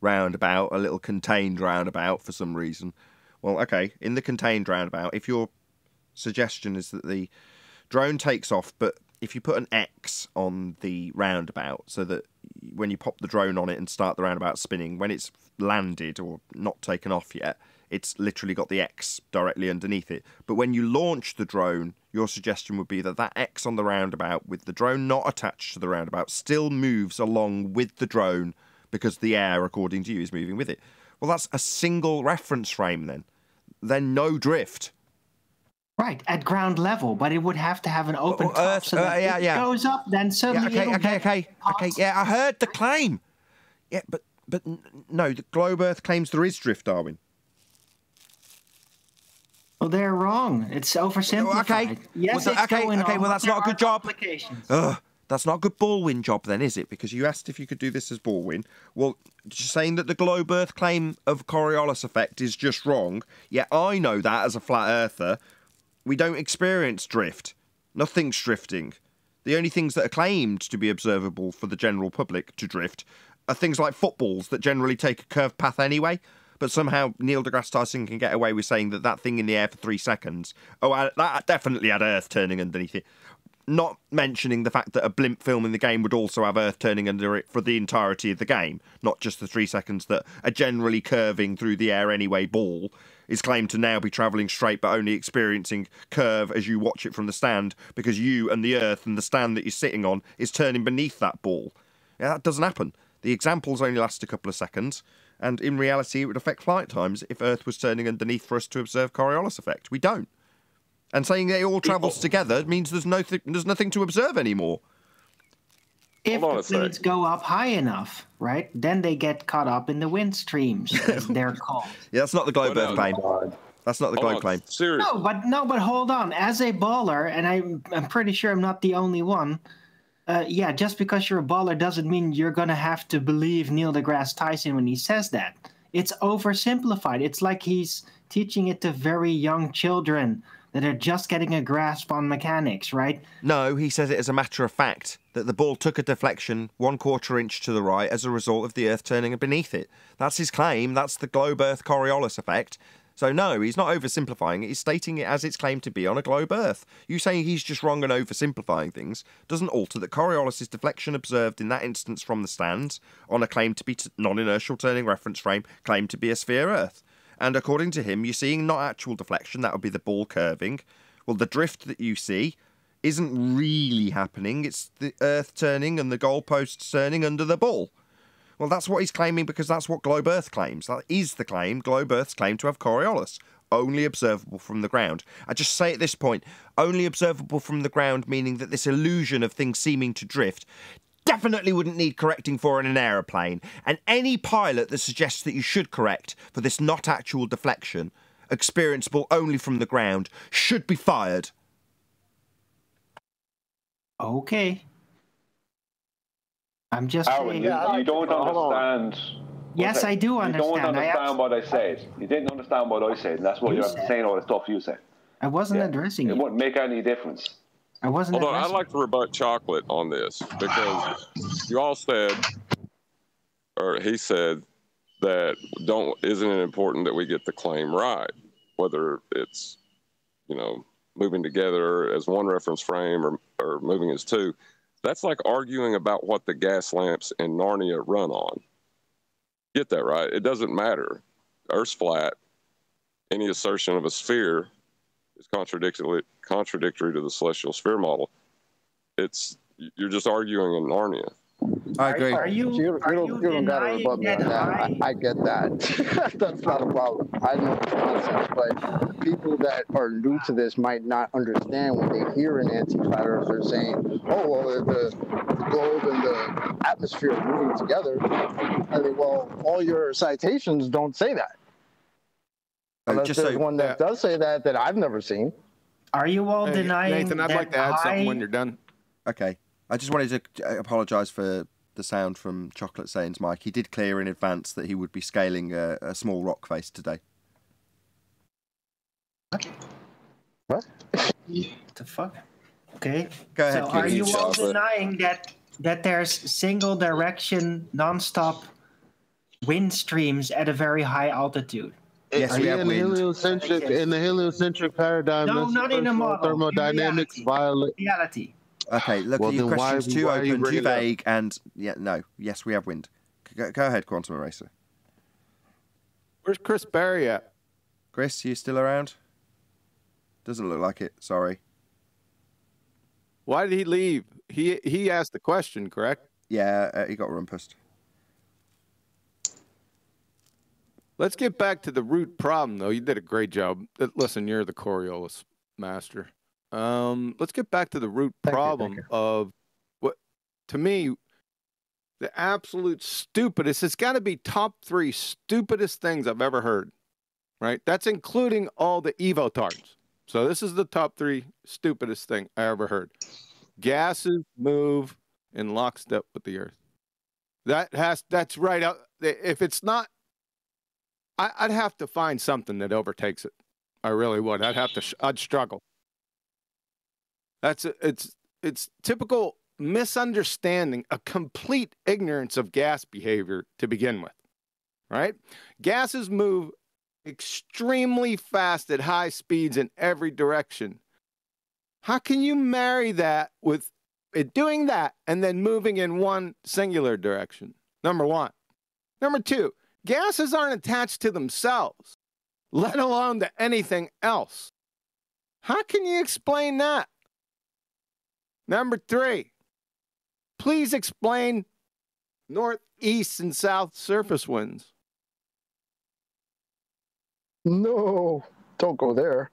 roundabout, a little contained roundabout for some reason, Well, okay, in the contained roundabout, if your suggestion is that the drone takes off, but if you put an X on the roundabout so that when you pop the drone on it and start the roundabout spinning, when it's landed or not taken off yet, it's literally got the X directly underneath it. But when you launch the drone, your suggestion would be that that X on the roundabout, with the drone not attached to the roundabout, still moves along with the drone because the air, according to you, is moving with it. Well, that's a single reference frame then. Then no drift. Right, at ground level, but it would have to have an open top so that if it goes up, then suddenly Okay, yeah, I heard the claim. Yeah, but no, the globe Earth claims there is drift, Darwin. Well, they're wrong. It's oversimplified. Okay. Yes, well, it's going on, well, that's not a good job. Complications. That's not a good Baldwin job then, is it? Because you asked if you could do this as Baldwin. Well, saying that the globe Earth claim of Coriolis effect is just wrong, yeah, I know that as a flat earther. We don't experience drift. Nothing's drifting. The only things that are claimed to be observable for the general public to drift are things like footballs that generally take a curved path anyway. But somehow Neil deGrasse Tyson can get away with saying that that thing in the air for 3 seconds, that definitely had Earth turning underneath it. Not mentioning the fact that a blimp film in the game would also have Earth turning under it for the entirety of the game, not just the 3 seconds that a generally curving through the air anyway ball is claimed to now be travelling straight but only experiencing curve as you watch it from the stand because you and the Earth and the stand that you're sitting on is turning beneath that ball. Yeah, that doesn't happen. The examples only last a couple of seconds, and in reality it would affect flight times if Earth was turning underneath for us to observe Coriolis effect. We don't. And saying that it all travels together means there's nothing to observe anymore. If the planes go up high enough, right, then they get caught up in the wind streams, as they're called. Yeah, that's not the globe Earth claim. That's not the globe claim. No, but hold on. As a baller, and I'm pretty sure I'm not the only one. Yeah, just because you're a baller doesn't mean you're gonna have to believe Neil deGrasse Tyson when he says that. It's oversimplified. It's like he's teaching it to very young children that are just getting a grasp on mechanics, right? No, he says it as a matter of fact, that the ball took a deflection 1/4 inch to the right as a result of the Earth turning beneath it. That's his claim. That's the globe Earth Coriolis effect. So no, he's not oversimplifying it. He's stating it as it's claimed to be on a globe Earth. You saying he's just wrong and oversimplifying things doesn't alter that Coriolis' deflection observed in that instance from the stands on a claim to be non-inertial turning reference frame, claimed to be a sphere Earth. And according to him, you're seeing not actual deflection, that would be the ball curving. Well, the drift that you see isn't really happening. It's the Earth turning and the goalposts turning under the ball. Well, that's what he's claiming because that's what globe Earth claims. That is the claim. Globe Earth's claim to have Coriolis. Only observable from the ground. I just say at this point, only observable from the ground, meaning that this illusion of things seeming to drift definitely wouldn't need correcting for in an aeroplane. And any pilot that suggests that you should correct for this not actual deflection, experienceable only from the ground, should be fired. Okay. I'm just Arwen, you don't understand. Yes, I do understand. You don't understand what I said. You didn't understand what I said, and that's why you're saying all the stuff you said. I wasn't addressing it. It wouldn't make any difference. I wasn't. Hold on, I'd like to rebut Chocolate on this because you all said, or he said, that isn't it important that we get the claim right, whether it's moving together as one reference frame or moving as two. That's like arguing about what the gas lamps in Narnia run on. Get that right? It doesn't matter. Earth's flat. Any assertion of a sphere is contradictory to the celestial sphere model. You're just arguing in Narnia. I agree. You don't got to rebut me on that. I get that. That's not a problem. I know the concept, but people that are new to this might not understand when they hear an anti-flat earther saying, "Oh, well, the globe and the atmosphere are moving together." I mean, well, all your citations don't say that. Unless there's one that does say that I've never seen. Are you all denying Nathan, I'd like to add something when you're done. Okay. I just wanted to apologise for the sound from Chocolate Sane's mic. He did clear in advance that he would be scaling a small rock face today. What? The fuck? Okay. Go ahead. So are you all denying that there's single direction, non-stop wind streams at a very high altitude? Yes, we have in the wind. heliocentric paradigm. No, that's not in a model. Thermodynamics violate. Reality. Okay, look, Well, your then question's too why are you open, too bringing it up? vague, and no. Yes, we have wind. Go ahead, Quantum Eraser. Where's Chris Berry at? Chris, you still around? Doesn't look like it. Sorry. Why did he leave? He asked the question, correct? Yeah, he got rumpused. Let's get back to the root problem, though. You did a great job. Listen, you're the Coriolis master. Let's get back to the root problem of what, to me, the absolute stupidest. It's got to be top 3 stupidest things I've ever heard, right? That's including all the evotards. So this is the top 3 stupidest thing I ever heard. Gases move in lockstep with the Earth. That's right out. If it's not, I'd have to find something that overtakes it. I really would. I'd struggle. It's typical misunderstanding, a complete ignorance of gas behavior to begin with, right? Gases move extremely fast at high speeds in every direction. How can you marry that with it doing that and then moving in one singular direction? Number one. Number two, gases aren't attached to themselves, let alone to anything else. How can you explain that? Number three, please explain north, east, and south surface winds. No, don't go there.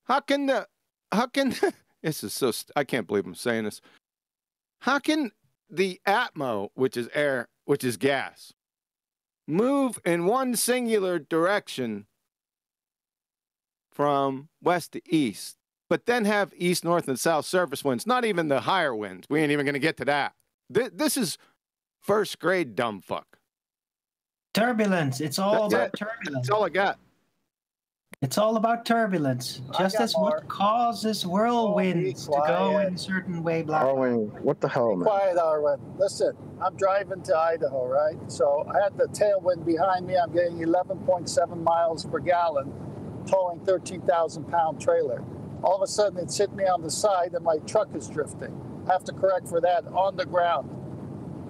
How can this is so, I can't believe I'm saying this. How can the atmo, which is air, which is gas, move in one singular direction from west to east, but then have east, north, and south surface winds, not even the higher winds? We ain't even going to get to that. This is first grade dumb fuck. Turbulence. It's all about turbulence. That's all I got. It's all about turbulence. Just as what causes whirlwinds to go in a certain way. Arwen, what the hell, man? Quiet, Arwen. Listen, I'm driving to Idaho, right? So I had the tailwind behind me. I'm getting 11.7 miles per gallon, towing 13,000-pound trailer. All of a sudden, it's hit me on the side, and my truck is drifting. I have to correct for that on the ground.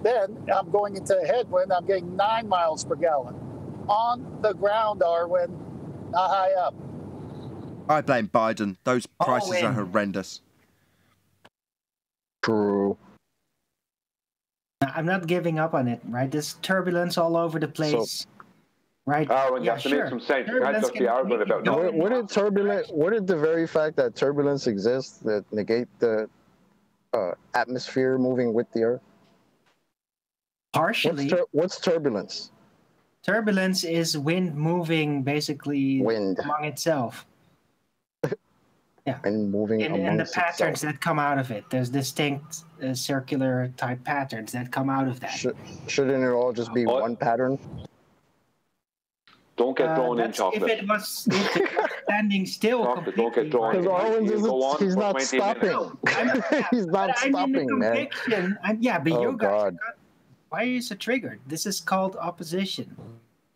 Then I'm going into a headwind. I'm getting 9 miles per gallon on the ground, Arwen. Not high up. I blame Biden. Those prices are horrendous. True. I'm not giving up on it, right? There's turbulence all over the place, right? Oh, and you have to make some sense. You can't just be arguing about nothing. Wouldn't the very fact that turbulence exists that negate the atmosphere moving with the Earth? Partially. What's turbulence? Turbulence is wind moving basically among itself. Yeah. And moving and the patterns that come out of it. There's distinct circular type patterns that come out of that. Shouldn't it all just be one pattern? Don't get drawn in, chocolate. If it was standing still. Chocolate, don't get drawn in. Because he's not stopping. He's not stopping, man. But you guys. Why are you so triggered? This is called opposition.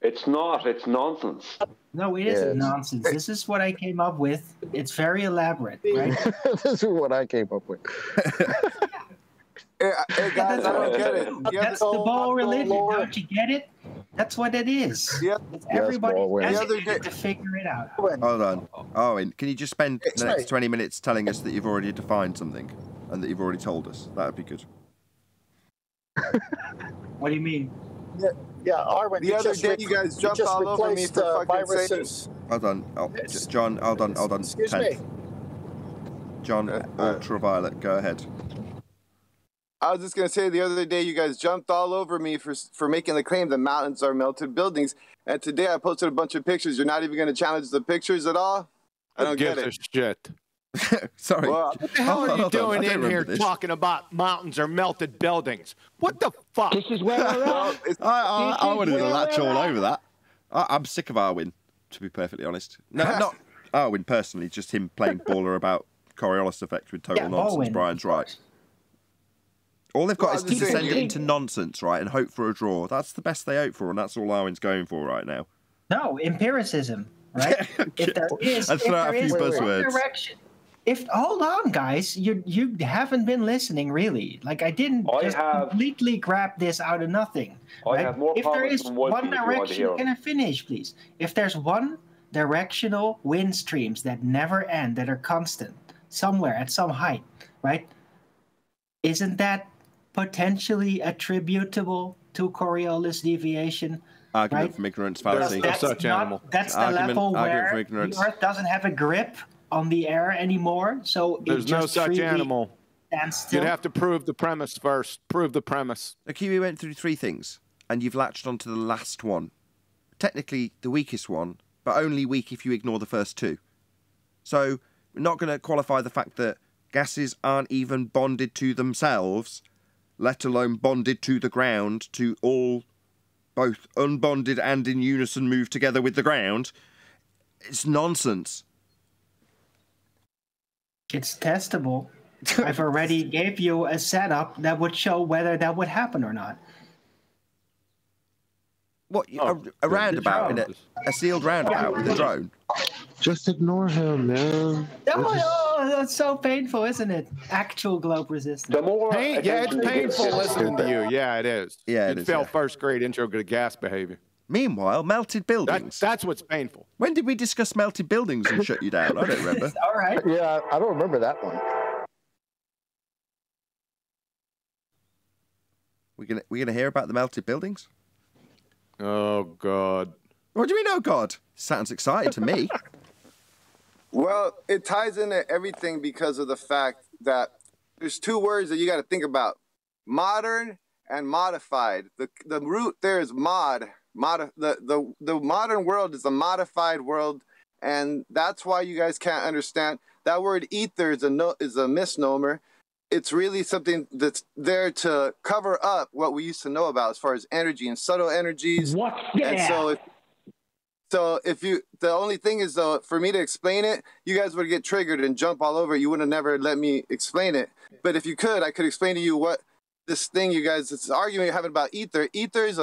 It's not. It's nonsense. No, it isn't nonsense. This is what I came up with. It's very elaborate, right? This is what I came up with. Hey guys, I don't get it. That's the ball religion. Don't you get it? That's what it is. Yeah. Everybody has to figure it out. Hold on. Owen, can you just spend the next 20 minutes telling us that you've already defined something and that you've already told us? That would be good. What do you mean? Yeah, Arwen. The other day you guys jumped all over me for fucking viruses. Hold on. John, hold on. Excuse me. John, Ultraviolet, go ahead. I was just going to say the other day you guys jumped all over me for making the claim that mountains are melted buildings. And today I posted a bunch of pictures. You're not even going to challenge the pictures at all? I don't get it. Shit. Sorry. What the hell are you doing in here talking about mountains or melted buildings? What the fuck? This is where we're at. I wanted to latch all over that. I'm sick of Arwen, to be perfectly honest. No, not Arwen personally, just him playing baller about Coriolis effect with total nonsense. Brian's right. All they've got is to descend it into nonsense, right, and hope for a draw. That's the best they hope for, and that's all Arwen's going for right now. No, empiricism, right? If there is, I'd throw out a few one buzzwords. direction. Hold on, guys, you haven't been listening really. Like I didn't completely grab this out of nothing. I have more if there comments is from one Woodby if you want to direction, hear 'em. can I finish, please? If there's one directional wind streams that never end, that are constant somewhere at some height, right? Isn't that potentially attributable to Coriolis deviation? Argument right? from ignorance fallacy. That's the level where the Earth doesn't have a grip on the air anymore, so there's no such animal. Still. You'd have to prove the premise first. Prove the premise. Okay, we went through 3 things, and you've latched onto the last one. Technically, the weakest one, but only weak if you ignore the first 2. So, we're not going to qualify the fact that gases aren't even bonded to themselves, let alone bonded to the ground, to all, both unbonded and in unison, move together with the ground. It's nonsense. It's testable. I've already gave you a setup that would show whether that would happen or not. What, a roundabout, a sealed roundabout with a drone? Just ignore him, man. Oh, that's so painful, isn't it? Actual globe resistance. It's painful listening to you. Yeah, it is. Yeah, You'd fail first grade intro to gas behavior. Meanwhile, melted buildings. That's what's painful. When did we discuss melted buildings and shut you down? I don't remember. All right. Yeah, I don't remember that one. We're gonna hear about the melted buildings? Oh God! What do you mean, oh God? Sounds exciting to me. Well, it ties into everything because of the fact that there's 2 words that you got to think about: modern and modified. The root there is mod. The modern world is a modified world, and that's why you guys can't understand that word. Ether is a misnomer. It's really something that's there to cover up what we used to know about as far as energy and subtle energies. What? Yeah. And the only thing is, though, for me to explain it, you guys would get triggered and jump all over it. You would have never let me explain it. But if you could, I could explain to you what this thing this argument you're having about ether. Ether is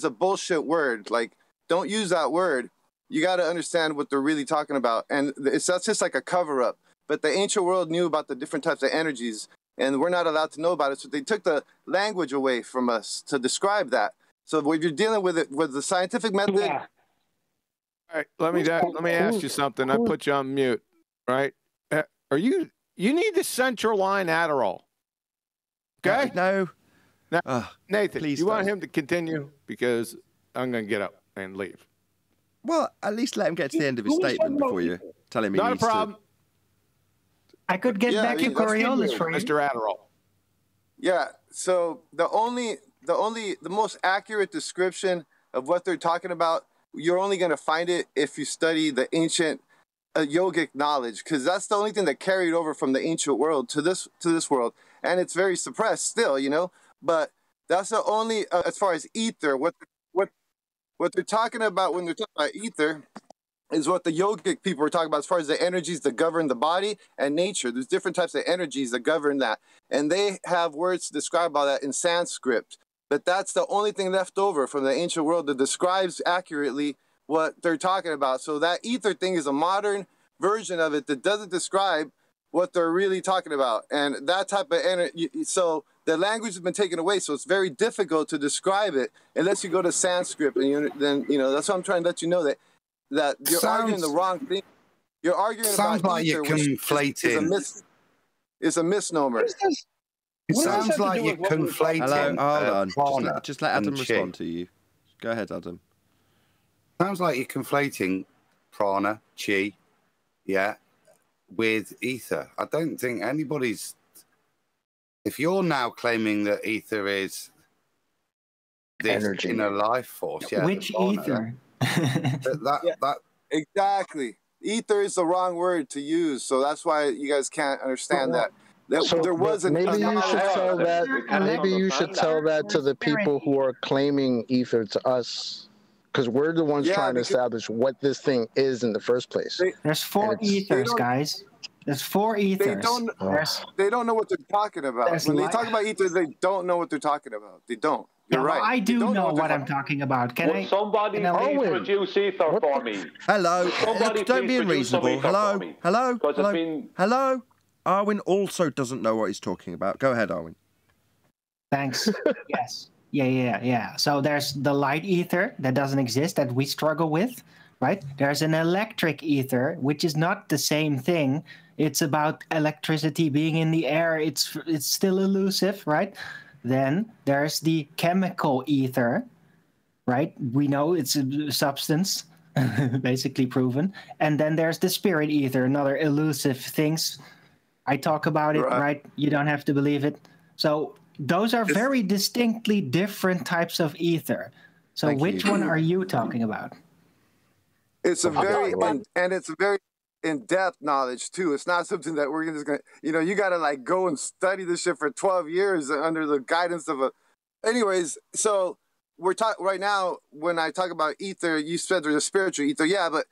a bullshit word. Like, don't use that word. You got to understand what they're really talking about. And that's just like a cover-up. But the ancient world knew about the different types of energies, and we're not allowed to know about it. So they took the language away from us to describe that. So when you're dealing with it with the scientific method. Yeah. All right, let me ask you something. I put you on mute, right? Are you need the central line Adderall? Okay. No. Now, Nathan, please you want don't. him to continue because I'm going to get up and leave. Well, at least let him get to the end of his statement before you tell him he Not a needs to. problem. I could get back to Coriolis for you. Mr. Adderall. Yeah. So the most accurate description of what they're talking about, you're only going to find it if you study the ancient yogic knowledge, because that's the only thing that carried over from the ancient world to this world, and it's very suppressed still, But that's the only as far as ether. What they're talking about when they're talking about ether is what the yogic people were talking about as far as the energies that govern the body and nature. There's different types of energies that govern that, and they have words to describe all that in Sanskrit. But that's the only thing left over from the ancient world that describes accurately what they're talking about. So that ether thing is a modern version of it that doesn't describe what they're really talking about. And that type of energy, so the language has been taken away, so it's very difficult to describe it unless you go to Sanskrit. And that's what I'm trying to let you know, that you're arguing the wrong thing. You're arguing sounds about like ether, you're conflating. It's a misnomer. It sounds like you're conflating. Hello, hold on. Just let Adam and respond chi. to you. Go ahead, Adam. Sounds like you're conflating prana, chi, with ether. I don't think anybody's. If you're now claiming that ether is this Energy. inner life force, Which ether? Exactly. Ether is the wrong word to use, so that's why you guys can't understand that. So there wasn't. maybe you should tell that. Maybe you should tell that to the people who are claiming ether to us, because we're the ones trying to establish what this thing is in the first place. There's 4 ethers, guys. There's 4 ethers. They don't know what they're talking about. When they light. talk about ethers, they don't know what they're talking about. They don't. You're right. Well, I They do don't know what what they're I'm talking about. Can somebody please produce ether for me? Hello. Somebody Don't be please produce some unreasonable. ether Hello. for me. Hello. Because Hello. it's been... Hello. Arwin also doesn't know what he's talking about. Go ahead, Arwin. Thanks. Yes. Yeah. So there's the light ether that doesn't exist that we struggle with, right? There's an electric ether, which is not the same thing. It's about electricity being in the air. It's still elusive, right? Then there's the chemical ether, right? We know it's a substance, basically proven. And then there's the spirit ether, another elusive things. I talk about it, right? You don't have to believe it. So those are very distinctly different types of ether. So which one are you talking about? It's a very in-depth knowledge too. It's not something that we're just gonna, you gotta like go and study this shit for 12 years under the guidance of a. Anyways, so we're talking right now. When I talk about ether, you said there's a spiritual ether, yeah, but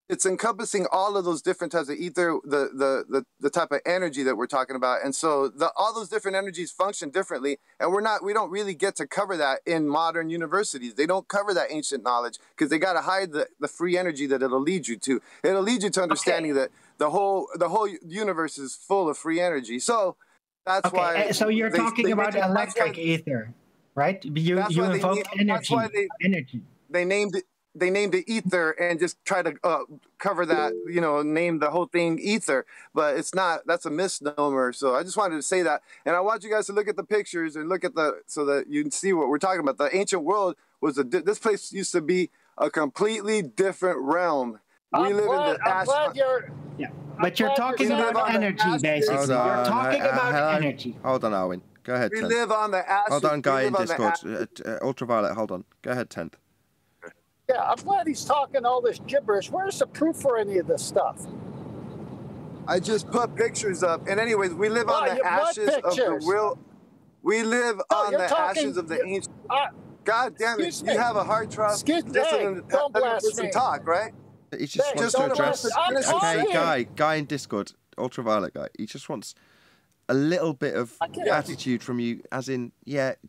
it's encompassing all of those different types of ether, the type of energy that we're talking about, and so all those different energies function differently, and we don't really get to cover that in modern universities. They don't cover that ancient knowledge because they got to hide the free energy that it'll lead you to. It'll lead you to understanding that the whole universe is full of free energy. So that's why. So you're talking about electric ether, right? You invoke energy. They named it ether and just try to cover that, name the whole thing ether, but it's not. That's a misnomer. So I just wanted to say that, and I want you guys to look at the pictures and look at so that you can see what we're talking about. The ancient world this place used to be a completely different realm. We live in the ash. But you're talking about energy, basically. You're talking about energy. Hold on, Arwin. Go ahead. We live on the ashes. Hold on, guy in Discord. Ultraviolet, hold on. Go ahead, 10th. Yeah, I'm glad he's talking all this gibberish. Where's the proof for any of this stuff? I just put pictures up. And anyways, we live on the ashes of the will. We live on the ashes of the ancient. God damn it! You have a hard time listening to talk, right? He just wants to address. Okay, guy in Discord, Ultraviolet guy. He just wants a little bit of attitude from you, as in,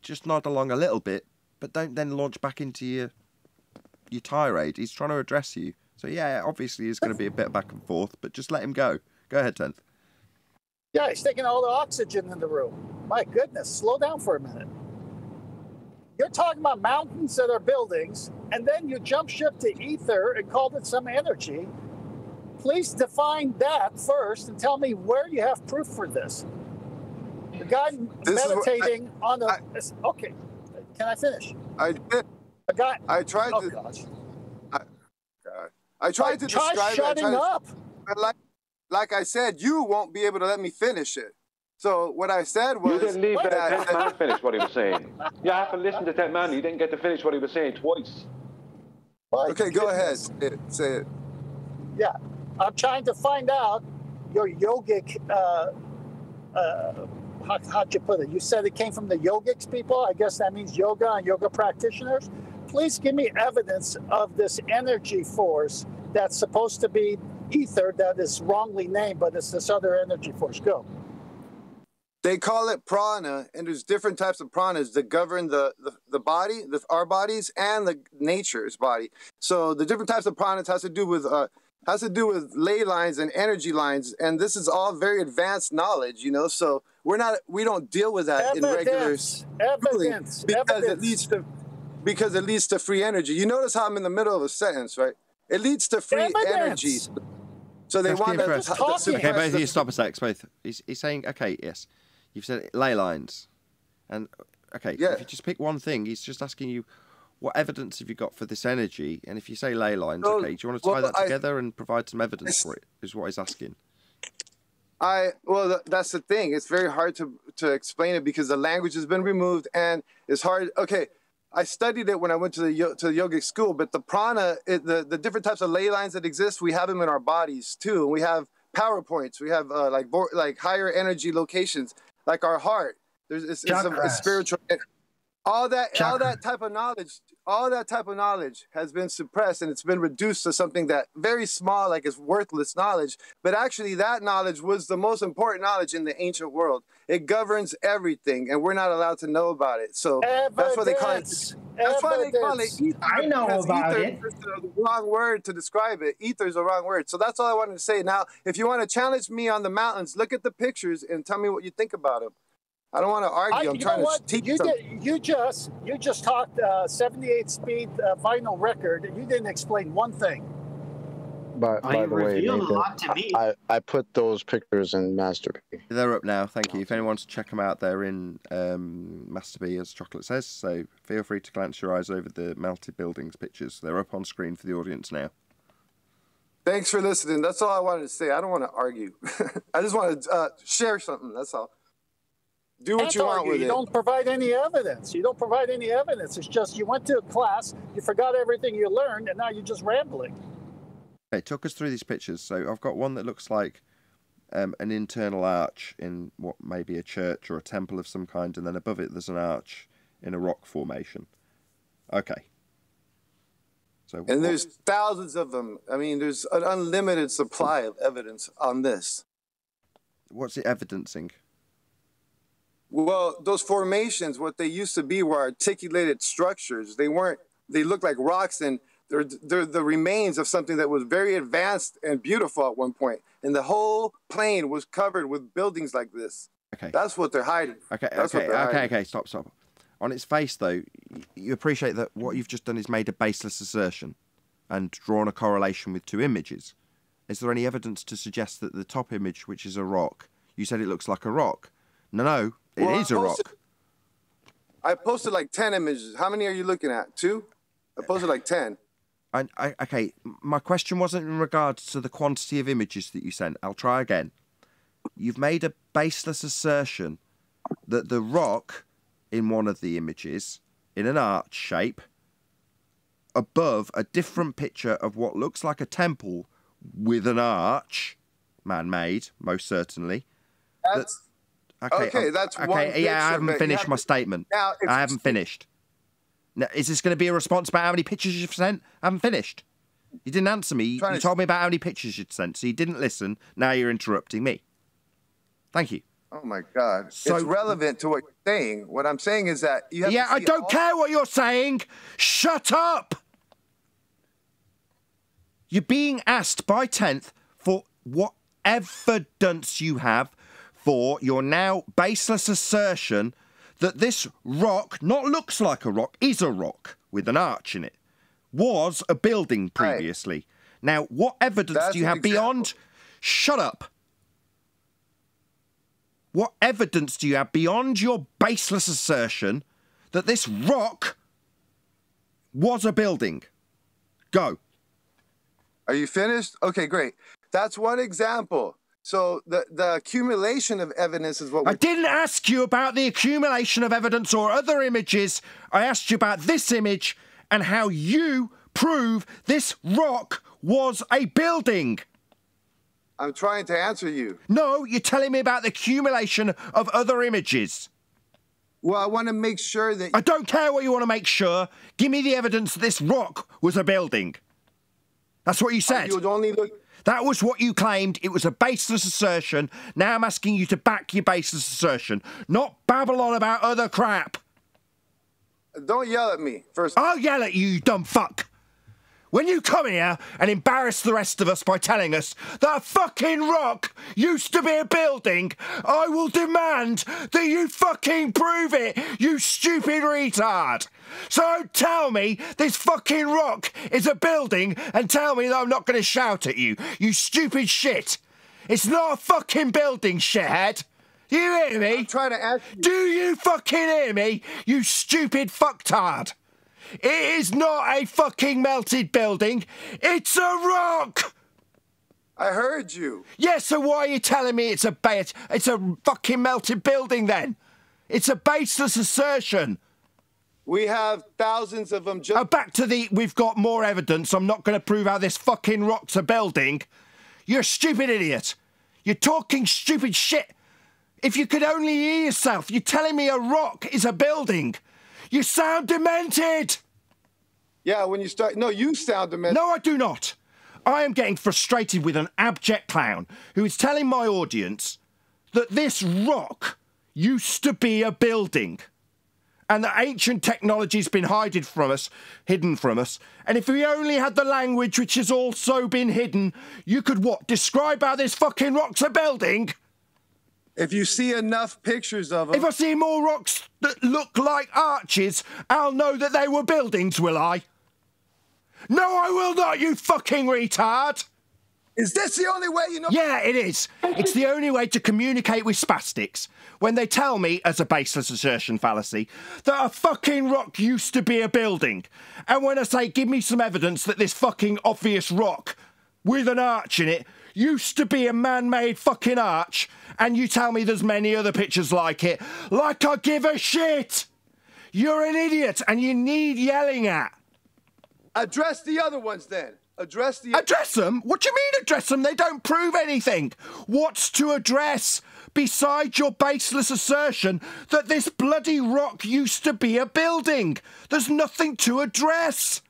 just nod along a little bit, but don't then launch back into your tirade. He's trying to address you. So obviously there's going to be a bit back and forth, but just let him go. Go ahead, 10th. Yeah, he's taking all the oxygen in the room. My goodness, slow down for a minute. You're talking about mountains that are buildings, and then you jump ship to ether and called it some energy. Please define that first and tell me where you have proof for this. The guy meditating on the... okay, can I finish? I did. I tried to. Gosh. I tried to describe it. Shutting up. But like I said, you won't be able to let me finish it. So what I said was... You didn't leave that man finish what he was saying. You have to listen to that man. You didn't get to finish what he was saying twice. Okay, go ahead. Say it. Yeah, I'm trying to find out your yogic... how'd you put it? You said it came from the yogics people? I guess that means yoga and yoga practitioners. Please give me evidence of this energy force that's supposed to be ether that is wrongly named, but it's this other energy force. Go. They call it prana, and there's different types of pranas that govern the body, our bodies, and the nature's body. So the different types of pranas has to do with ley lines and energy lines, and this is all very advanced knowledge, So we don't deal with that in regular evidence because it leads to free energy. You notice how I'm in the middle of a sentence, right? It leads to free energy. So they want to. Okay, both of you stop a sec. Both. He's saying, okay, yes, you've said ley lines, and if you just pick one thing, he's just asking you, what evidence have you got for this energy? And if you say ley lines, do you want to tie that together and provide some evidence for it? Is what he's asking. That's the thing. It's very hard to explain it because the language has been removed and it's hard. Okay, I studied it when I went to the yogic school, but the prana, the different types of ley lines that exist, we have them in our bodies too. And we have power points. We have like higher energy locations, like our heart. It's a spiritual. all that type of knowledge has been suppressed, and it's been reduced to something that very small, like it's worthless knowledge. But actually, that knowledge was the most important knowledge in the ancient world. It governs everything, and we're not allowed to know about it. So that's why they call it. That's why they call it ether. I know about ether it. is the wrong word to describe it. Ether is the wrong word. So that's all I wanted to say. Now, if you want to challenge me on the mountains, look at the pictures and tell me what you think about them. I don't want to argue. I'm trying to teach you. You just talked 78 speed vinyl record, and you didn't explain one thing. By the way, Nathan, I put those pictures in Master B. They're up now. Thank you. If anyone wants to check them out, they're in Master B, as Chocolate says. So feel free to glance your eyes over the melted buildings pictures. They're up on screen for the audience now. Thanks for listening. That's all I wanted to say. I don't want to argue. I just want to share something. That's all. Do what you want with it. You don't provide any evidence. You don't provide any evidence. It's just you went to a class, you forgot everything you learned, and now you're just rambling. Okay, talk us through these pictures. So I've got one that looks like an internal arch in what may be a church or a temple of some kind, and then above it there's an arch in a rock formation. Okay. And there's thousands of them. I mean, there's an unlimited supply of evidence on this. What's it evidencing? Well, those formations, what they used to be were articulated structures. They weren't, they looked like rocks, and they're the remains of something that was very advanced and beautiful at one point. And the whole plain was covered with buildings like this. Okay. That's what they're hiding. Okay, stop. On its face, though, you appreciate that what you've just done is made a baseless assertion and drawn a correlation with two images. Is there any evidence to suggest that the top image, which is a rock, you said it looks like a rock? No, it is a rock. I posted like 10 images. How many are you looking at? 2? I posted like 10. Okay, my question wasn't in regards to the quantity of images that you sent. I'll try again. You've made a baseless assertion that the rock in one of the images, in an arch shape, above a different picture of what looks like a temple with an arch, man-made, most certainly. That's... that's one picture. Yeah, I haven't finished my statement. I haven't finished. Now, is this going to be a response about how many pictures you've sent? I haven't finished. You didn't answer me. You told me about how many pictures you'd sent, so you didn't listen. Now you're interrupting me. Thank you. Oh, my God. So, it's relevant to what you're saying. What I'm saying is that you have I don't care what you're saying. Shut up. You're being asked by 10th for what evidence you have for your now baseless assertion that this rock, not looks like a rock, is a rock with an arch in it, was a building previously. Right. Now, what evidence do you have beyond... Shut up. What evidence do you have beyond your baseless assertion that this rock was a building? Go. Are you finished? Okay, great. That's one example. So the accumulation of evidence is what I didn't ask you about the accumulation of evidence or other images. I asked you about this image and how you prove this rock was a building. I'm trying to answer you. No, you're telling me about the accumulation of other images. Well, I want to make sure that... I don't care what you want to make sure. Give me the evidence that this rock was a building. That's what you said. You would only look... That was what you claimed. It was a baseless assertion. Now I'm asking you to back your baseless assertion, not babble on about other crap. Don't yell at me, first. I'll yell at you, you dumb fuck. When you come here and embarrass the rest of us by telling us that a fucking rock used to be a building, I will demand that you fucking prove it, you stupid retard. So tell me this fucking rock is a building and tell me that I'm not going to shout at you, you stupid shit. It's not a fucking building, shithead. Do you hear me? I'm trying to ask you. Do you fucking hear me, you stupid fucktard? It is not a fucking melted building. It's a rock. I heard you. Yeah, so why are you telling me it's a fucking melted building then? It's a baseless assertion. We have thousands of them. Back to the, we've got more evidence. I'm not going to prove how this fucking rock's a building. You're a stupid idiot. You're talking stupid shit. If you could only hear yourself, you're telling me a rock is a building. You sound demented! Yeah, when you start... No, you sound demented. No, I do not. I am getting frustrated with an abject clown who is telling my audience that this rock used to be a building and that ancient technology's been hidden from us, and if we only had the language which has also been hidden, you could, what, describe how this fucking rock's a building? If you see enough pictures of them... If I see more rocks that look like arches, I'll know that they were buildings, will I? No, I will not, you fucking retard! Is this the only way you know? Yeah, it is. It's the only way to communicate with spastics when they tell me, as a baseless assertion fallacy, that a fucking rock used to be a building. And when I say, give me some evidence that this fucking obvious rock with an arch in it used to be a man-made fucking arch, and you tell me there's many other pictures like it, like I give a shit! You're an idiot and you need yelling at. Address the other ones then. Address them? What do you mean address them? They don't prove anything. What's to address besides your baseless assertion that this bloody rock used to be a building? There's nothing to address.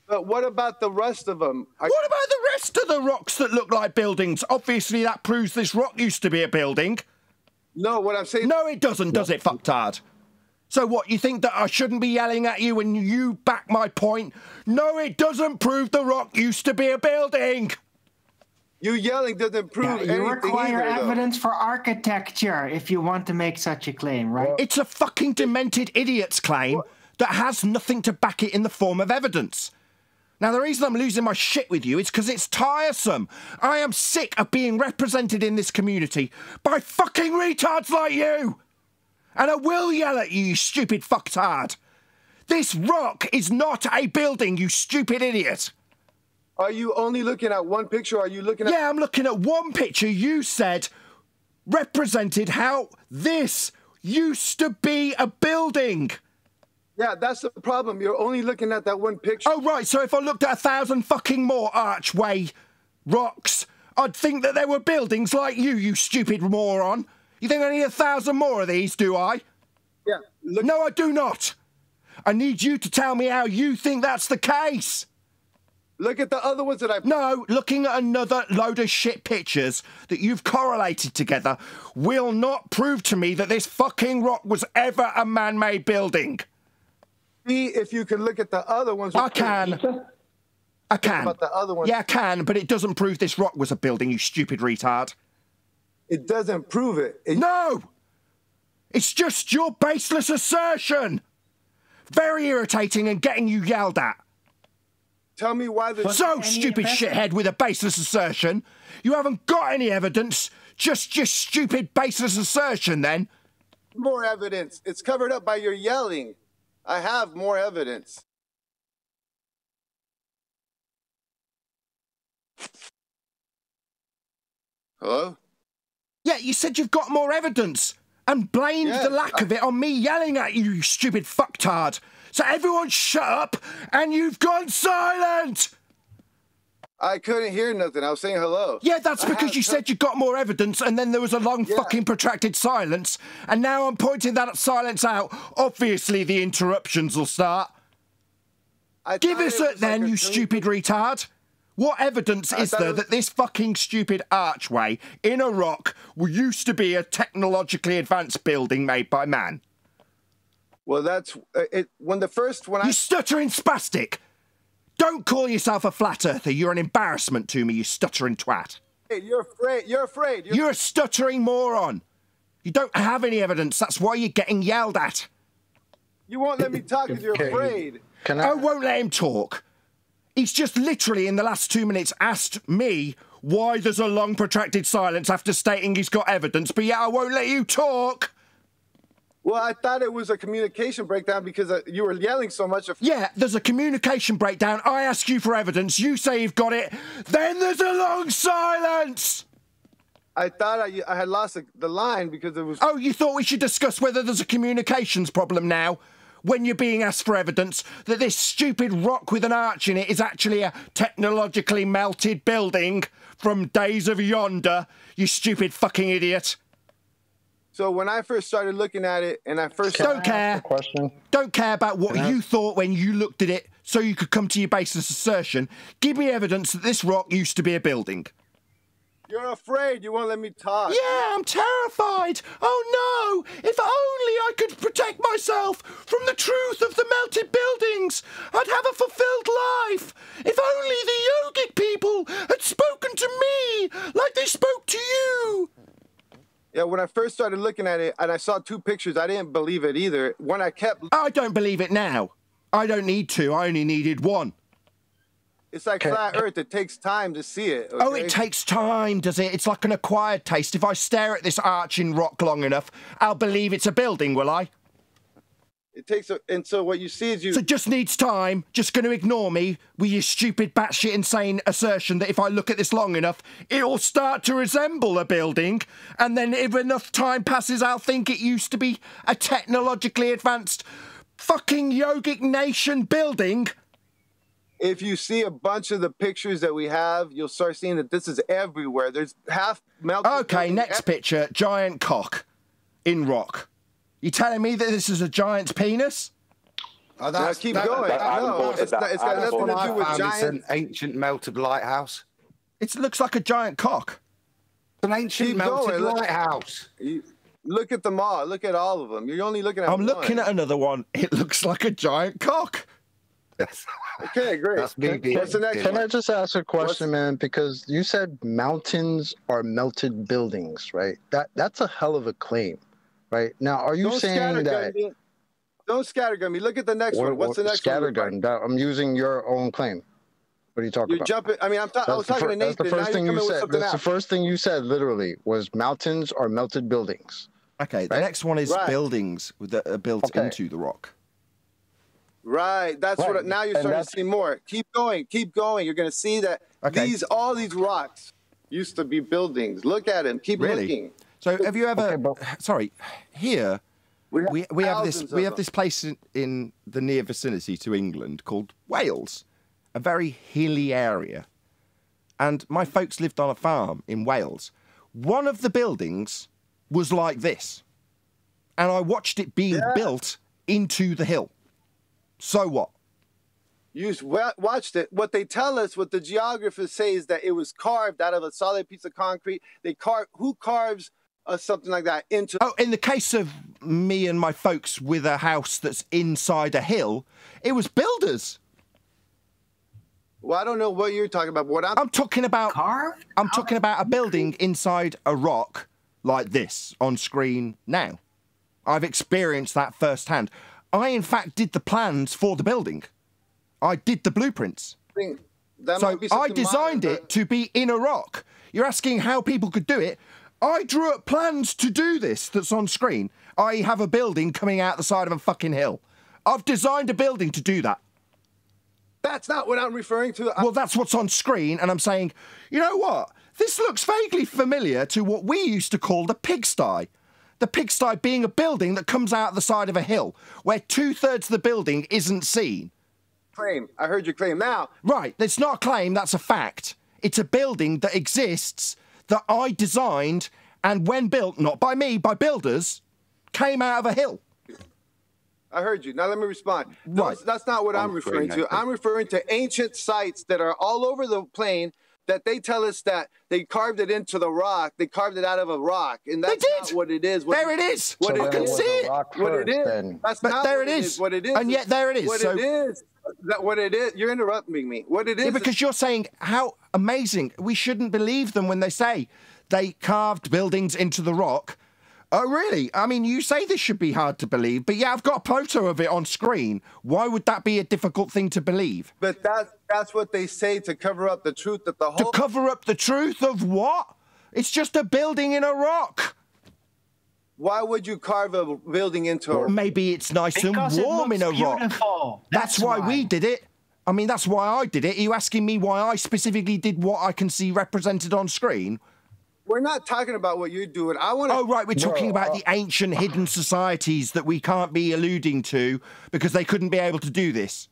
But what about the rest of them? What about the rest of the rocks that look like buildings? Obviously that proves this rock used to be a building. No, what I'm saying... No, it doesn't, does it, fucktard? So what, you think that I shouldn't be yelling at you when you back my point? No, it doesn't prove the rock used to be a building. You yelling doesn't prove anything You require either, evidence for architecture if you want to make such a claim, right? It's a fucking demented idiot's claim that has nothing to back it in the form of evidence. Now, the reason I'm losing my shit with you is because it's tiresome. I am sick of being represented in this community by fucking retards like you. And I will yell at you, you stupid fucktard. This rock is not a building, you stupid idiot. Are you only looking at one picture, or are you looking at... Yeah, I'm looking at one picture you said represented how this used to be a building. Yeah, that's the problem. You're only looking at that one picture. Oh, right, so if I looked at 1,000 fucking more archway rocks, I'd think that there were buildings like you stupid moron. You think I need 1,000 more of these, do I? Yeah. No, I do not. I need you to tell me how you think that's the case. Look at the other ones that I've... No, looking at another load of shit pictures that you've correlated together will not prove to me that this fucking rock was ever a man-made building. See if you can look at the other ones. I can. I can. About the other ones. Yeah, I can, but it doesn't prove this rock was a building, you stupid retard. It doesn't prove it. No! It's just your baseless assertion. Very irritating and getting you yelled at. Tell me why the... So, stupid shithead with a baseless assertion. You haven't got any evidence, just your stupid baseless assertion then. More evidence. It's covered up by your yelling. I have more evidence. Hello? Yeah, you said you've got more evidence and blamed the lack of it on me yelling at you, you stupid fucktard. So everyone shut up and you've gone silent! I couldn't hear nothing. I was saying hello. Yeah, that's because you said you got more evidence and then there was a long fucking protracted silence and now I'm pointing that silence out. Obviously the interruptions will start. Give us it then, like you stupid retard. What evidence is there that this fucking stupid archway in a rock used to be a technologically advanced building made by man? Well, that's it. You stuttering spastic! Don't call yourself a flat earther. You're an embarrassment to me, you stuttering twat. Hey, you're afraid. You're afraid. You're a stuttering moron. You don't have any evidence. That's why you're getting yelled at. You won't let me talk because you're afraid. I won't let him talk. He's just literally in the last 2 minutes asked me why there's a long protracted silence after stating he's got evidence, but yet I won't let you talk. Well, I thought it was a communication breakdown because you were yelling so much. Yeah, there's a communication breakdown. I ask you for evidence. You say you've got it. Then there's a long silence. I thought I had lost the line because it was... Oh, you thought we should discuss whether there's a communications problem now? When you're being asked for evidence that this stupid rock with an arch in it is actually a technologically melted building from days of yonder, you stupid fucking idiot. So when I first started looking at it, and I first don't care. Don't care about what you thought when you looked at it, so you could come to your baseless assertion. Give me evidence that this rock used to be a building. You're afraid. You won't let me talk. Yeah, I'm terrified. Oh no! If only I could protect myself from the truth of the melted buildings, I'd have a fulfilled life. If only the yogic people had spoken to me like they spoke to you. Yeah, when I first started looking at it and I saw 2 pictures, I didn't believe it either. When I kept... I don't believe it now. I don't need to. I only needed 1. It's like flat Earth. It takes time to see it. Okay? Oh, it takes time, does it? It's like an acquired taste. If I stare at this arching rock long enough, I'll believe it's a building, will I? It takes and so what you see is you... So it just needs time. Just going to ignore me with your stupid batshit insane assertion that if I look at this long enough, it'll start to resemble a building, and then if enough time passes, I'll think it used to be a technologically advanced fucking yogic nation building. If you see a bunch of the pictures that we have, you'll start seeing that this is everywhere. There's half melted... Okay, next picture. Giant cock in rock. You telling me that this is a giant's penis? Oh, now keep going. No, it's got nothing to do with giant. It's an ancient melted lighthouse. It looks like a giant cock. It's an ancient melted lighthouse. Look at them all. Look at all of them. You're only looking at I'm looking at another one. It looks like a giant cock. Okay, great. What's the next one? Can I just ask a question, man? Because you said mountains are melted buildings, right? That's a hell of a claim, right? Now, are you saying that... Don't scattergun me. Look at the next one. What's the next one? Scattergun. I'm using your own claim. What are you talking about? You're jumping. I mean, I was talking to Nathan. That's the first thing you said. That's the first thing you said, literally, was mountains are melted buildings. Okay, the next one is buildings that are built into the rock. Right. That's what. Now you're starting to see more. Keep going. Keep going. You're going to see that all these rocks used to be buildings. Look at them. Keep looking. So have you ever? Sorry, here we have this place in the near vicinity to England called Wales, a very hilly area, and my folks lived on a farm in Wales. One of the buildings was like this, and I watched it being built into the hill. So what? You watched it. What they tell us, what the geographers say, is that it was carved out of a solid piece of concrete. Who carves something like that into... Oh, in the case of me and my folks with a house that's inside a hill, it was builders. Well, I don't know what you're talking about. But what I'm talking about... Carved? I'm talking about a building inside a rock like this on screen now. I've experienced that firsthand. I, in fact, did the plans for the building. I did the blueprints. So I designed it to be in a rock. You're asking how people could do it. I drew up plans to do this that's on screen. I have a building coming out the side of a fucking hill. I've designed a building to do that. That's not what I'm referring to. Well, that's what's on screen, and I'm saying, you know what? This looks vaguely familiar to what we used to call the pigsty. The pigsty being a building that comes out the side of a hill, where 2/3 of the building isn't seen. Claim. I heard your claim now. Right, it's not a claim, that's a fact. It's a building that exists, that I designed, and when built, not by me, by builders, came out of a hill. I heard you. Now let me respond. Right. That's not what I'm referring to. I'm referring to ancient sites that are all over the plain that they tell us that they carved it into the rock. They carved it out of a rock. And that's not what it is. There it is. What I can see it. What it is. That's not there what it is. What it is. And yet there it is. What it is. What it is. You're interrupting me. What it is. Yeah, because you're saying how amazing. We shouldn't believe them when they say they carved buildings into the rock. Oh, really? I mean, you say this should be hard to believe, but yeah, I've got a photo of it on screen. Why would that be a difficult thing to believe? But that's what they say to cover up the truth that the whole... To cover up the truth of what? It's just a building in a rock. Why would you carve a building into a rock? Maybe it's nice and warm in a rock. That's why we did it. I mean, that's why I did it. Are you asking me why I specifically did what I can see represented on screen? We're not talking about what you're doing. I want to... Oh, right, we're talking about the ancient hidden societies that we can't be alluding to because they couldn't be able to do this.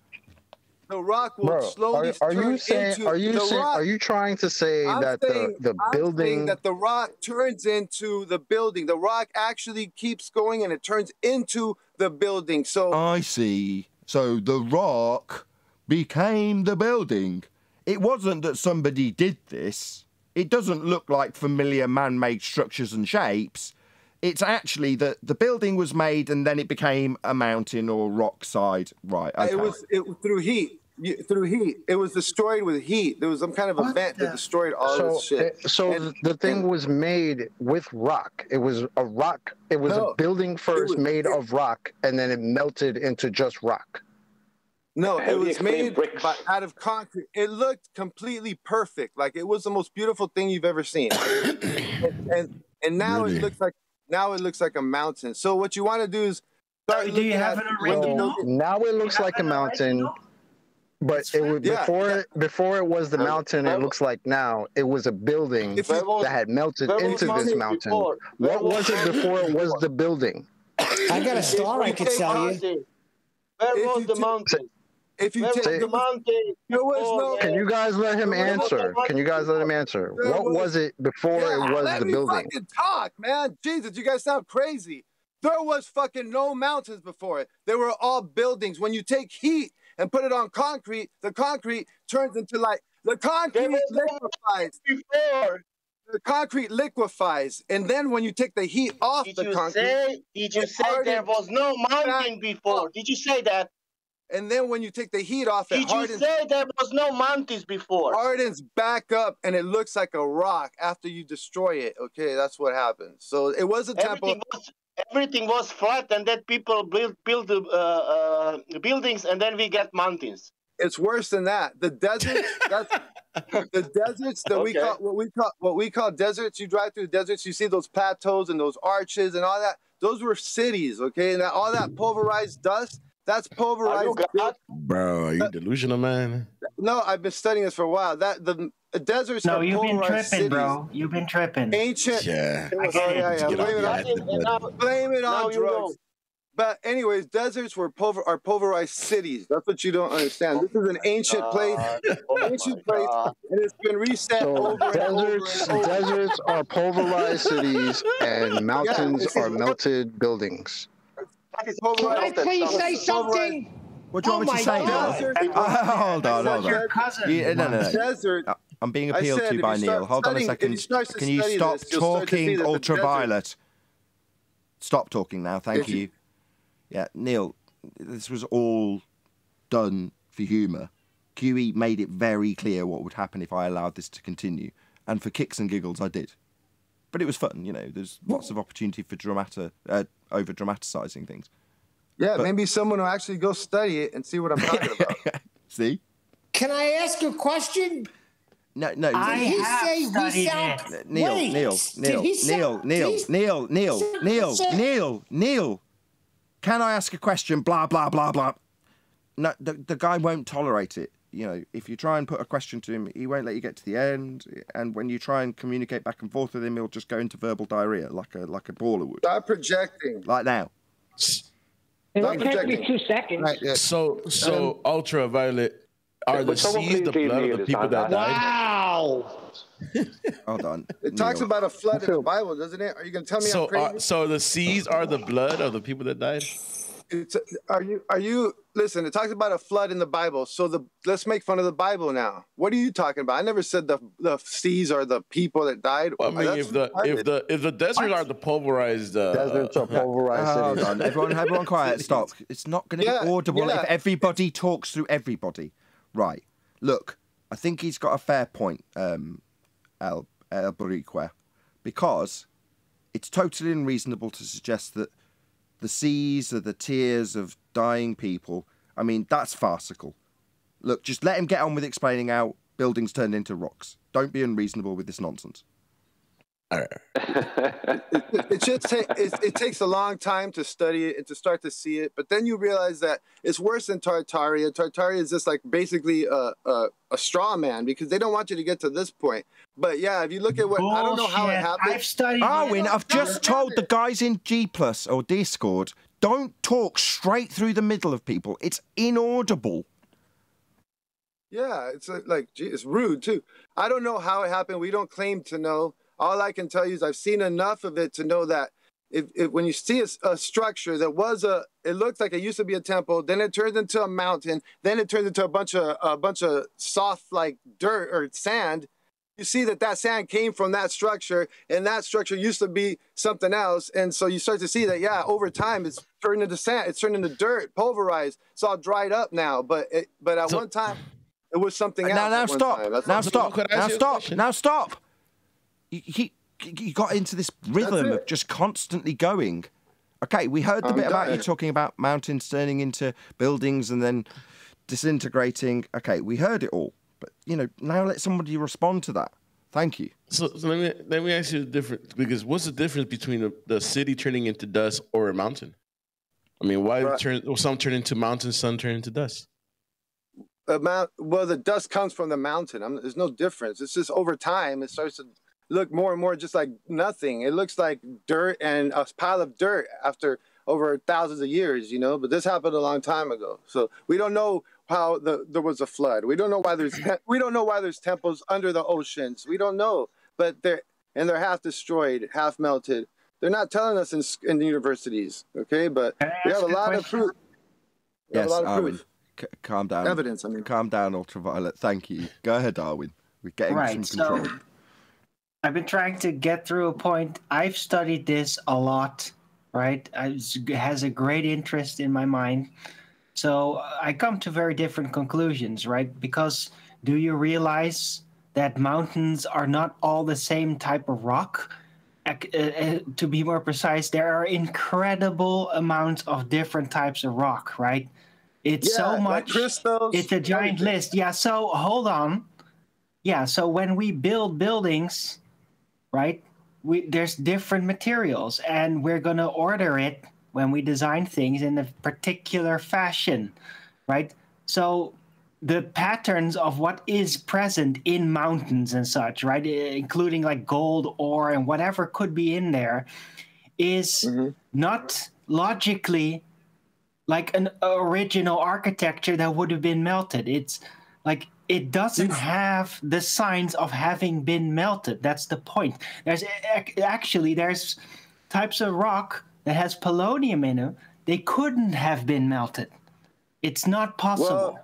the rock will slowly turn into are you trying to say that the building that the rock turns into the building? The rock actually keeps going and it turns into the building. So I see. So the rock became the building. It wasn't that somebody did this. It doesn't look like familiar man-made structures and shapes. It's actually that the building was made and then it became a mountain or rock side. Right. Okay. It was through heat. Through heat. It was destroyed with heat. There was some kind of event that destroyed all this shit. The thing was made with rock. It was a rock. It was a building first made of rock, and then it melted into just rock. No, it was made out of concrete. It looked completely perfect. Like it was the most beautiful thing you've ever seen. and now it looks like a mountain. So what you want to do is start. Do you have an original? Now it looks like a mountain. But it was before it was the mountain. It looks like now it was a building that had melted into this mountain. What was it before it was the building? I got a star I could tell you. Where was the mountain? If you take the mountain, there was no. Can you guys let him answer? Can you guys let him answer? What was it before it was the building? Let me fucking talk, man. Jesus, you guys sound crazy. There was fucking no mountains before it. They were all buildings. When you take heat and put it on concrete, the concrete turns into like the concrete liquefies. The concrete liquefies, and then when you take the heat off the concrete, did you say there was no mountain before? Did you say that? And then when you take the heat off, it hardens. Did you say there was no mountains before? Hardens back up, and it looks like a rock after you destroy it. Okay, that's what happens. So it was a temple. Everything was flat, and then people build buildings, and then we get mountains. It's worse than that. The deserts, the deserts that what we call deserts. You drive through the deserts, you see those plateaus and those arches and all that. Those were cities, okay? And all that pulverized dust, that's pulverized. Bro, are you delusional, man? No, I've been studying this for a while. The deserts. No, are you've been pulverized tripping, cities. Bro. You've been tripping. Ancient. Yeah. Blame it on drugs. But anyways, deserts are pulverized cities. That's what you don't understand. This is an ancient place, and it's been reset over and over. Deserts are pulverized cities, and mountains are melted buildings. Can I please say something? What do you want me to say, Neil? Hold on. No. Desert. I'm being appealed to by Neil. Hold on a second. Can you stop talking ultraviolet? Stop talking now. Thank you. Yeah, Neil, this was all done for humour. QE made it very clear what would happen if I allowed this to continue. And for kicks and giggles, I did. But it was fun, you know. There's lots of opportunity for over-dramatising things. Yeah, maybe someone will actually go study it and see what I'm talking about. See? Can I ask a question? No. Did he say we sound... Neil. Can I ask a question? Blah, blah, blah, blah. No, the guy won't tolerate it. You know, if you try and put a question to him, he won't let you get to the end. And when you try and communicate back and forth with him, he'll just go into verbal diarrhea like a baller would. Stop projecting. Like now. It'll take me 2 seconds. Right, yeah. So ultraviolet, are the seas the blood of the people that died? Wow. Hold on. It talks about a flood in the Bible, doesn't it? Are you going to tell me I'm crazy? So the seas are the blood of the people that died? Are you listen, it talks about a flood in the Bible. So let's make fun of the Bible now. What are you talking about? I never said the seas are the people that died. Well, I mean, if the deserts are the pulverized deserts are pulverized hold on. Everyone quiet, stop. It's not going to be audible if everybody talks through everybody. Right. Look, I think he's got a fair point, El Borique, because it's totally unreasonable to suggest that the seas are the tears of dying people. I mean, that's farcical. Look, just let him get on with explaining how buildings turned into rocks. Don't be unreasonable with this nonsense. It takes a long time to study it and to start to see it, but then you realize that it's worse than Tartaria. Tartaria is just like basically a straw man because they don't want you to get to this point. But yeah, if you look at what I don't know how it happened. I've just told the guys in G+ or Discord, don't talk straight through the middle of people. It's inaudible. Yeah, it's like, gee, it's rude too. I don't know how it happened. We don't claim to know. All I can tell you is I've seen enough of it to know that if when you see a structure that was it looks like it used to be a temple, then it turns into a mountain, then it turns into a bunch of soft like dirt or sand. You see that sand came from that structure, and that structure used to be something else. And so you start to see that, yeah, over time it's turned into sand, it's turned into dirt, pulverized. It's all dried up now. But at one time it was something else. Now stop. You got into this rhythm of just constantly going. Okay, we heard the bit about you talking about mountains turning into buildings and then disintegrating. Okay, we heard it all. But, now let somebody respond to that. Thank you. So let me ask you the difference, because what's the difference between the city turning into dust or a mountain? I mean, why some turn into mountains, some turn into dust? Well, the dust comes from the mountain. There's no difference. It's just over time, it starts to look more and more just like nothing. It looks like dirt and a pile of dirt after over thousands of years, But this happened a long time ago. So we don't know how there was a flood. We don't know why there's temples under the oceans. We don't know, but they're half destroyed, half melted. They're not telling us in the universities, okay? But we have a lot of proof. Yes, Arwin, calm down. Evidence, Calm down, Ultraviolet. Thank you. Go ahead, Arwin. We're getting some control. So I've been trying to get through a point. I've studied this a lot, right? It has a great interest in my mind. So I come to very different conclusions, right? Because do you realize that mountains are not all the same type of rock? To be more precise, there are incredible amounts of different types of rock, right? It's so much. Like crystals, it's a giant list. Yeah, so hold on. Yeah, so when we build buildings, right, there's different materials, and we're going to order it when we design things in a particular fashion, right? So the patterns of what is present in mountains and such, right, including like gold, ore, and whatever could be in there, is not logically like an original architecture that would have been melted. It's like it doesn't have the signs of having been melted. That's the point. There's types of rock that has polonium in it. They couldn't have been melted. It's not possible.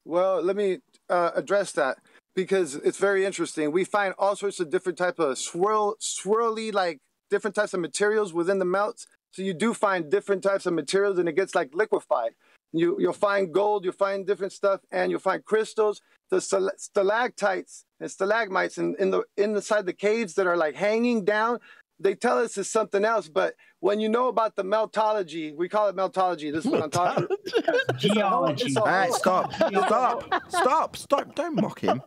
Well, let me address that, because it's very interesting. We find all sorts of different types of swirly, like different types of materials within the melts. So you do find different types of materials, and it gets like liquefied. You'll find gold, you'll find different stuff, and you'll find crystals. The stalactites and stalagmites inside the caves that are like hanging down, they tell us it's something else. But when you know about the meltology, we call it meltology. This is what I'm talking about. Geology. All right, stop. Don't mock him.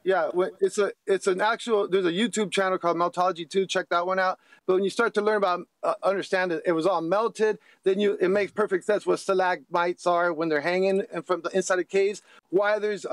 Yeah, it's an actual. There's a YouTube channel called Meltology 2. Check that one out. But when you start to learn about, understand it was all melted, then it makes perfect sense what stalagmites are when they're hanging and from the inside of caves. Why there's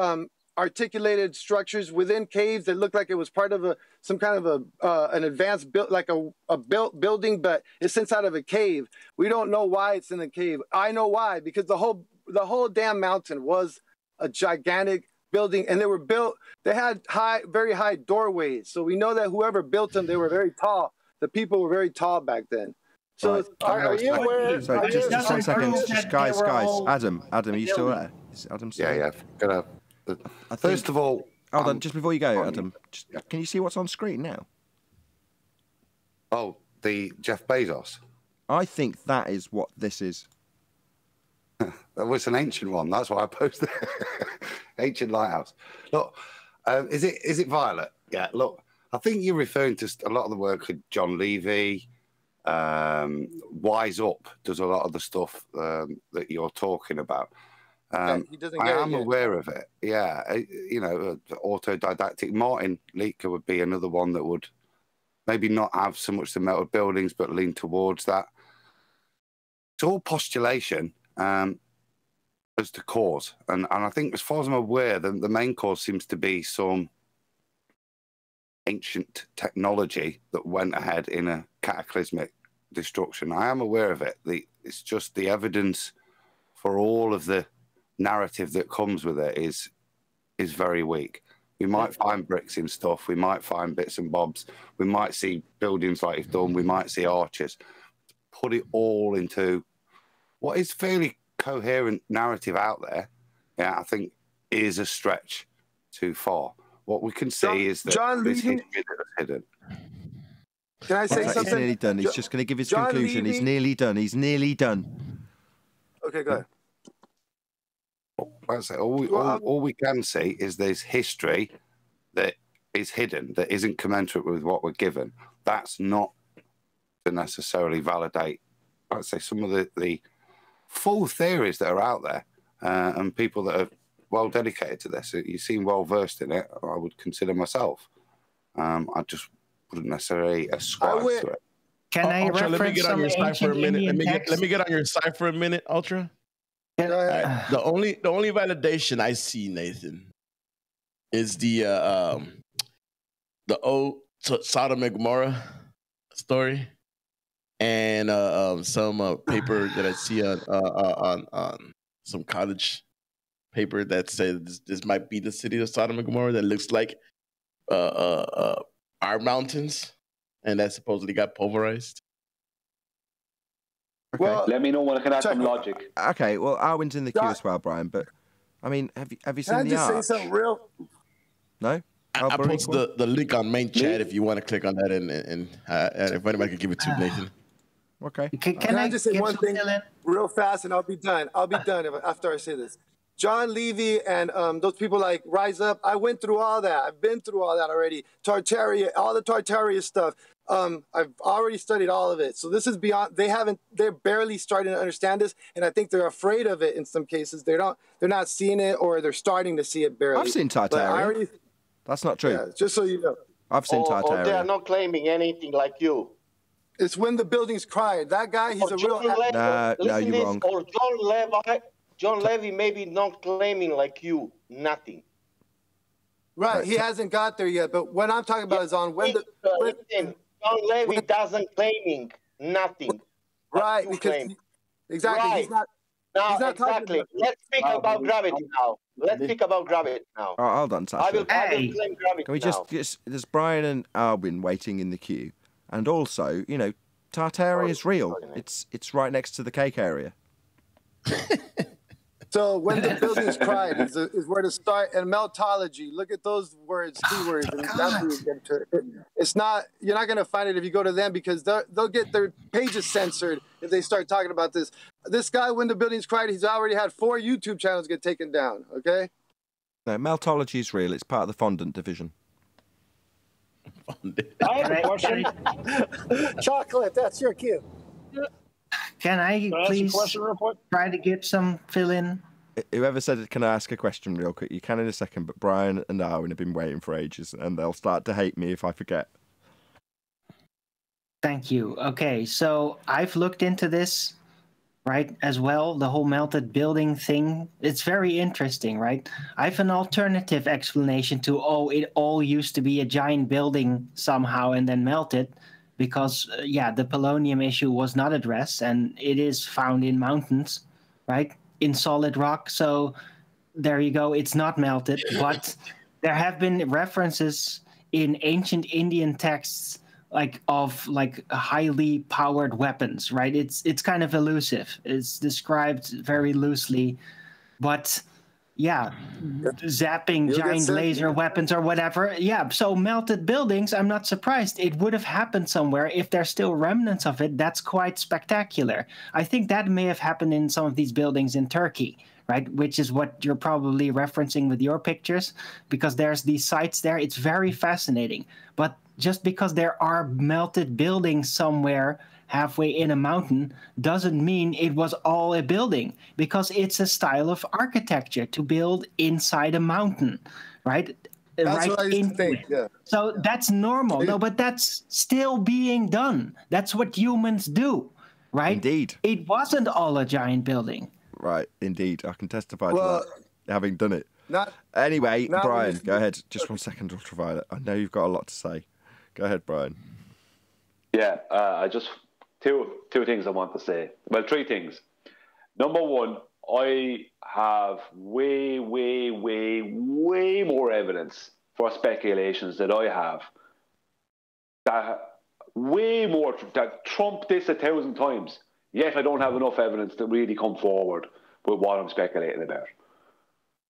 articulated structures within caves that look like it was part of some kind of an advanced built, like a built building, but it's inside of a cave. We don't know why it's in the cave. I know why, because the whole damn mountain was a gigantic building, and they had very high doorways. So we know that whoever built them, they were very tall. The people were very tall back then. So are you aware? So just 1 second, guys. Adam, are you still there? Is Adam still there? Yeah. First of all, hold on, just before you go, Adam, can you see what's on screen now? Oh, the Jeff Bezos. I think that is what this is. That was an ancient one. That's why I posted it. Ancient lighthouse. Look, is it Violet? Yeah. Look, I think you're referring to a lot of the work of John Levy. Wise Up does a lot of the stuff that you're talking about. He doesn't I get am it yet. aware of it. Yeah, autodidactic. Martin Leaker would be another one that would maybe not have so much the melted buildings, but lean towards that. It's all postulation as to cause, and I think, as far as I'm aware, the main cause seems to be some ancient technology that went ahead in a cataclysmic destruction. I am aware of it. It's just the evidence for all of the narrative that comes with it is very weak. We might find bricks in stuff. We might find bits and bobs. We might see buildings like you've done. We might see arches. Put it all into what is fairly coherent narrative out there. Yeah, I think is a stretch too far. What we can see is that there's history that's hidden. Can I say something? He's nearly done. He's just going to give his John conclusion. Levy. He's nearly done. He's nearly done. Okay, go ahead. Like I say, all we can see is there's history that is hidden, that isn't commensurate with what we're given. That's not to necessarily validate, I'd say, some of the full theories that are out there, and people that are well dedicated to this. You seem well versed in it. I would consider myself. I just wouldn't necessarily ascribe to it. Can I Ultra, let me reference get on some your side for a ancient minute. Indian Let me get on your side for a minute, Ultra. The only validation I see, Nathan, is the old Sodom and Gomorrah story, and some paper that I see on some college paper that says this might be the city of Sodom and Gomorrah that looks like our mountains, and that supposedly got pulverized. Okay. Well, let me know when I can add some logic. Okay, well, Arwen's in the queue as well, Brian. But I mean, have you Can seen I the just say arch? something real? No. I posted the link on main chat if you want to click on that, and if anybody could give it to Nathan. Okay. Can I just say one thing real fast, and I'll be done. I'll be done after I say this. John Levy and those people like Rise Up. I went through all that. I've been through all that already. Tartaria, all the Tartaria stuff. I've already studied all of it. So this is beyond. They're barely starting to understand this, and I think they're afraid of it in some cases. They're not seeing it, or they're starting to see it barely. I've seen Tartaria. That's not true. Yeah, just so you know. I've seen Or they are Tartaria. not claiming anything like you. It's when the buildings cried. That guy, he's a real. No, you're wrong. Or John Levy maybe not claiming like you, nothing. Right, he hasn't got there yet. But what I'm talking about is on when John Levy doesn't claiming nothing. Right, because exactly. Right. He's not. Now, he's not exactly. talking Let's speak about gravity now. Let's speak about gravity now. Oh, hold on, Sasha. I will claim gravity Can we now. just there's Brian and Alwyn waiting in the queue, and also, Tartaria is real. It's right next to the cake area. So when the buildings cried is where to start. And meltology, look at those words, keywords, and that's where you get to it. It's not, you're not going to find it if you go to them, because they'll get their pages censored if they start talking about this. This guy, when the buildings cried, he's already had 4 YouTube channels get taken down. Okay. No, meltology is real. It's part of the fondant division. I have a question. Chocolate, that's your cue. Can I Can I ask a please question real quick? try to get some fill-in? Whoever said, can I ask a question real quick? You can in a second, but Brian and Arwen have been waiting for ages, and they'll start to hate me if I forget. Thank you. Okay, so I've looked into this, right, as well, the whole melted building thing. It's very interesting, right? I have an alternative explanation to, it all used to be a giant building somehow and then melted, because, the polonium issue was not addressed, and it is found in mountains, right, in solid rock. So there you go. It's not melted, but there have been references in ancient Indian texts of highly powered weapons, right? It's kind of elusive. It's described very loosely, but zapping giant laser weapons or whatever. Yeah, so melted buildings, I'm not surprised. It would have happened somewhere. If there's still remnants of it, that's quite spectacular. I think that may have happened in some of these buildings in Turkey, right? Which is what you're probably referencing with your pictures, because there's these sites there. It's very fascinating. But just because there are melted buildings somewhere halfway in a mountain doesn't mean it was all a building, because it's a style of architecture to build inside a mountain, right? That's what I used to think, yeah. So that's normal. No, but that's still being done. That's what humans do, right? Indeed. It wasn't all a giant building. Right, indeed. I can testify to that, having done it. Anyway, Brian, go ahead. Just 1 second, Ultraviolet. I know you've got a lot to say. Go ahead, Brian. Yeah, I just two things I want to say. Well, 3 things. Number 1, I have way more evidence for speculations that I have. That way more, that trump this 1,000 times. Yet I don't have enough evidence to really come forward with what I'm speculating about.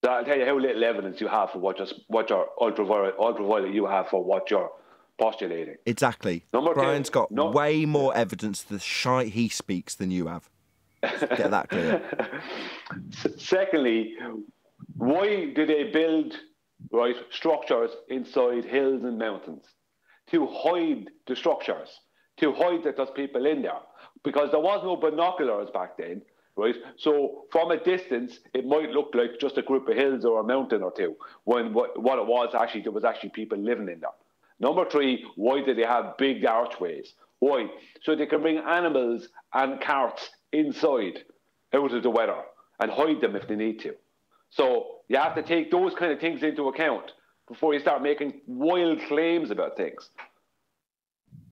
So I'll tell you how little evidence you have for what your ultraviolet you have for what you're postulating. Exactly. Brian's got way more evidence of the shite he speaks than you have. Get that clear. Secondly, why do they build structures inside hills and mountains? To hide the structures, to hide that there's people in there. Because there was no binoculars back then, right? So from a distance, it might look like just a group of hills or a mountain or two, when what it was actually, there was actually people living in there. Number three, why do they have big archways? Why? So they can bring animals and carts inside, out of the weather, and hide them if they need to. So you have to take those kind of things into account before you start making wild claims about things.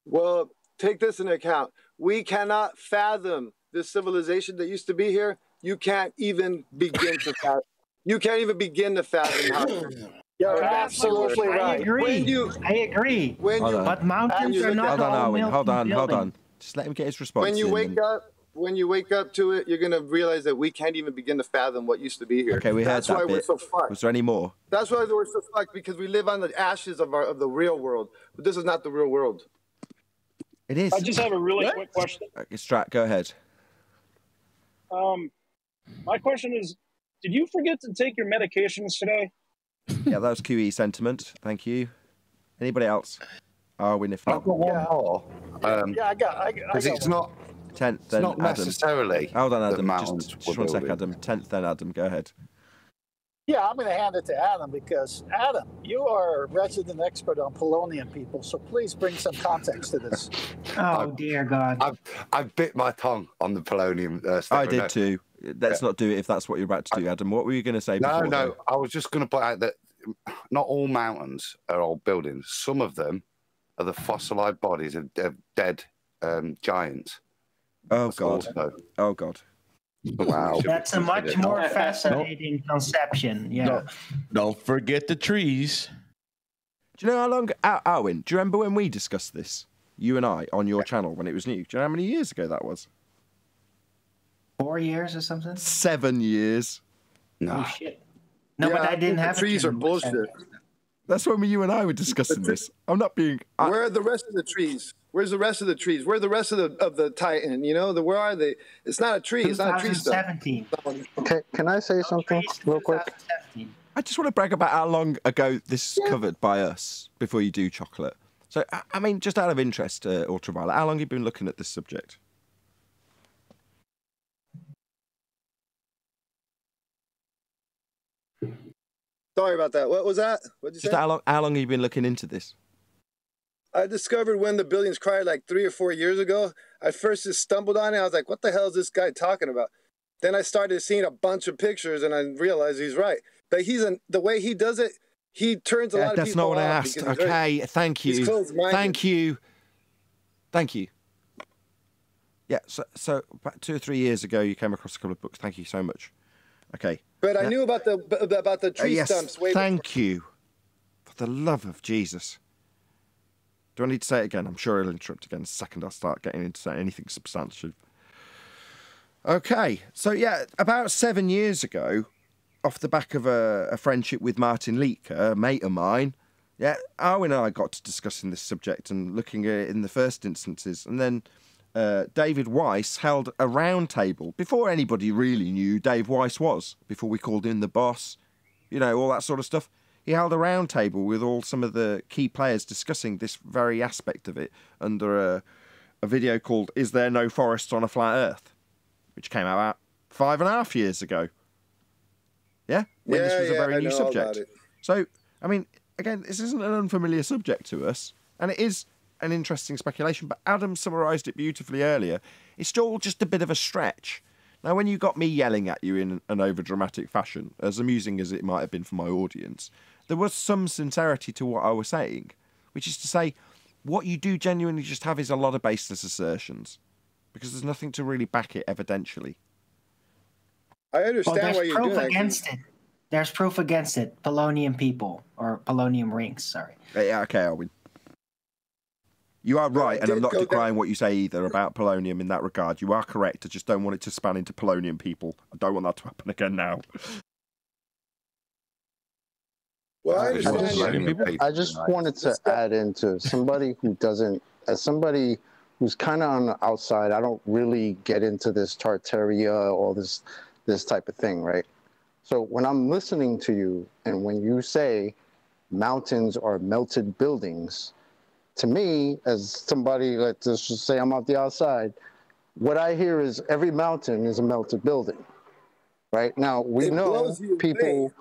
Well, take this into account. We cannot fathom this civilization that used to be here. You can't even begin to fathom. You can't even begin to fathom how. You're absolutely right. I agree. But mountains are not all Hold on. Just let him get his response. When you wake up to it, you're gonna realize that we can't even begin to fathom what used to be here. Okay, we heard That's that why bit. we're so fucked. Was there any more? That's why we're so fucked, because we live on the ashes of the real world. But this is not the real world. It is. I just have a really quick question. Strat, go ahead. My question is, did you forget to take your medications today? Yeah, that was QE sentiment. Thank you. Anybody else? Arwin, if not. I've got one more. I got it's not. 10th, then not Adam. necessarily. Hold on, the Adam. mountains Just we're one sec, building. Adam. 10th, then Adam. Go ahead. Yeah, I'm going to hand it to Adam because, Adam, you are a resident expert on Polonian people, so please bring some context to this. Oh, dear God. I bit my tongue on the polonium stuff. I did too. Let's not do it if that's what you're about to do, Adam. What were you going to say before? No, I was just going to point out that not all mountains are old buildings. Some of them are the fossilized bodies of dead giants. Oh, God. Oh, God. Wow. That's a much more fascinating conception. Yeah. Don't forget the trees. Do you know how long, Arwin, do you remember when we discussed this? You and I, on your channel when it was new. Do you know how many years ago that was? 4 years or something? 7 years. Oh, shit. No, but I didn't have trees are bullshit. That's when you and I were discussing this. I'm not being... Where are the rest of the trees? Where's the rest of the trees? Where are the rest of the Titan? You know, where are they? It's not a tree. It's not a tree stuff. 2017. Okay, can I say something real quick? I just want to brag about how long ago this is covered by us before you do chocolate. So, I mean, just out of interest, Ultraviolet, how long have you been looking at this subject? Sorry about that. What was that? What did you say? Just how long have you been looking into this? I discovered When the Billions Cry like 3 or 4 years ago. I first just stumbled on it. I was like, what the hell is this guy talking about? Then I started seeing a bunch of pictures and I realized he's right. But the way he does it, he turns a lot of people off. That's not what I asked. Okay, thank you. Thank you. Thank you. Yeah, so about 2 or 3 years ago, you came across a couple of books. Thank you so much. Okay. But I knew about the tree stumps way thank you. For the love of Jesus. Do I need to say it again? I'm sure he'll interrupt again. The second I start getting into saying anything substantive. Okay, so yeah, about 7 years ago, off the back of a friendship with Martin Leaker, a mate of mine, yeah, Arwin and I got to discussing this subject and looking at it in the first instances. And then David Weiss held a round table before anybody really knew who Dave Weiss was, before we called him the boss, you know, all that sort of stuff. He held a round table with all some of the key players discussing this very aspect of it under a video called Is There No Forest on a Flat Earth? Which came out about 5.5 years ago. Yeah? When this was a very new subject. So, I mean, again, this isn't an unfamiliar subject to us, and it is an interesting speculation, but Adam summarised it beautifully earlier. It's still just a bit of a stretch. Now, when you got me yelling at you in an overdramatic fashion, as amusing as it might have been for my audience, there was some sincerity to what I was saying, which is to say, what you do genuinely just have is a lot of baseless assertions, because there's nothing to really back it evidentially. I understand there's why you're proof doing that. against it. There's proof against it. Polonium people or polonium rings. Sorry. Yeah, okay, Alwyn. You are right, and I'm not decrying what you say either about polonium in that regard. You are correct. I just don't want it to span into polonium people. I don't want that to happen again now. Well, I just wanted to add into somebody who doesn't, as somebody who's kind of on the outside, I don't really get into this Tartaria or this type of thing, right? So when I'm listening to you, and when you say mountains are melted buildings, to me, as somebody, let's just say I'm out the outside, what I hear is every mountain is a melted building, right? Now, we know people...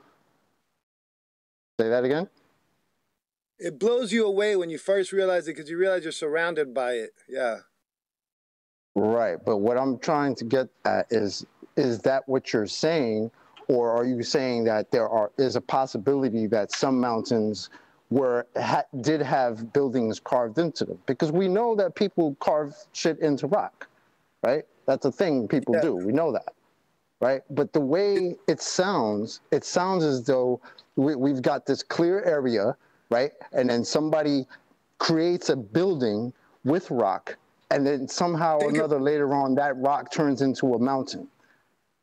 Say that again? It blows you away when you first realize it because you realize you're surrounded by it. Yeah. Right, but what I'm trying to get at is that what you're saying, or are you saying that is a possibility that some mountains did have buildings carved into them? Because we know that people carve shit into rock, right? That's a thing people do. We know that, right? But the way it sounds as though we've got this clear area, right? And then somebody creates a building with rock, and then somehow or another later on that rock turns into a mountain,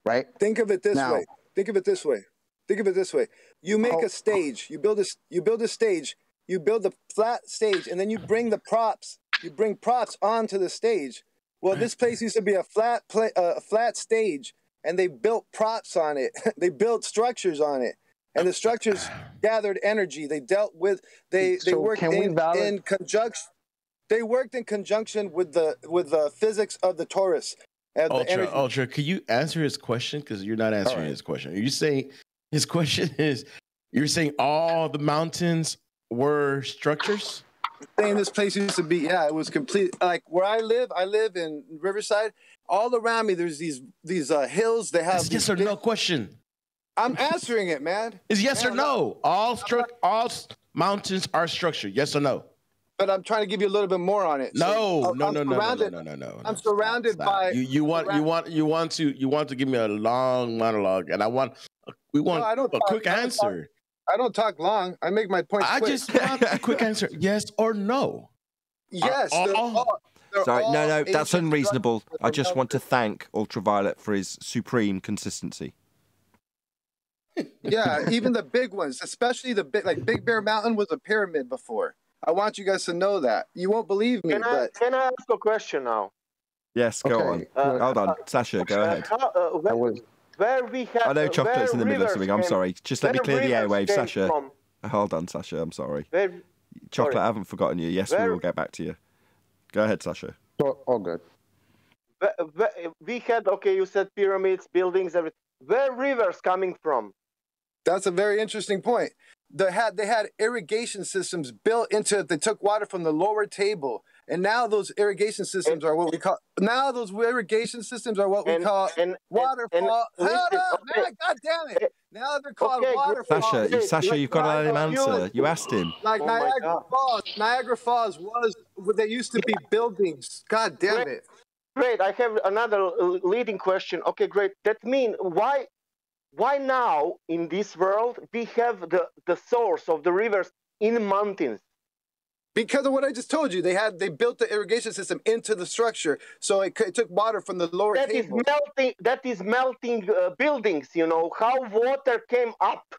right? Think of it this way. Think of it this way. Think of it this way. You make a stage. You build a stage. You build a flat stage, and then you bring the props. You bring props onto the stage. Well, this place used to be a flat stage, and they built props on it. They built structures on it, and the structures gathered energy. They dealt with. They worked in conjunction. They worked in conjunction with the physics of the torus. Ultra, could you answer his question? Because you're not answering his question. Are you saying his question is, you're saying all the mountains were structures? Saying this place used to be, it was complete. Like where I live in Riverside. All around me, there's these hills. They have yes or no question. I'm answering it, man. Is yes or no? All mountains are structured. Yes or no? But I'm trying to give you a little bit more on it. No. I'm surrounded by. You want to give me a long monologue, and we want a quick answer. I don't talk long. I make my points quick. I just want a quick answer. Yes or no? Yes. Sorry, no, that's unreasonable. I just want to thank Ultraviolet for his supreme consistency. Yeah, even the big ones, especially the Big Bear Mountain was a pyramid before. I want you guys to know that. You won't believe me. Can I ask a question now? Yes, go on. Hold on, Sasha, go ahead. Where we have, I know Chocolate's in the middle of something. I'm sorry. Just let me clear the airwaves, Sasha. Hold on, Sasha. I'm sorry. Chocolate, I haven't forgotten you. Yes, we will get back to you. Go ahead, Sasha. All good. We had, you said pyramids, buildings, everything. Where rivers coming from? That's a very interesting point. They had irrigation systems built into it. They took water from the lower table, and now those irrigation systems are what we call. Now those irrigation systems are what we call waterfall. Hold up, man! God damn it! Now they're called waterfalls. Sasha, you've got to let him answer. You asked him. Like Niagara Falls. Niagara Falls was they used to be buildings. God damn it! Great. I have another leading question. Okay, great. That means why now in this world we have the source of the rivers in mountains? Because of what I just told you. They built the irrigation system into the structure, so it took water from the lower table. That is melting buildings. You know how water came up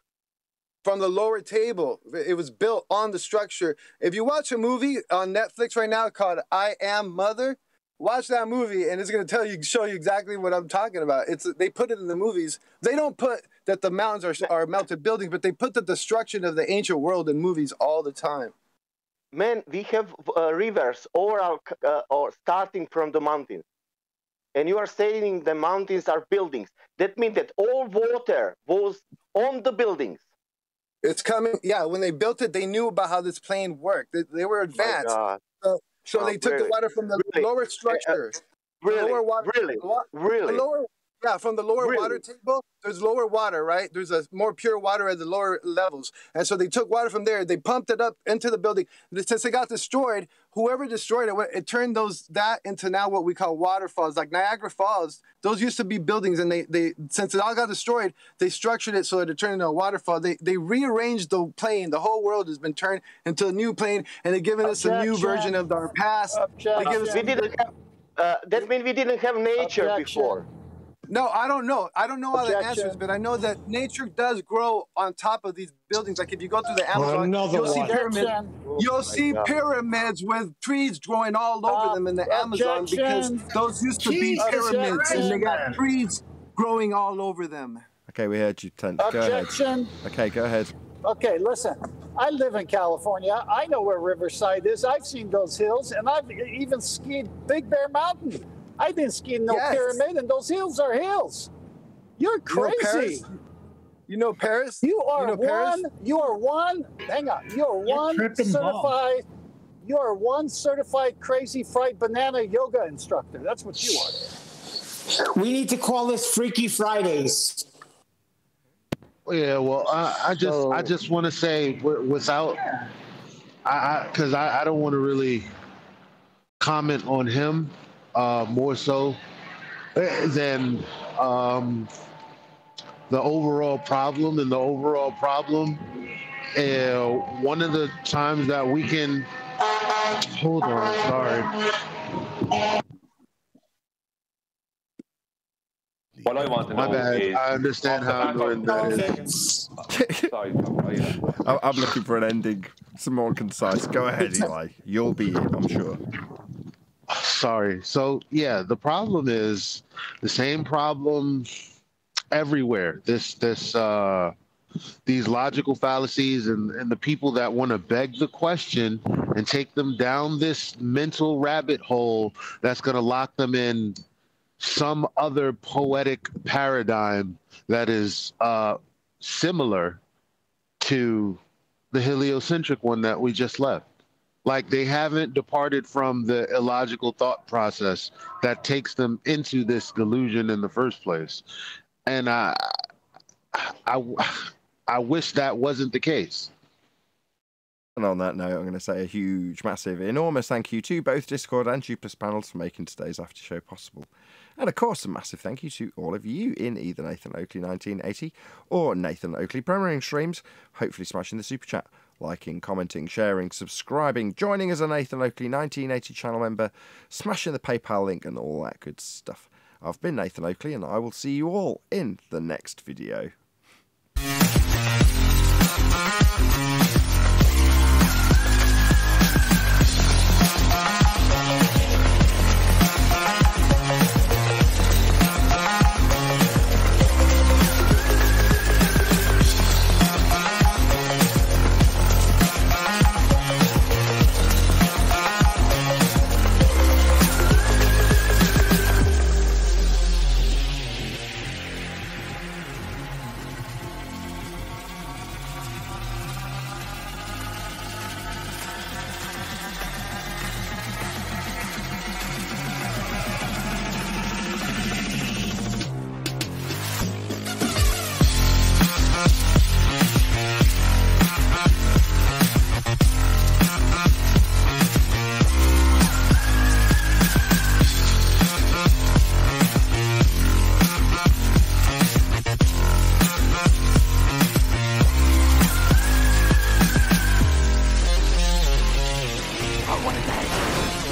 from the lower table. It was built on the structure. If you watch a movie on Netflix right now called I Am Mother, watch that movie, and it's going to show you exactly what I'm talking about. They put it in the movies. They don't put that the mountains are melted buildings, but they put the destruction of the ancient world in movies all the time. Man, we have rivers or starting from the mountains. And you are saying the mountains are buildings. That means that all water was on the buildings. It's coming. Yeah, when they built it, they knew about how this plane worked. They were advanced. So they took the water from the lower structure. Really? The lower water, Really? The lower, Yeah, from the lower water table, there's lower water, right? There's a more pure water at the lower levels. And so they took water from there, they pumped it up into the building. Since it got destroyed, whoever destroyed it, it turned that into now what we call waterfalls. Like Niagara Falls, those used to be buildings, and they since it all got destroyed, they structured it so that it turned into a waterfall. They rearranged the plane. The whole world has been turned into a new plane, and they've given us a new version of our past. They give us we didn't have, that means we didn't have nature before. No, I don't know. I don't know all the answers, but I know that nature does grow on top of these buildings. Like if you go through the Amazon, you'll see pyramids. You'll see pyramids with trees growing all over them in the Amazon because those used to be pyramids, and they got trees growing all over them. Okay, we heard you. Go ahead. Okay, go ahead. Okay, listen. I live in California. I know where Riverside is. I've seen those hills, and I've even skied Big Bear Mountain. I didn't ski no pyramid, and those hills are hills. You're crazy. You know Paris? You are one. Paris? You are one. Hang on. You are one certified. You are one certified crazy fried banana yoga instructor. That's what you are. We need to call this Freaky Fridays. Yeah, well, I just want to say without, because I don't want to really comment on him more so than the overall problem. And the overall problem, one of the times that we can hold on, sorry. What I want to know is... I understand how annoying that is. Sorry, I'm looking for an ending, some more concise. Go ahead, Eli. You'll be in, I'm sure. Sorry. So, yeah, the problem is the same problem everywhere. These logical fallacies and the people that want to beg the question and take them down this mental rabbit hole that's going to lock them in some other poetic paradigm that is similar to the heliocentric one that we just left. Like they haven't departed from the illogical thought process that takes them into this delusion in the first place. And I wish that wasn't the case. And on that note, I'm going to say a huge, massive, enormous thank you to both Discord and Jupiter's panels for making today's after show possible. And of course, a massive thank you to all of you in either Nathan Oakley 1980 or Nathan Oakley premiering streams, hopefully smashing the super chat, liking, commenting, sharing, subscribing, joining as a Nathan Oakley 1980 channel member, smashing the PayPal link and all that good stuff. I've been Nathan Oakley and I will see you all in the next video.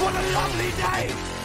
What a lovely day!